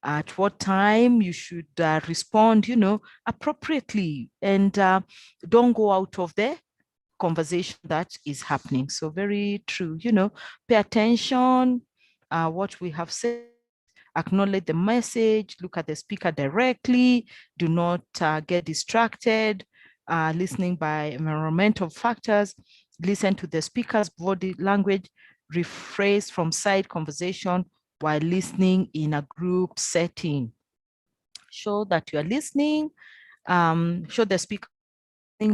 at what time you should respond, appropriately, and don't go out of the conversation that is happening. So very true, pay attention, what we have said, acknowledge the message, look at the speaker directly, do not get distracted, listening by environmental factors, listen to the speaker's body language, rephrase from side conversation while listening in a group setting. Show that you are listening, show the speaker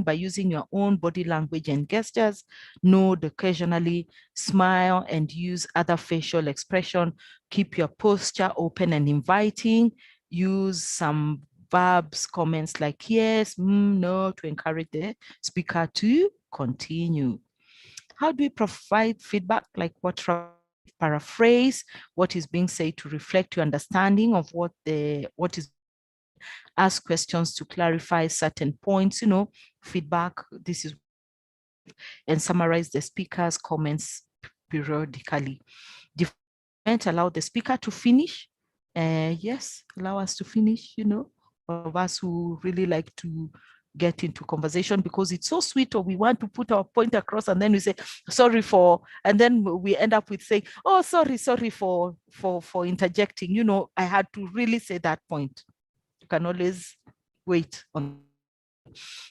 by using your own body language and gestures. Nod occasionally, smile, and use other facial expression. Keep your posture open and inviting. Use some verbs, comments like yes, no, to encourage the speaker to continue. How do we provide feedback? Like what? Paraphrase what is being said to reflect your understanding of what is. Ask questions to clarify certain points, feedback, this is, and summarize the speaker's comments periodically. Allow the speaker to finish. Yes, allow us to finish, of us who really like to get into conversation because it's so sweet, or we want to put our point across and then we say sorry for, and then we end up with saying, oh, sorry for interjecting, I had to really say that point. You can always wait on.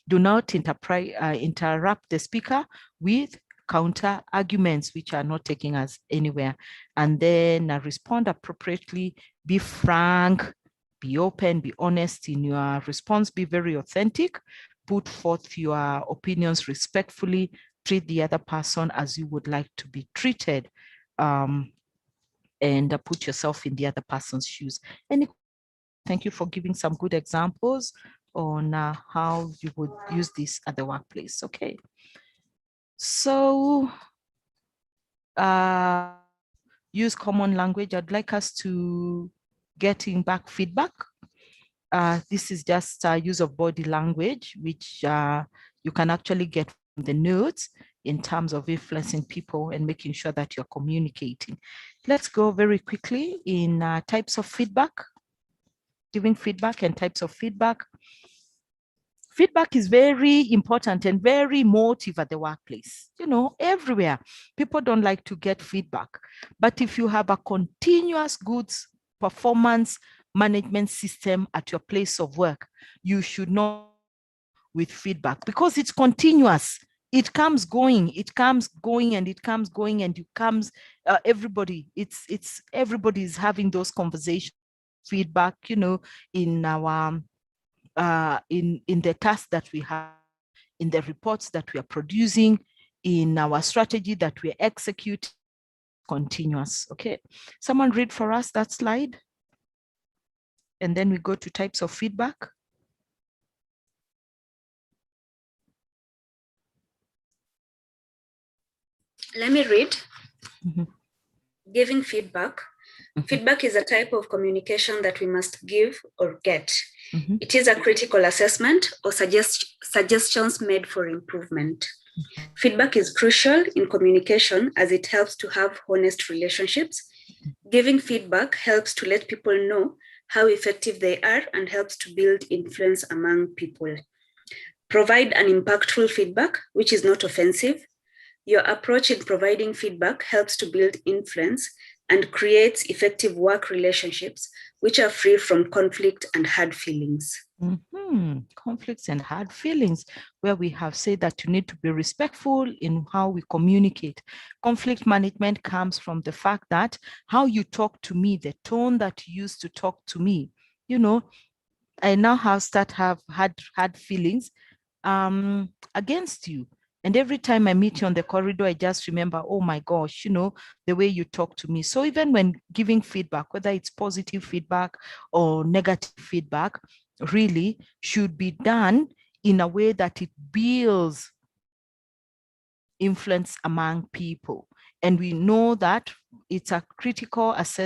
Do not interrupt the speaker with counter arguments which are not taking us anywhere. And then respond appropriately, be frank, be open, be honest in your response, be very authentic, put forth your opinions respectfully, treat the other person as you would like to be treated, and put yourself in the other person's shoes. Thank you for giving some good examples on how you would use this at the workplace. Okay. So use common language. I'd like us to getting back feedback. This is just use of body language, which you can actually get from the notes in terms of influencing people and making sure that you're communicating. Let's go very quickly in types of feedback, giving feedback and types of feedback. Feedback is very important and very emotive at the workplace. You know, everywhere, people don't like to get feedback. But if you have a continuous good performance management system at your place of work, you should not with feedback because it's continuous. It comes going, and it comes going, and you comes, everybody, everybody is having those conversations, feedback, you know, in our, in the tasks that we have, in the reports that we are producing, in our strategy that we execute, continuous. Okay, someone read for us that slide. And then we go to types of feedback. Let me read. Giving feedback. Feedback is a type of communication that we must give or get. It is a critical assessment or suggestions made for improvement. Feedback is crucial in communication as it helps to have honest relationships. Giving feedback helps to let people know how effective they are and helps to build influence among people. Provide an impactful feedback, which is not offensive. Your approach in providing feedback helps to build influence and creates effective work relationships, which are free from conflict and hard feelings. Conflicts and hard feelings, where we have said that you need to be respectful in how we communicate. Conflict management comes from the fact that how you talk to me, the tone that you use to talk to me, you know, I now have had feelings against you. And every time I meet you on the corridor, I just remember, oh my gosh, you know, the way you talk to me. So even when giving feedback, whether it's positive feedback or negative feedback, really should be done in a way that it builds influence among people. And we know that it's a critical it's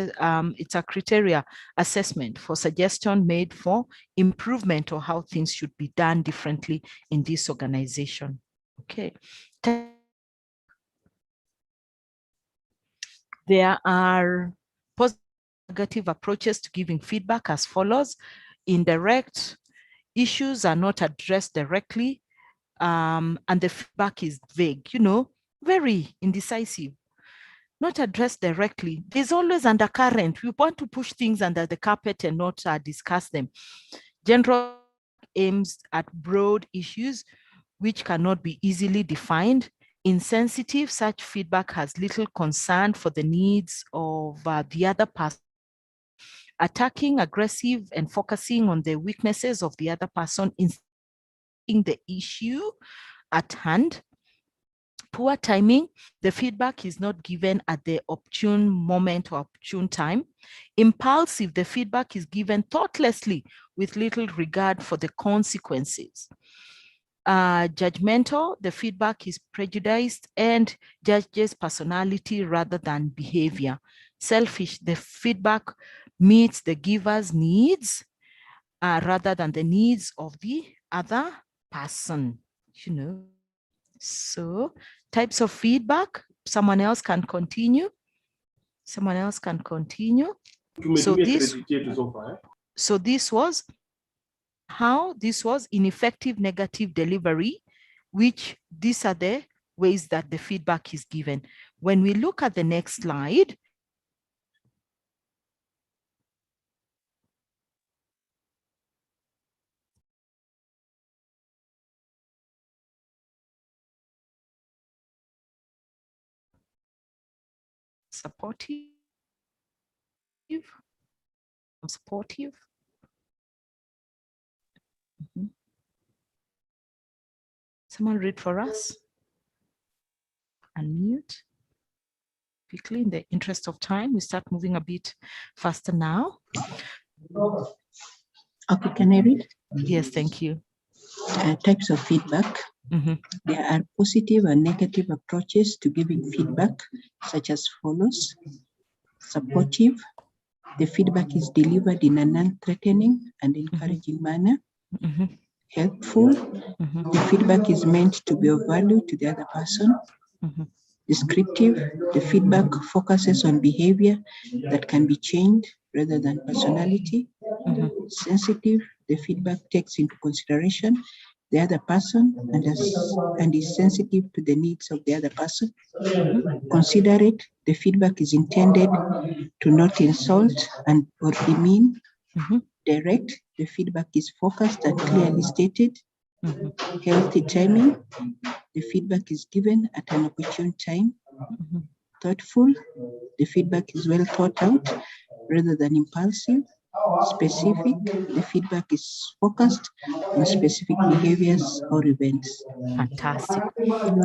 a criteria assessment for suggestion made for improvement or how things should be done differently in this organization. Okay. There are positive and negative approaches to giving feedback as follows. Indirect issues are not addressed directly, and the feedback is vague, you know, very indecisive, not addressed directly. There's always undercurrent. We want to push things under the carpet and not discuss them. General aims at broad issues which cannot be easily defined. Insensitive, such feedback has little concern for the needs of the other person. Attacking, aggressive, and focusing on the weaknesses of the other person instead of the issue at hand. Poor timing, the feedback is not given at the opportune moment or opportune time. Impulsive, the feedback is given thoughtlessly with little regard for the consequences. Judgmental, the feedback is prejudiced and judges personality rather than behavior. Selfish, the feedback meets the giver's needs rather than the needs of the other person, you know. So types of feedback, someone else can continue. Someone else can continue. So this was how this was ineffective negative delivery, which these are the ways that the feedback is given. When we look at the next slide, supportive. Someone read for us. Unmute. Quickly, in the interest of time, we start moving a bit faster now. Okay, can I read? Yes, thank you. Types of feedback. There are positive and negative approaches to giving feedback, such as follows. Supportive. The feedback is delivered in a non-threatening and encouraging manner. Helpful. The feedback is meant to be of value to the other person. Descriptive. The feedback focuses on behavior that can be changed rather than personality. Sensitive. The feedback takes into consideration the other person and is sensitive to the needs of the other person. Considerate. The feedback is intended to not insult and or demean. Direct. The feedback is focused and clearly stated. Healthy timing. The feedback is given at an opportune time. Thoughtful. The feedback is well thought out rather than impulsive. Specific. The feedback is focused on specific behaviors or events. Fantastic.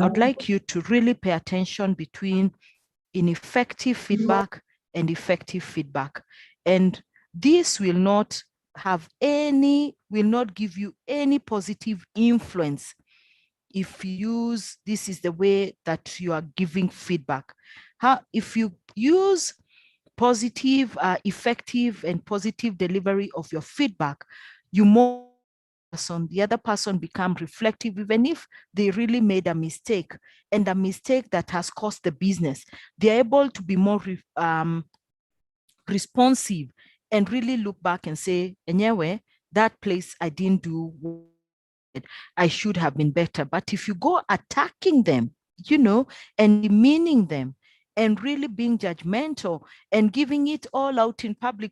I'd like you to really pay attention between ineffective feedback and effective feedback. And this will not give you any positive influence if you use this is the way that you are giving feedback. If you use positive, effective, and positive delivery of your feedback, the other person become reflective, even if they really made a mistake and a mistake that has cost the business. They're able to be more responsive and really look back and say, anyway, that place I didn't do, I should have been better. But if you go attacking them, and demeaning them and really being judgmental and giving it all out in public,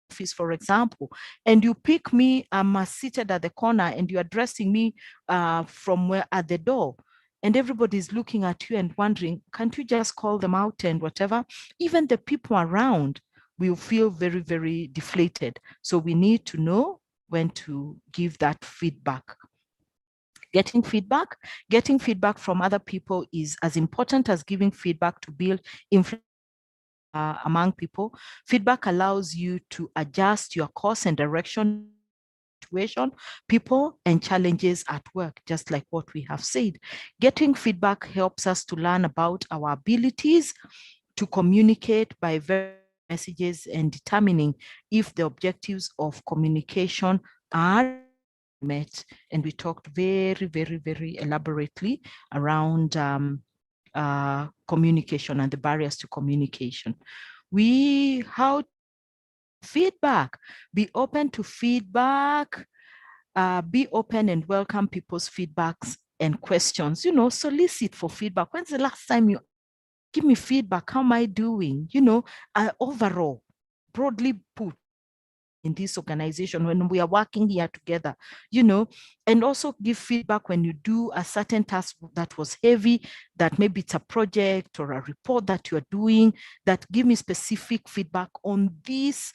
office, for example, and you pick me, I'm seated at the corner and you're addressing me from where at the door, and everybody's looking at you and wondering, can't you just call them out and whatever? Even the people around will feel very, very deflated. So we need to know when to give that feedback. Getting feedback from other people is as important as giving feedback to build influence among people. Feedback allows you to adjust your course and direction, situation, people, and challenges at work, just like what we have said. Getting feedback helps us to learn about our abilities to communicate by various messages and determining if the objectives of communication are met. And we talked very, very, very elaborately around communication and the barriers to communication. How feedback, be open to feedback, be open and welcome people's feedbacks and questions, solicit for feedback. When's the last time you give me feedback? How am I doing? Overall, broadly put, in this organization when we are working here together, and also give feedback when you do a certain task that was heavy, that maybe it's a project or a report that you're doing, that give me specific feedback on this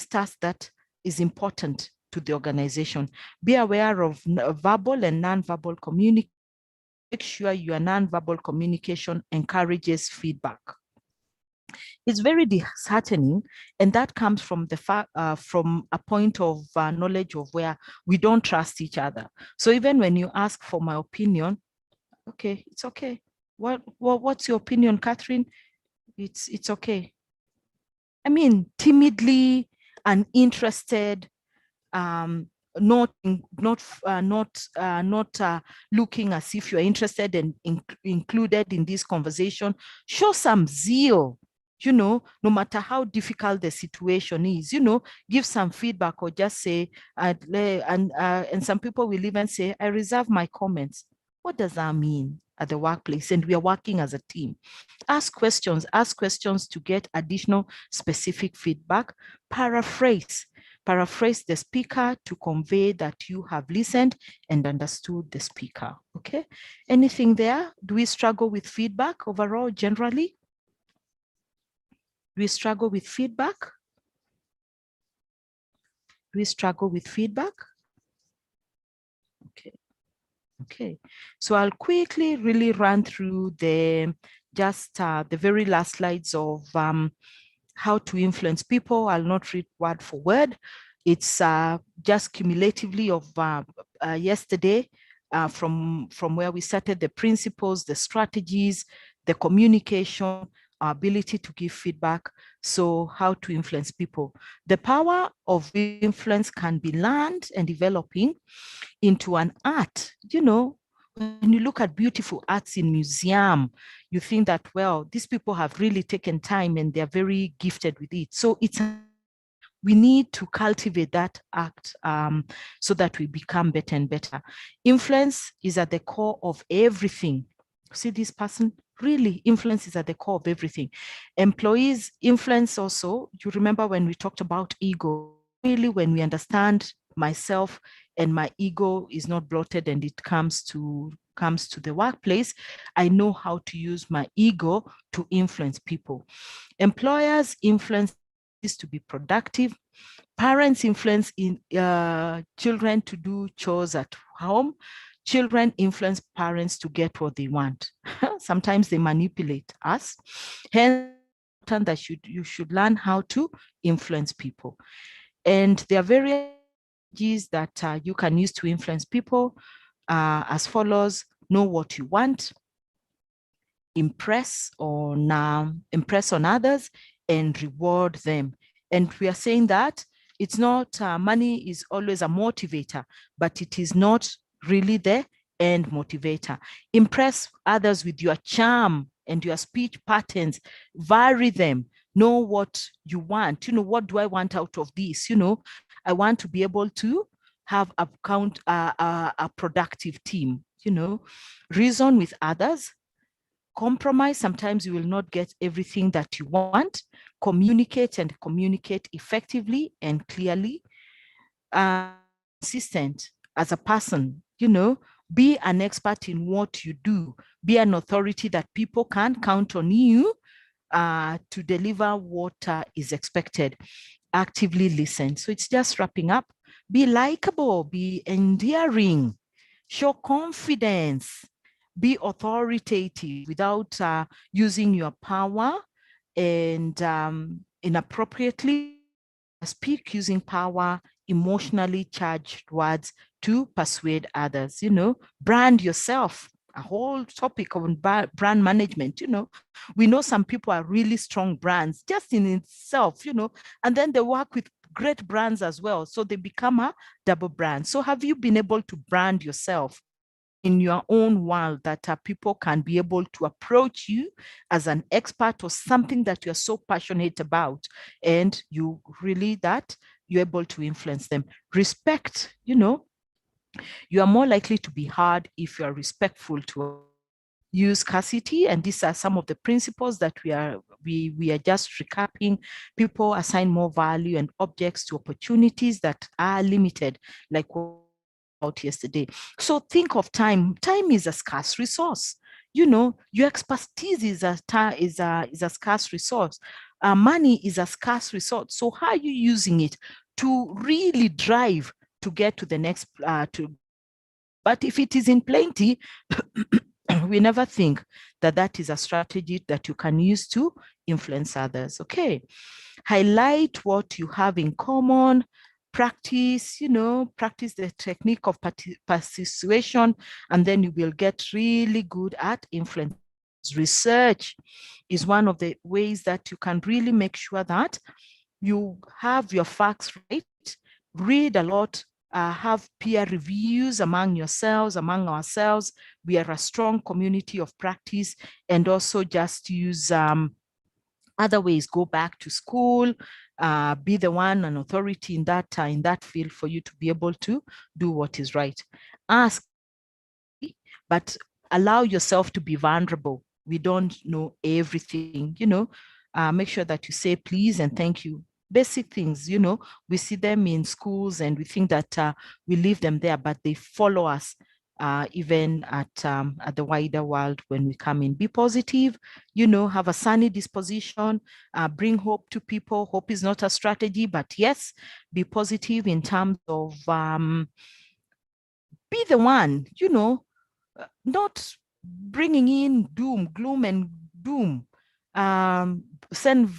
task that is important to the organization. Be aware of verbal and non-verbal communication. Make sure your non-verbal communication encourages feedback. It's very disheartening, and that comes from from a point of knowledge of where we don't trust each other. So even when you ask for my opinion, okay, it's okay. What's your opinion, Catherine? It's okay. I mean, timidly, uninterested, not looking as if you're interested and included in this conversation. Show some zeal. No matter how difficult the situation is, give some feedback or just say, and some people will even say, I reserve my comments. What does that mean at the workplace? And we are working as a team. Ask questions to get additional specific feedback. Paraphrase the speaker to convey that you have listened and understood the speaker. Okay, anything there? Do we struggle with feedback overall, generally? Do we struggle with feedback? Do we struggle with feedback? Okay. So I'll quickly really run through the very last slides of how to influence people. I'll not read word for word. It's just cumulatively of yesterday from where we started, the principles, the strategies, the communication, our ability to give feedback. So how to influence people. The power of influence can be learned and developing into an art. You know, when you look at beautiful arts in museum, you think that, well, these people have really taken time and they're very gifted with it. So we need to cultivate that act so that we become better and better. Influence is at the core of everything. See this person? Really, influence is at the core of everything. Employees influence also. You remember when we talked about ego? Really, when we understand myself and my ego is not bloated and it comes to the workplace, I know how to use my ego to influence people. Employers influence is to be productive. Parents influence in children to do chores at home. Children influence parents to get what they want. Sometimes they manipulate us. Hence, that you should learn how to influence people. And there are various strategies that you can use to influence people as follows. Know what you want, impress on others, and reward them. And we are saying that it's not money is always a motivator, but it is not really the end motivator. Impress others with your charm and your speech patterns. Vary them. Know what you want. You know, what do I want out of this? You know, I want to be able to have a productive team. You know, reason with others. Compromise. Sometimes you will not get everything that you want. Communicate and communicate effectively and clearly. Consistent as a person, you know, be an expert in what you do. Be an authority that people can count on you to deliver what is expected. Actively listen. So it's just wrapping up. Be likable, be endearing, show confidence, be authoritative without using your power and inappropriately. Speak using power, emotionally charged words to persuade others. You know, brand yourself. A whole topic on brand management. You know, we know some people are really strong brands just in itself, you know, and then they work with great brands as well. So they become a double brand. So have you been able to brand yourself in your own world that people can be able to approach you as an expert or something that you're so passionate about, and you really that you're able to influence them? Respect, you know, you are more likely to be heard if you are respectful to use scarcity. And these are some of the principles that we are just recapping. People assign more value and objects to opportunities that are limited, like out yesterday. So think of time. Time is a scarce resource. You know, your expertise is a scarce resource. Money is a scarce resource. So how are you using it to really drive to get to the next but if it is in plenty, we never think that that is a strategy that you can use to influence others. Okay. Highlight what you have in common. Practice, you know, practice the technique of persuasion, and then you will get really good at influence. Research is one of the ways that you can really make sure that you have your facts right. Read a lot. Have peer reviews among yourselves, among ourselves. We are a strong community of practice, and also just use other ways. Go back to school, be the one, an authority in that field for you to be able to do what is right. Ask, but allow yourself to be vulnerable. We don't know everything, you know. Make sure that you say please and thank you. Basic things, you know, we see them in schools and we think that we leave them there, but they follow us even at the wider world when we come in. Be positive, you know, have a sunny disposition, bring hope to people. Hope is not a strategy, but yes, be positive in terms of be the one, you know, not bringing in doom, gloom and doom. Send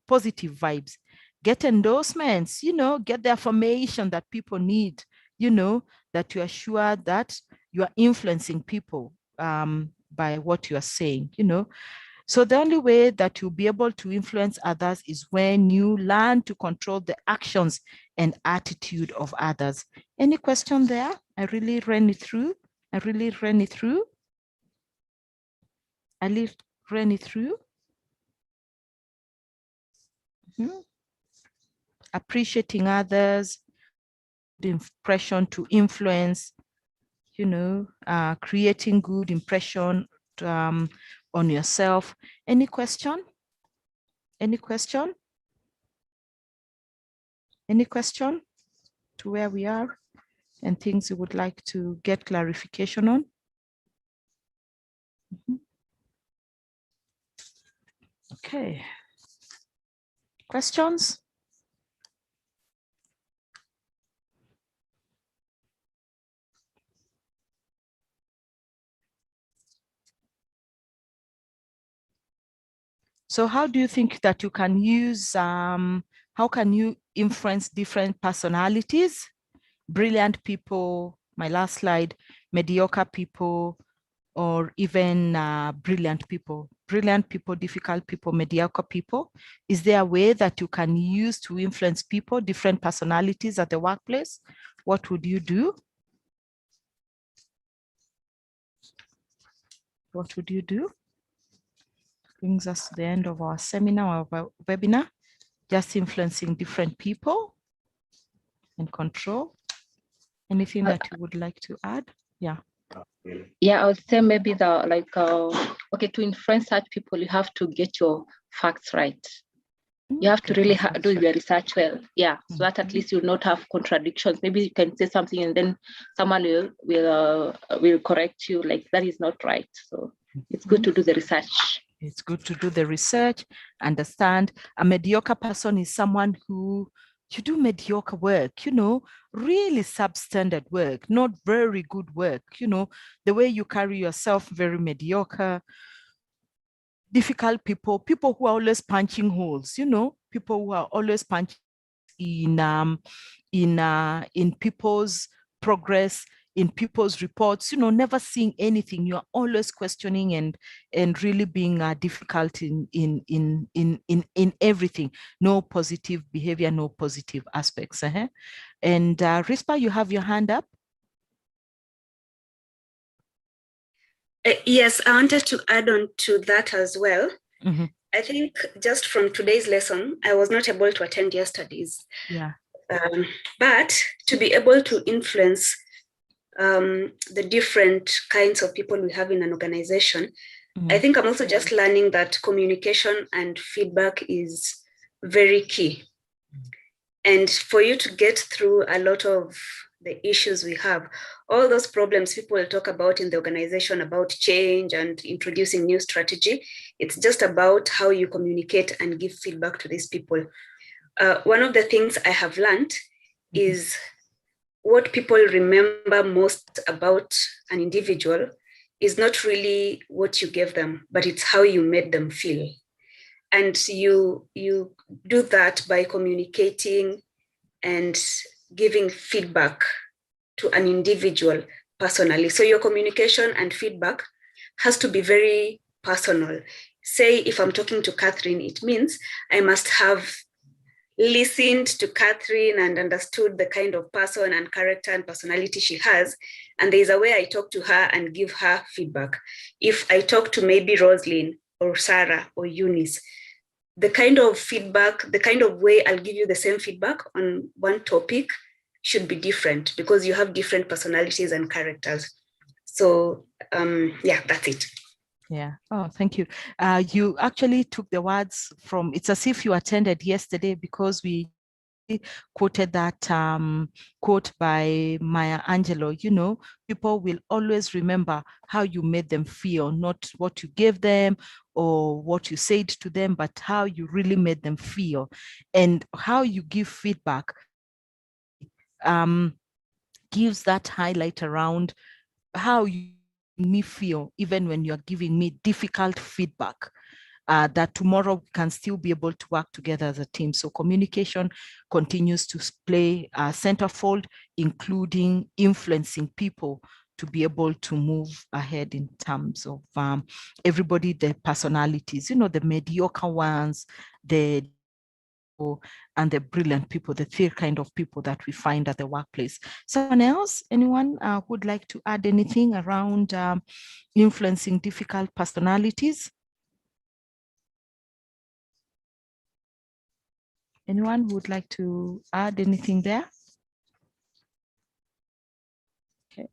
positive vibes. Get endorsements, you know, get the affirmation that people need. you know, that you are sure that you are influencing people by what you are saying, you know. So the only way that you'll be able to influence others is when you learn to control the actions and attitude of others. Any question there? I really ran it through. I really ran it through. Appreciating others, the impression to influence, you know, creating good impression on yourself. Any question? Any question? Any question to where we are and things you would like to get clarification on? Okay. Questions? So how do you think that you can use, how can you influence different personalities? Brilliant people, my last slide, mediocre people, or even brilliant people, difficult people, mediocre people. Is there a way that you can use to influence people, different personalities at the workplace? What would you do? What would you do? Brings us to the end of our seminar, our webinar, just influencing different people and control. Anything that you would like to add? Yeah. Yeah, I would say maybe okay, to influence such people, you have to get your facts right. You have to really do your research well. Yeah, so that at least you'll not have contradictions. Maybe you can say something and then someone will correct you, like that is not right. So it's good to do the research. It's good to do the research, understand. A mediocre person is someone who you do mediocre work, you know, really substandard work, not very good work, you know, the way you carry yourself, very mediocre. Difficult people, people who are always punching holes, you know, people who are always punching in people's progress, in people's reports, you know, never seeing anything. You're always questioning and really being difficult in everything. No positive behavior, no positive aspects. And Rispa, you have your hand up. Yes, I wanted to add on to that as well. Mm-hmm. I think just from today's lesson, I was not able to attend yesterday's. Yeah. But to be able to influence the different kinds of people we have in an organization, I think I'm also just learning that communication and feedback is very key. And for you to get through a lot of the issues we have, all those problems people talk about in the organization about change and introducing new strategy, it's just about how you communicate and give feedback to these people. One of the things I have learned is what people remember most about an individual is not really what you gave them, but it's how you made them feel. And you do that by communicating and giving feedback to an individual personally. So your communication and feedback has to be very personal. Say if I'm talking to Catherine, it means I must have listened to Catherine and understood the kind of person and character and personality she has. And there's a way I talk to her and give her feedback. If I talk to maybe Roslyn or Sarah or Eunice, the kind of feedback, the kind of way I'll give you the same feedback on one topic should be different because you have different personalities and characters. So yeah, that's it. Yeah. Oh, thank you. You actually took the words from, it's as if you attended yesterday because we quoted that quote by Maya Angelou, you know, people will always remember how you made them feel, not what you gave them or what you said to them, but how you really made them feel. And how you give feedback gives that highlight around how you me feel, even when you're giving me difficult feedback. that tomorrow we can still be able to work together as a team. So communication continues to play a centerfold, including influencing people to be able to move ahead in terms of everybody, their personalities, the mediocre ones, and the brilliant people, the third kind of people that we find at the workplace. Someone else, anyone would like to add anything around influencing difficult personalities? Anyone would like to add anything there? Okay.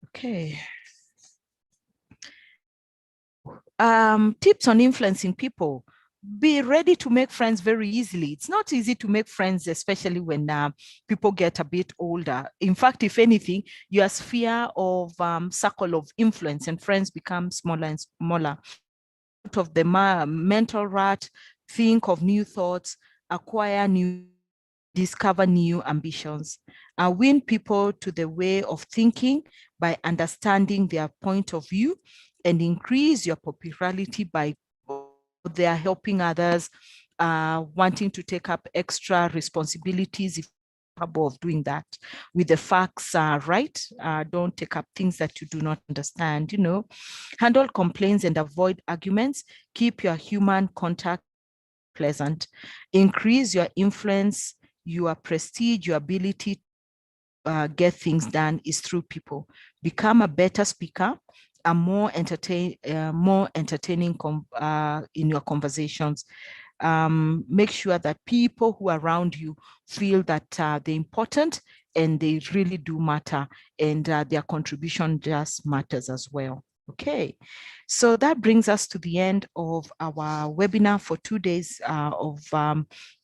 Okay. Tips on influencing people. Be ready to make friends very easily. It's not easy to make friends, especially when people get a bit older. In fact, if anything, your sphere of circle of influence and friends become smaller and smaller. Out of the mental rut, think of new thoughts, acquire new, discover new ambitions. Win people to the way of thinking by understanding their point of view, and increase your popularity by they are helping others, wanting to take up extra responsibilities if you're capable of doing that with the facts right. Don't take up things that you do not understand. Handle complaints and avoid arguments. Keep your human contact pleasant. Increase your influence, your prestige, your ability to get things done is through people. Become a better speaker, a more entertaining in your conversations. Make sure that people who are around you feel that they're important and they really do matter, and their contribution just matters as well. Okay, so that brings us to the end of our webinar for 2 days of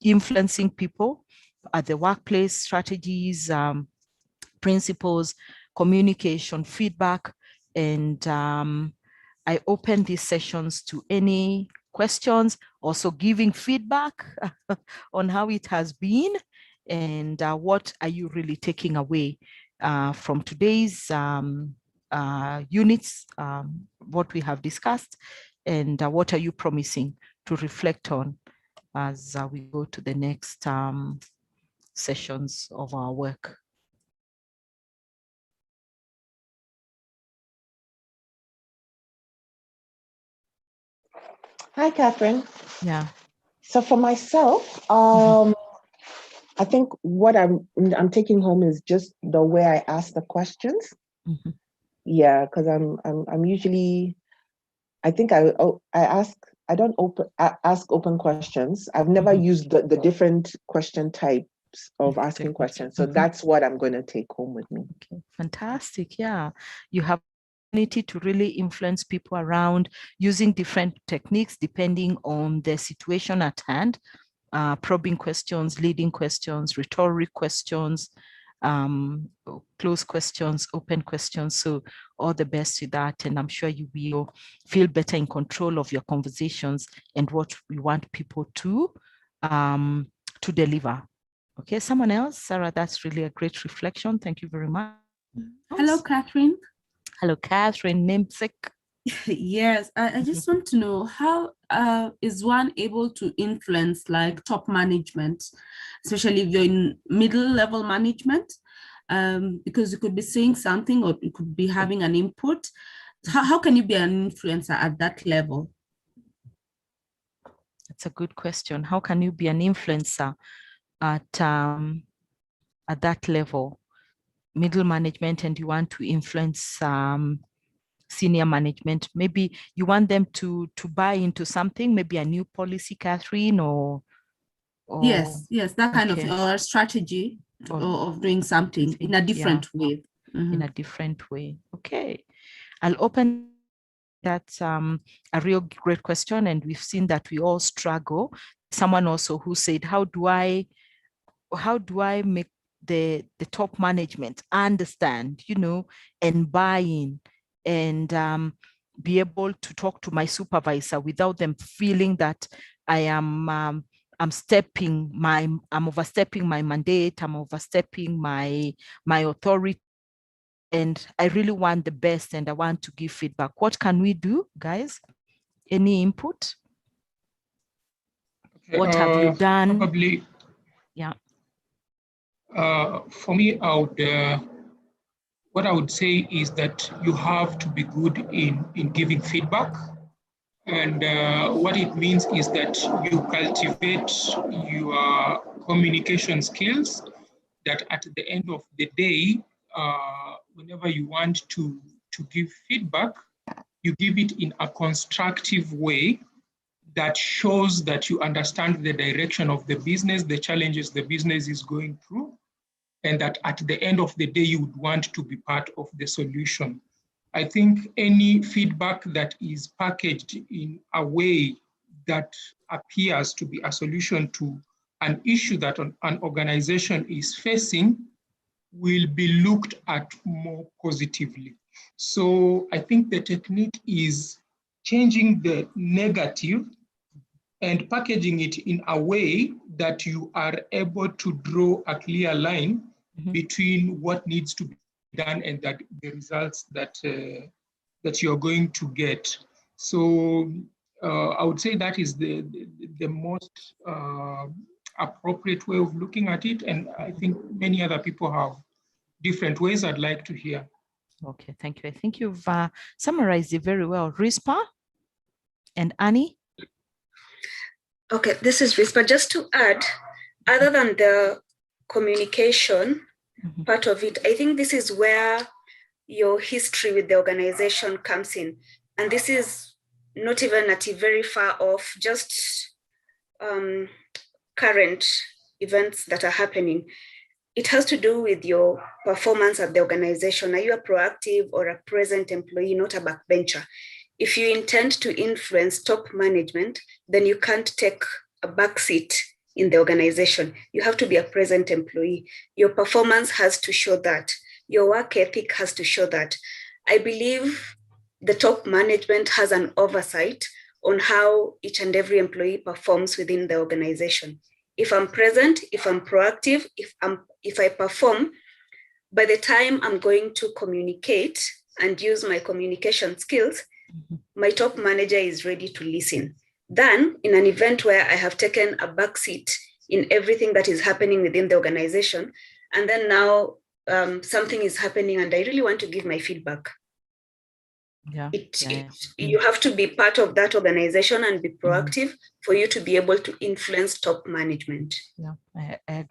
influencing people at the workplace, strategies, principles, communication, feedback, and I open these sessions to any questions, also giving feedback on how it has been, and what are you really taking away from today's units, what we have discussed, and what are you promising to reflect on as we go to the next sessions of our work. Hi, Catherine. Yeah. So for myself, I think what I'm taking home is just the way I ask the questions. Yeah, because I'm usually, I think I don't ask open questions. I've never used the different question types of asking questions. So that's what I'm going to take home with me. Okay, fantastic. Yeah, you have opportunity to really influence people around using different techniques depending on the situation at hand. Probing questions, leading questions, rhetoric questions, closed questions, open questions. So all the best with that. And I'm sure you will feel better in control of your conversations and what we want people to deliver. Okay, someone else? Sarah, that's really a great reflection. Thank you very much. Hello, Catherine. Hello, Catherine, namesake. Yes, I just want to know how is one able to influence like top management, especially if you're in middle level management, because you could be saying something or you could be having an input. How can you be an influencer at that level? That's a good question. How can you be an influencer at that level, middle management, and you want to influence senior management? Maybe you want them to buy into something, maybe a new policy, Catherine, or yes, that kind of strategy of doing something in a different way. In a different way. Okay, I'll open. That's a real great question, and we've seen that we all struggle. Someone also who said, how do I make the top management understand, and buy in, and be able to talk to my supervisor without them feeling that I am I'm overstepping my mandate, I'm overstepping my authority, and I really want the best and I want to give feedback. What can we do, guys? Any input? What have you done? Probably. Yeah. For me, what I would say is that you have to be good in giving feedback. And what it means is that you cultivate your communication skills, that at the end of the day, whenever you want to give feedback, you give it in a constructive way that shows that you understand the direction of the business, the challenges the business is going through, and that at the end of the day, you would want to be part of the solution. I think any feedback that is packaged in a way that appears to be a solution to an issue that an organization is facing will be looked at more positively. So I think the technique is changing the negative and packaging it in a way that you are able to draw a clear line between what needs to be done and that the results that that you're going to get. So I would say that is the most appropriate way of looking at it. And I think many other people have different ways I'd like to hear. Okay, thank you. I think you've summarized it very well. Rispa and Annie? Okay, this is Rispa. Just to add, other than the communication part of it, I think this is where your history with the organization comes in. And this is not even at a very far off, just current events that are happening. It has to do with your performance at the organization. Are you a proactive or a present employee, not a backbencher? If you intend to influence top management, then you can't take a backseat in the organization. You have to be a present employee. Your performance has to show that. Your work ethic has to show that. I believe the top management has an oversight on how each and every employee performs within the organization. If I'm present, if I'm proactive, if I perform, by the time I'm going to communicate and use my communication skills, my top manager is ready to listen. Then, in an event where I have taken a backseat in everything that is happening within the organization, and then now something is happening and I really want to give my feedback. You have to be part of that organization and be proactive for you to be able to influence top management. Yeah, I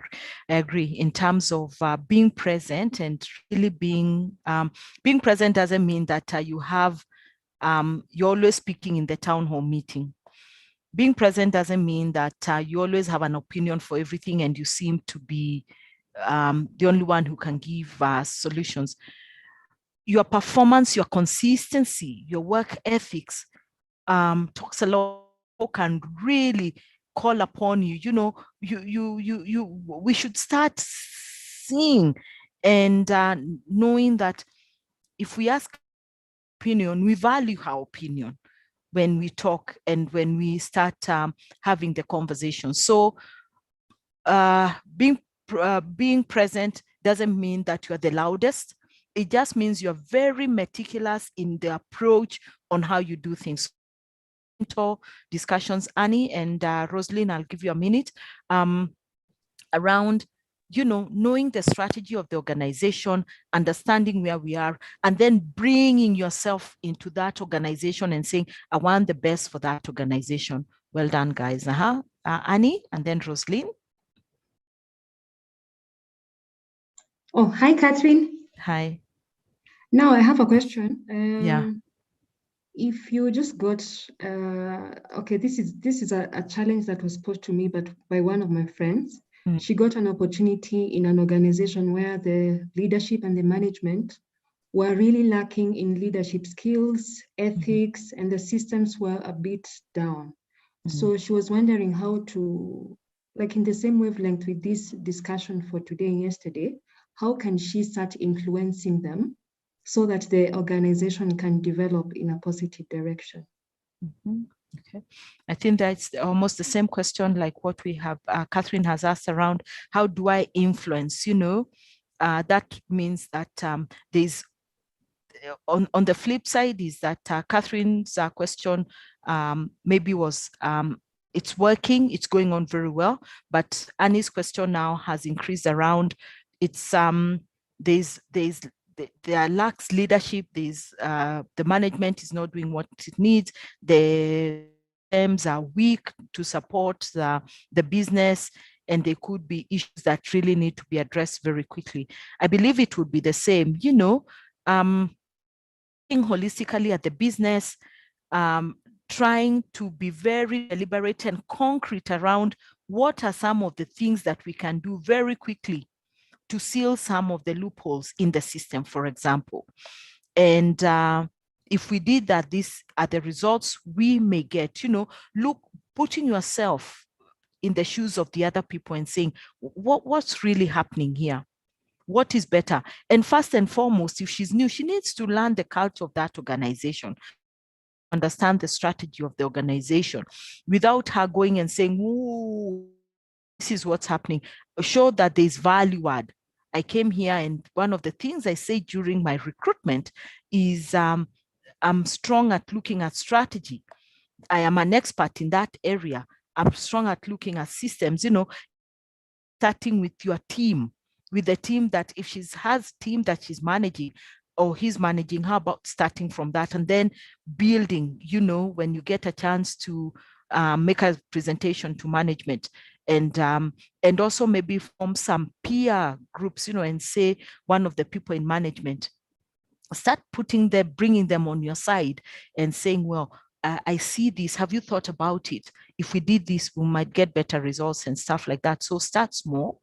agree. In terms of being present and really being present doesn't mean that you have you're always speaking in the town hall meeting. Being present doesn't mean that you always have an opinion for everything and you seem to be the only one who can give solutions. Your performance, your consistency, your work ethics talks a lot, can really call upon you. You know, we should start seeing and knowing that if we ask opinion, we value our opinion when we talk and when we start having the conversation. So being present doesn't mean that you're the loudest. It just means you're very meticulous in the approach on how you do things. Discussions, Annie and Rosalind, I'll give you a minute around, you know, knowing the strategy of the organization, understanding where we are, and then bringing yourself into that organization and saying, I want the best for that organization. Well done, guys. Annie, and then Rosalind. Oh, hi, Catherine. Hi. Now I have a question. Yeah. If you just got, okay, this is a challenge that was posed to me, but by one of my friends. She got an opportunity in an organization where the leadership and the management were really lacking in leadership skills, ethics, and the systems were a bit down. So she was wondering how to, like in the same wavelength with this discussion for today and yesterday, how can she start influencing them so that the organization can develop in a positive direction? Okay, I think that's almost the same question like what we have, Catherine has asked around, how do I influence? You know, that means that there's on the flip side is that Catherine's question maybe was, it's working, it's going on very well, but Annie's question now has increased around, it's there lacks leadership, the management is not doing what it needs, the terms are weak to support the business, and there could be issues that really need to be addressed very quickly. I believe it would be the same, you know, looking holistically at the business, trying to be very deliberate and concrete around what are some of the things that we can do very quickly to seal some of the loopholes in the system, for example. And if we did that, these are the results we may get, you know, putting yourself in the shoes of the other people and saying, what's really happening here? What is better? And first and foremost, if she's new, she needs to learn the culture of that organization, understand the strategy of the organization, without her going and saying, "Ooh, this is what's happening." Show that there's value add. I came here, and one of the things I say during my recruitment is I'm strong at looking at strategy. I am an expert in that area. I'm strong at looking at systems, you know, starting with your team, with the team that if she has team that she's managing or he's managing, how about starting from that and then building, you know, when you get a chance to make a presentation to management, and also maybe form some peer groups, you know, and say one of the people in management, start bringing them on your side and saying, well, I see this. Have you thought about it? If we did this, we might get better results and stuff like that. So start small.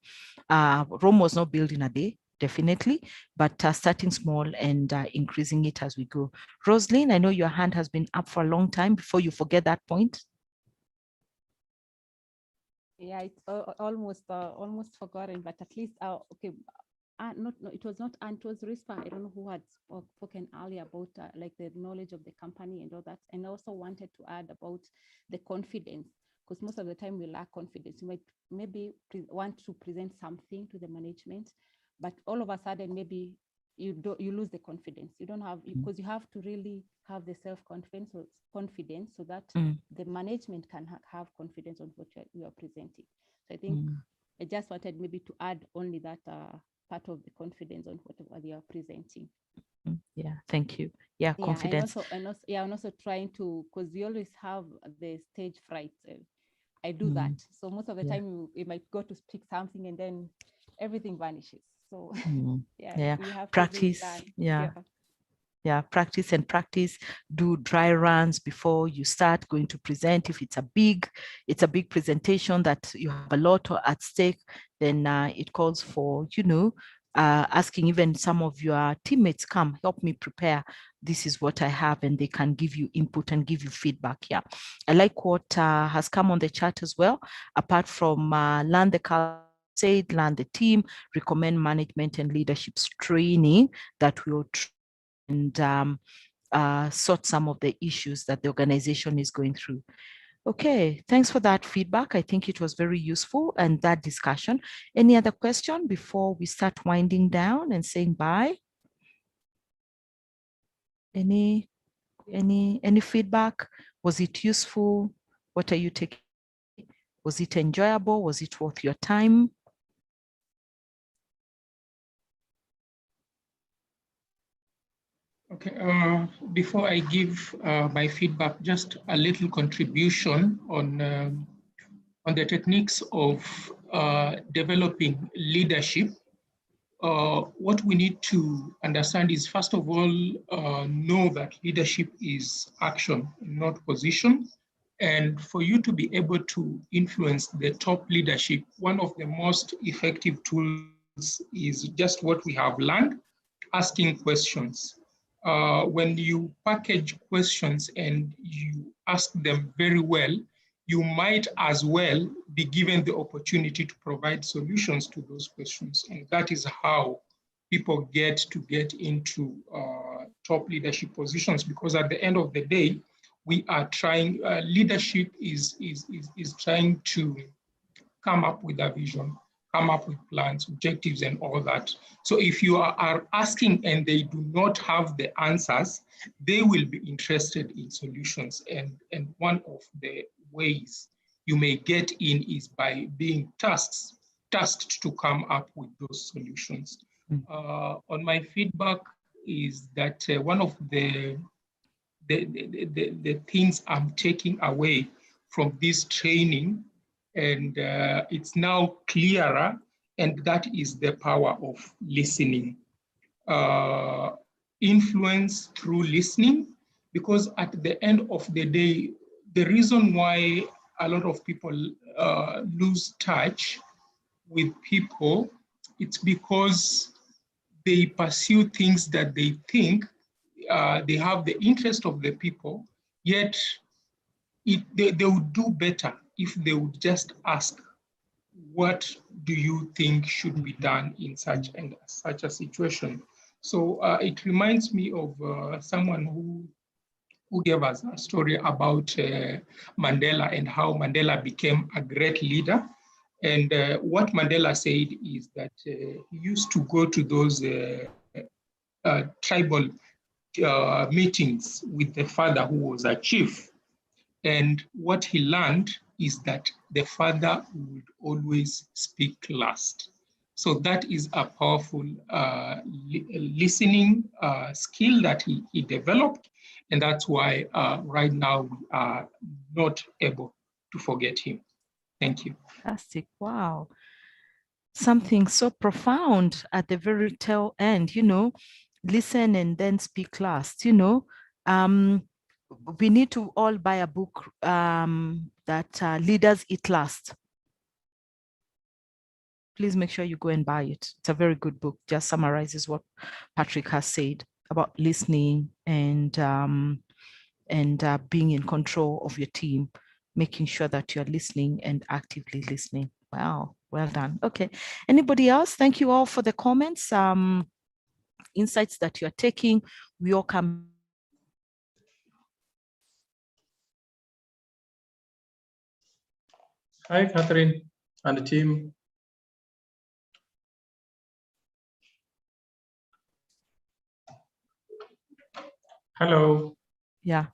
Rome was not built in a day, definitely, but starting small and increasing it as we go. Rosalind, I know your hand has been up for a long time. Before you forget that point. Yeah, it's almost forgotten, but at least okay. No, it was not, and it was Rispa. I don't know who had spoken earlier about like the knowledge of the company and all that. And I also wanted to add about the confidence, because most of the time we lack confidence. You might maybe want to present something to the management, but all of a sudden maybe you lose the confidence. You don't have, because you have to really have the self-confidence so that the management can have confidence on what you are presenting. So I think I just wanted maybe to add only that part of the confidence on whatever they are presenting. Yeah, thank you. Yeah, confidence. And also trying to, because we always have the stage fright. I do that. So most of the time you might go to speak something and then everything vanishes. So yeah, we have practice. To really yeah, practice and practice. Do dry runs before you start going to present. If it's a big presentation that you have a lot at stake, then it calls for, you know, asking even some of your teammates, come help me prepare. This is what I have, and they can give you input and give you feedback. Yeah, I like what has come on the chat as well. Apart from learn the culture, learn the team, recommend management and leadership training that will and sort some of the issues that the organization is going through. Okay, thanks for that feedback. I think it was very useful, and that discussion. Any other question before we start winding down and saying bye? Any feedback? Was it useful? What are you taking? Was it enjoyable? Was it worth your time? Okay, before I give my feedback, just a little contribution on the techniques of developing leadership. What we need to understand is, first of all, know that leadership is action, not position. And for you to be able to influence the top leadership, one of the most effective tools is just what we have learned, asking questions. When you package questions and you ask them very well, you might as well be given the opportunity to provide solutions to those questions. And that is how people get into top leadership positions, because at the end of the day, we are trying, leadership is trying to come up with a vision, come up with plans, objectives, and all that. So if you are asking and they do not have the answers, they will be interested in solutions. And one of the ways you may get in is by being tasked to come up with those solutions. On my feedback is that one of the things I'm taking away from this training, and it's now clearer, and that is the power of listening. Influence through listening, because at the end of the day, the reason why a lot of people lose touch with people, it's because they pursue things that they think they have the interest of the people, yet they would do better if they would just ask, what do you think should be done in such a situation? So it reminds me of someone who gave us a story about Mandela and how Mandela became a great leader. And what Mandela said is that he used to go to those tribal meetings with the father who was a chief. And what he learned is that the father would always speak last. So that is a powerful listening skill that he developed. And that's why right now we are not able to forget him. Thank you. Fantastic. Wow. Something so profound at the very tail end, listen and then speak last, we need to all buy a book that Leaders Eat Last. Please make sure you go and buy it. It's a very good book. Just summarizes what Patrick has said about listening and being in control of your team, making sure that you're listening and actively listening. Wow, well done. Okay, anybody else? Thank you all for the comments, insights that you're taking. We all come. Hi, Catherine and the team. Hello. Yeah.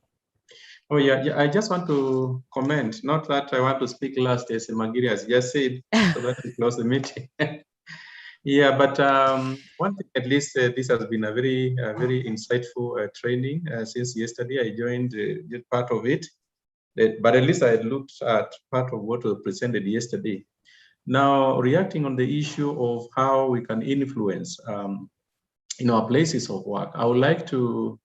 Oh, yeah. I just want to comment, not that I want to speak last, as Magiri has just said, so that we close the meeting. Yeah, but one thing, at least this has been a very insightful training since yesterday. I joined part of it, but at least I looked at part of what was presented yesterday. Now, reacting on the issue of how we can influence in our places of work, I would like to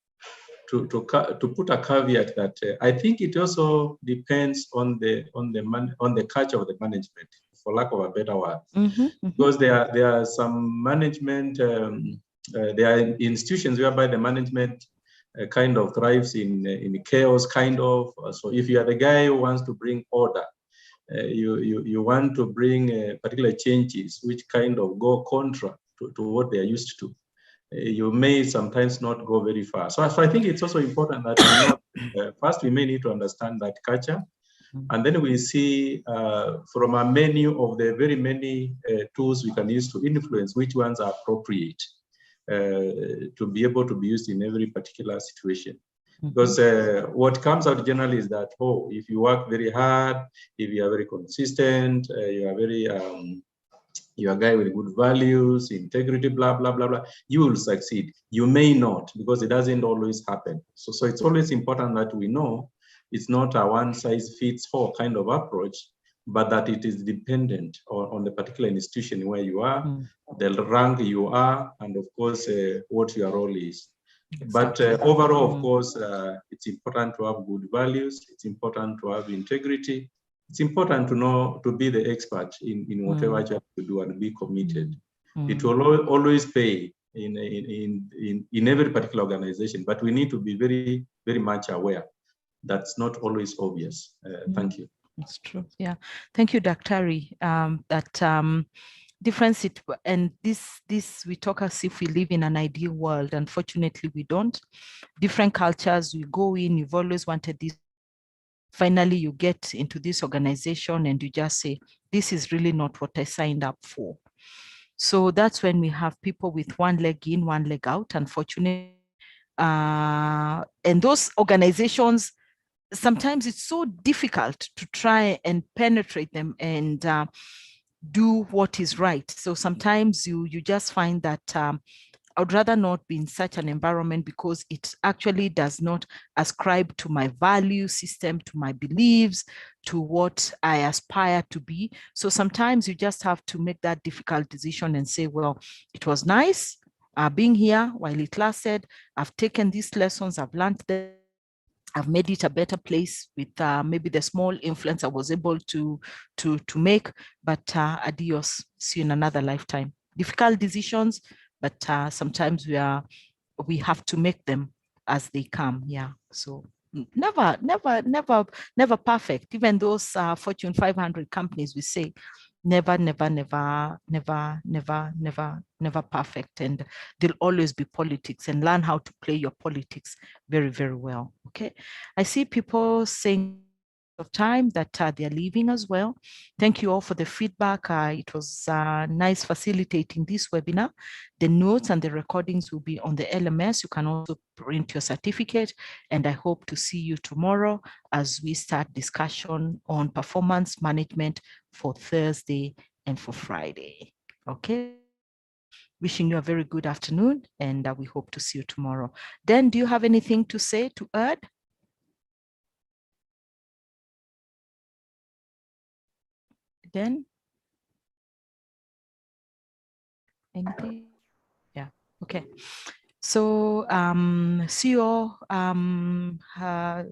put a caveat that I think it also depends on the culture of the management, for lack of a better word, because there are some management, there are institutions whereby the management kind of thrives in chaos, kind of. So if you are the guy who wants to bring order, you want to bring particular changes which kind of go contra to what they are used to. You may sometimes not go very far. So I think it's also important that we know, first we may need to understand that culture, and then we see from a menu of the very many tools we can use to influence which ones are appropriate to be able to be used in every particular situation. Because what comes out generally is that, if you work very hard, if you are very consistent, you are very you're a guy with good values, integrity, blah, blah, blah, blah, you will succeed. You may not, because it doesn't always happen. So it's always important that we know it's not a one-size-fits-all kind of approach, but that it is dependent on the particular institution where you are, the rank you are, and of course, what your role is. Exactly. But overall, of course, it's important to have good values. It's important to have integrity. It's important to know, to be the expert in whatever you have to do and be committed. It will always pay in every particular organization, but we need to be very, very much aware. That's not always obvious. Thank you. That's true. Yeah. Thank you, Dr. Difference it, and this we talk as if we live in an ideal world. Unfortunately, we don't. Different cultures, we go in, you've always wanted this. Finally, you get into this organization and you just say, this is really not what I signed up for. So that's when we have people with one leg in, one leg out, unfortunately. And those organizations, sometimes it's so difficult to try and penetrate them and do what is right. So sometimes you just find that I would rather not be in such an environment because it actually does not ascribe to my value system, to my beliefs, to what I aspire to be. So sometimes you just have to make that difficult decision and say, well, it was nice being here while it lasted. I've taken these lessons, I've learned them. I've made it a better place with maybe the small influence I was able to make, but adios, see you in another lifetime. Difficult decisions, but sometimes we have to make them as they come. Yeah. So never perfect. Even those Fortune 500 companies, we say never perfect, and there'll always be politics, and learn how to play your politics very, very well. Okay. I see people saying of time that they're leaving as well. Thank you all for the feedback. It was nice facilitating this webinar. The notes and the recordings will be on the LMS. You can also print your certificate, and I hope to see you tomorrow as we start discussion on performance management for Thursday and for Friday. Okay. Wishing you a very good afternoon, and we hope to see you tomorrow. Dan, do you have anything to say, to add? Then anything? Yeah. Okay. So see you all.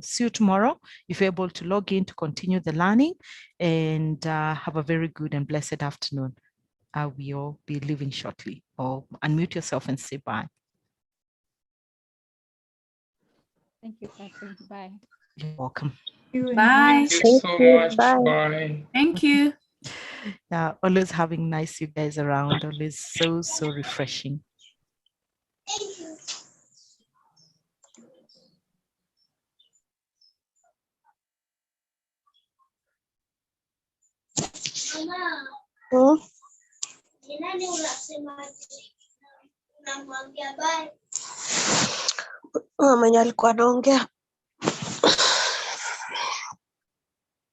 See you tomorrow if you're able to log in to continue the learning, and have a very good and blessed afternoon. We'll be leaving shortly. Or unmute yourself and say bye. Thank you, Catherine. Bye. You're welcome. Bye. Thank you so much. Bye. Thank you. Yeah, always having nice you guys around. Always so refreshing. Mwenye alikuwa anaongea